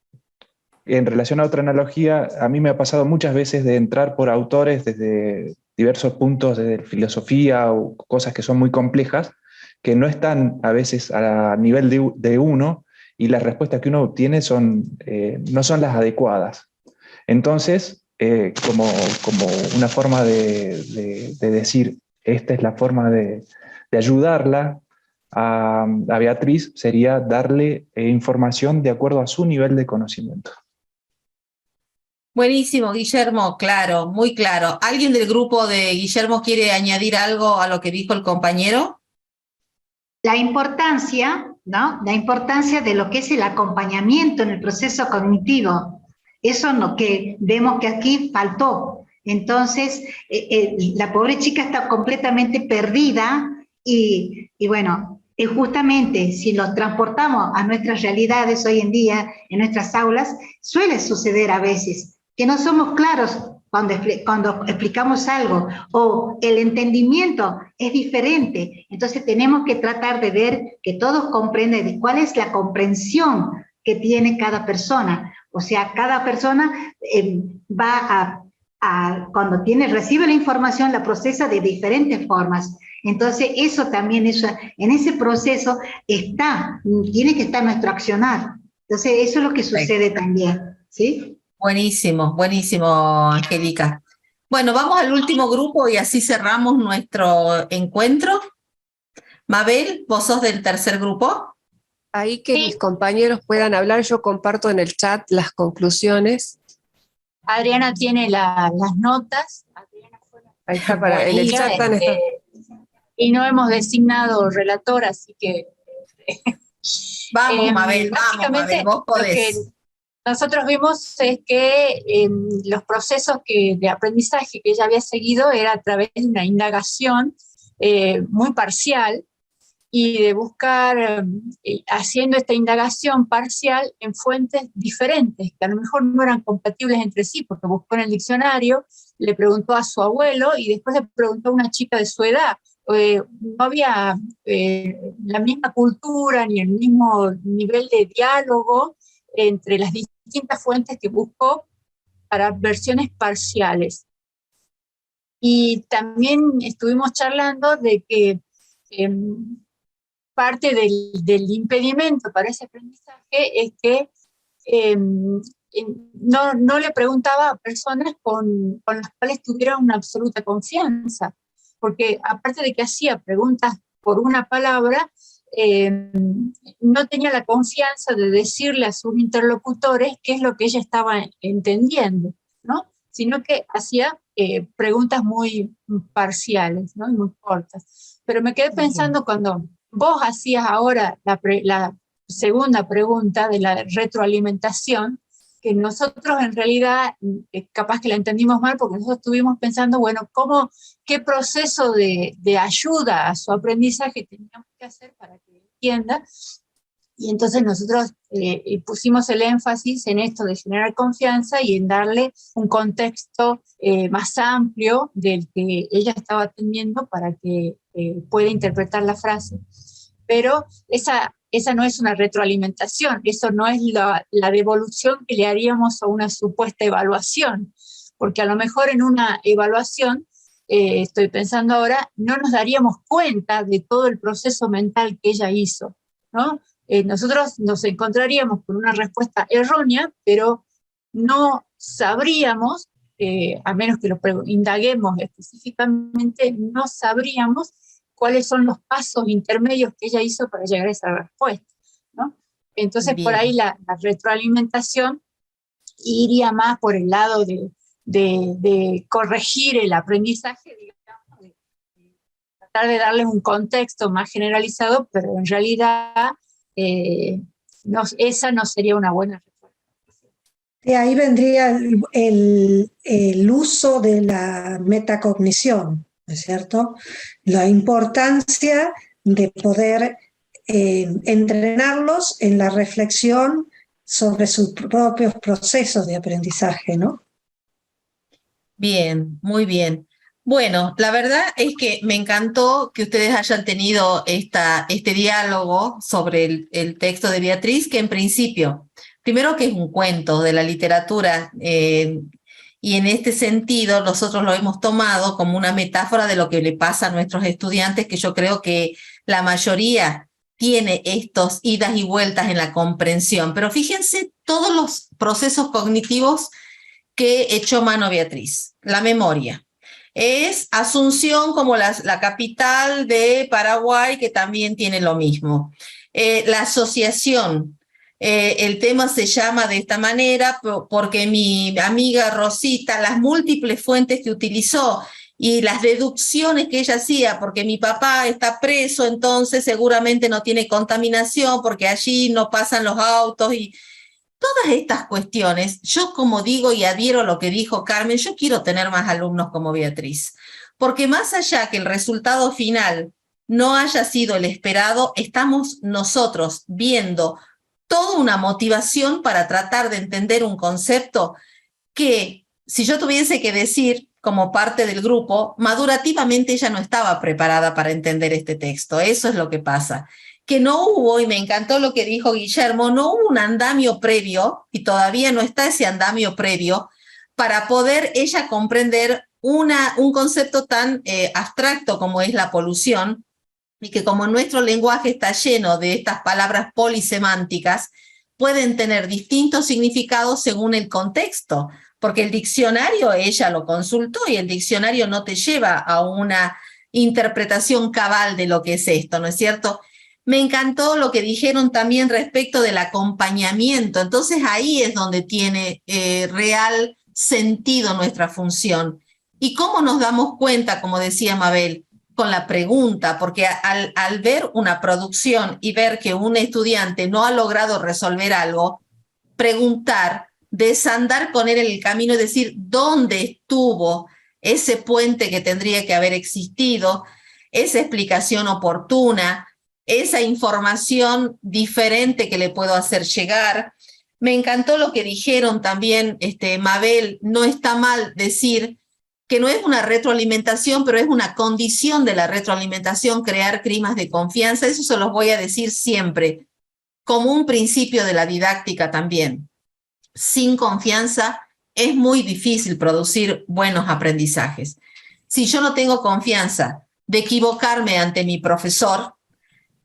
[SPEAKER 5] en relación a otra analogía, a mí me ha pasado muchas veces de entrar por autores desde diversos puntos de filosofía o cosas que son muy complejas, que no están a veces a nivel de uno, y las respuestas que uno obtiene no son las adecuadas. Entonces, como una forma de decir, esta es la forma de ayudarla a Beatriz, sería darle información de acuerdo a su nivel de conocimiento.
[SPEAKER 1] Buenísimo, Guillermo, claro, muy claro. ¿Alguien del grupo de Guillermo quiere añadir algo a lo que dijo el compañero?
[SPEAKER 2] La importancia, ¿no? La importancia de lo que es el acompañamiento en el proceso cognitivo. Eso es lo que vemos que aquí faltó. Entonces, la pobre chica está completamente perdida y bueno, justamente si lo transportamos a nuestras realidades hoy en día, en nuestras aulas, suele suceder a veces que no somos claros cuando explicamos algo o el entendimiento es diferente. Entonces tenemos que tratar de ver que todos comprenden cuál es la comprensión que tiene cada persona. O sea, cada persona va cuando recibe la información, la procesa de diferentes formas. Entonces, eso también, en ese proceso tiene que estar nuestro accionar. Entonces, eso es lo que sucede también, ¿sí?
[SPEAKER 1] Buenísimo, buenísimo, Angélica. Bueno, vamos al último grupo y así cerramos nuestro encuentro. Mabel, ¿vos sos del tercer grupo?
[SPEAKER 4] Ahí que mis compañeros puedan hablar, yo comparto en el chat las conclusiones.
[SPEAKER 12] Adriana tiene las notas.
[SPEAKER 4] Ahí está, en el chat están
[SPEAKER 12] y no hemos designado relator, así que...
[SPEAKER 1] Vamos, Mabel, vos podés.
[SPEAKER 12] Lo que nosotros vimos es que los procesos de aprendizaje que ella había seguido era a través de una indagación muy parcial, y de buscar, haciendo esta indagación parcial en fuentes diferentes, que a lo mejor no eran compatibles entre sí, porque buscó en el diccionario, le preguntó a su abuelo y después le preguntó a una chica de su edad. No había la misma cultura ni el mismo nivel de diálogo entre las distintas fuentes que buscó para versiones parciales. Y también estuvimos charlando de que parte del impedimento para ese aprendizaje es que no le preguntaba a personas con las cuales tuviera una absoluta confianza, porque aparte de que hacía preguntas por una palabra, no tenía la confianza de decirle a sus interlocutores qué es lo que ella estaba entendiendo, ¿no? Sino que hacía preguntas muy parciales, ¿no? Y muy cortas. Pero me quedé pensando cuando vos hacías ahora la segunda pregunta de la retroalimentación, que nosotros en realidad, capaz que la entendimos mal, porque nosotros estuvimos pensando, bueno, qué proceso de ayuda a su aprendizaje teníamos que hacer para que entienda, y entonces nosotros pusimos el énfasis en esto de generar confianza y en darle un contexto más amplio del que ella estaba atendiendo para que pueda interpretar la frase. Pero esa esa no es una retroalimentación, eso no es la devolución que le haríamos a una supuesta evaluación, porque a lo mejor en una evaluación, estoy pensando ahora, no nos daríamos cuenta de todo el proceso mental que ella hizo, ¿no? Nosotros nos encontraríamos con una respuesta errónea, pero no sabríamos, a menos que lo indaguemos específicamente, no sabríamos cuáles son los pasos intermedios que ella hizo para llegar a esa respuesta, ¿no? Entonces,
[SPEAKER 1] Bien.
[SPEAKER 12] por ahí la retroalimentación iría más por el lado de corregir el aprendizaje, digamos, de tratar de darle un contexto más generalizado, pero en realidad esa no sería una buena retroalimentación.
[SPEAKER 7] De ahí vendría el uso de la metacognición, ¿no es cierto? La importancia de poder entrenarlos en la reflexión sobre sus propios procesos de aprendizaje, ¿no?
[SPEAKER 1] Bien, muy bien. Bueno, la verdad es que me encantó que ustedes hayan tenido este diálogo sobre el texto de Beatriz, que en principio, primero que es un cuento de la literatura, y en este sentido nosotros lo hemos tomado como una metáfora de lo que le pasa a nuestros estudiantes, que yo creo que la mayoría tiene estos idas y vueltas en la comprensión. Pero fíjense todos los procesos cognitivos que echó mano Beatriz. La memoria. Es Asunción como la capital de Paraguay, que también tiene lo mismo. La asociación. El tema se llama de esta manera porque mi amiga Rosita, las múltiples fuentes que utilizó y las deducciones que ella hacía, porque mi papá está preso, entonces seguramente no tiene contaminación porque allí no pasan los autos y todas estas cuestiones. Yo, como digo y adhiero a lo que dijo Carmen, yo quiero tener más alumnos como Beatriz, porque más allá que el resultado final no haya sido el esperado, estamos nosotros viendo toda una motivación para tratar de entender un concepto que, si yo tuviese que decir como parte del grupo, madurativamente ella no estaba preparada para entender este texto. Eso es lo que pasa. Que no hubo, y me encantó lo que dijo Guillermo, no hubo un andamio previo, y todavía no está ese andamio previo, para poder ella comprender un concepto tan abstracto como es la polución, y que como nuestro lenguaje está lleno de estas palabras polisemánticas, pueden tener distintos significados según el contexto, porque el diccionario ella lo consultó y el diccionario no te lleva a una interpretación cabal de lo que es esto, ¿no es cierto? Me encantó lo que dijeron también respecto del acompañamiento, entonces ahí es donde tiene real sentido nuestra función. ¿Y cómo nos damos cuenta, como decía Mabel? Con la pregunta, porque al ver una producción y ver que un estudiante no ha logrado resolver algo, preguntar, desandar con él en el camino y decir dónde estuvo ese puente que tendría que haber existido, esa explicación oportuna, esa información diferente que le puedo hacer llegar. Me encantó lo que dijeron también, Mabel, no está mal decir que no es una retroalimentación, pero es una condición de la retroalimentación crear climas de confianza. Eso se los voy a decir siempre, como un principio de la didáctica también. Sin confianza es muy difícil producir buenos aprendizajes. Si yo no tengo confianza de equivocarme ante mi profesor,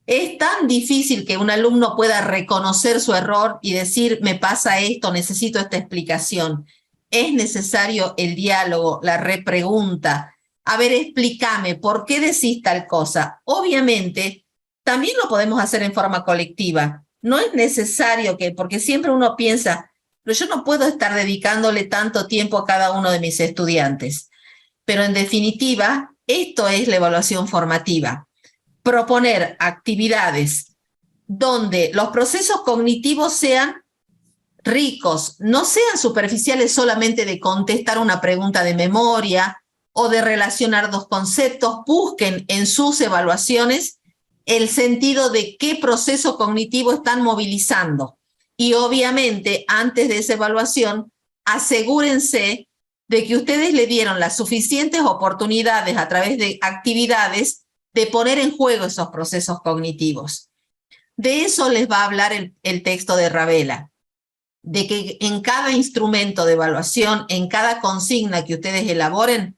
[SPEAKER 1] es tan difícil que un alumno pueda reconocer su error y decir, me pasa esto, necesito esta explicación. Es necesario el diálogo, la repregunta. A ver, explícame, ¿por qué decís tal cosa? Obviamente, también lo podemos hacer en forma colectiva. No es necesario porque siempre uno piensa, pero yo no puedo estar dedicándole tanto tiempo a cada uno de mis estudiantes. Pero en definitiva, esto es la evaluación formativa. Proponer actividades donde los procesos cognitivos sean ricos, no sean superficiales solamente de contestar una pregunta de memoria o de relacionar dos conceptos, busquen en sus evaluaciones el sentido de qué proceso cognitivo están movilizando. Y obviamente, antes de esa evaluación, asegúrense de que ustedes le dieron las suficientes oportunidades a través de actividades de poner en juego esos procesos cognitivos. De eso les va a hablar el texto de Ravela, de que en cada instrumento de evaluación, en cada consigna que ustedes elaboren,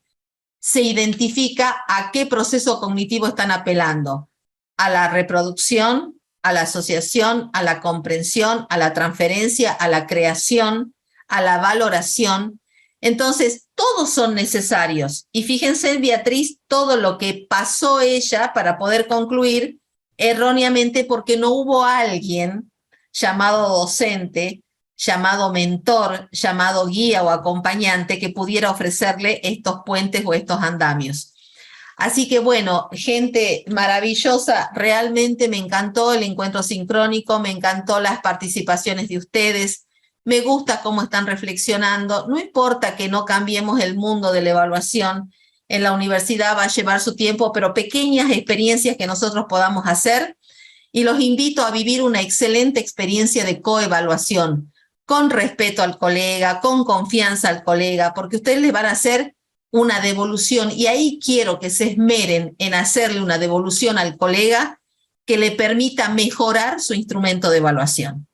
[SPEAKER 1] se identifica a qué proceso cognitivo están apelando, a la reproducción, a la asociación, a la comprensión, a la transferencia, a la creación, a la valoración. Entonces, todos son necesarios. Y fíjense en Beatriz todo lo que pasó ella para poder concluir erróneamente porque no hubo alguien llamado docente, llamado mentor, llamado guía o acompañante que pudiera ofrecerle estos puentes o estos andamios. Así que bueno, gente maravillosa, realmente me encantó el encuentro sincrónico, me encantó las participaciones de ustedes, me gusta cómo están reflexionando, no importa que no cambiemos el mundo de la evaluación, en la universidad va a llevar su tiempo, pero pequeñas experiencias que nosotros podamos hacer, y los invito a vivir una excelente experiencia de coevaluación, con respeto al colega, con confianza al colega, porque ustedes le van a hacer una devolución, y ahí quiero que se esmeren en hacerle una devolución al colega que le permita mejorar su instrumento de evaluación.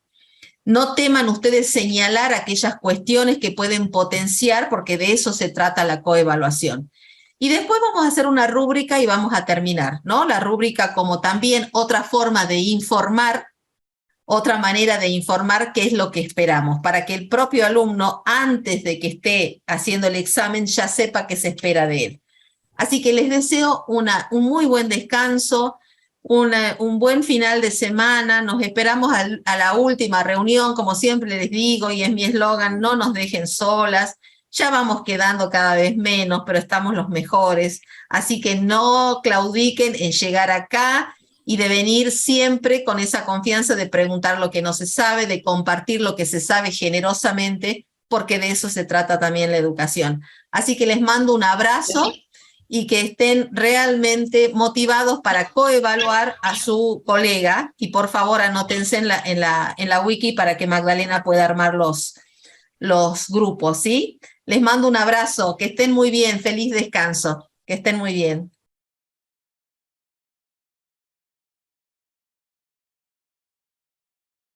[SPEAKER 1] No teman ustedes señalar aquellas cuestiones que pueden potenciar, porque de eso se trata la coevaluación. Y después vamos a hacer una rúbrica y vamos a terminar, ¿no? La rúbrica como también otra forma de informar, otra manera de informar qué es lo que esperamos, para que el propio alumno, antes de que esté haciendo el examen, ya sepa qué se espera de él. Así que les deseo un muy buen descanso, un buen final de semana. Nos esperamos a la última reunión, como siempre les digo, y es mi eslogan, no nos dejen solas. Ya vamos quedando cada vez menos, pero estamos los mejores. Así que no claudiquen en llegar acá y de venir siempre con esa confianza de preguntar lo que no se sabe, de compartir lo que se sabe generosamente, porque de eso se trata también la educación. Así que les mando un abrazo y que estén realmente motivados para coevaluar a su colega, y por favor anótense en la wiki para que Magdalena pueda armar los grupos, ¿sí? Les mando un abrazo, que estén muy bien, feliz descanso, que estén muy bien.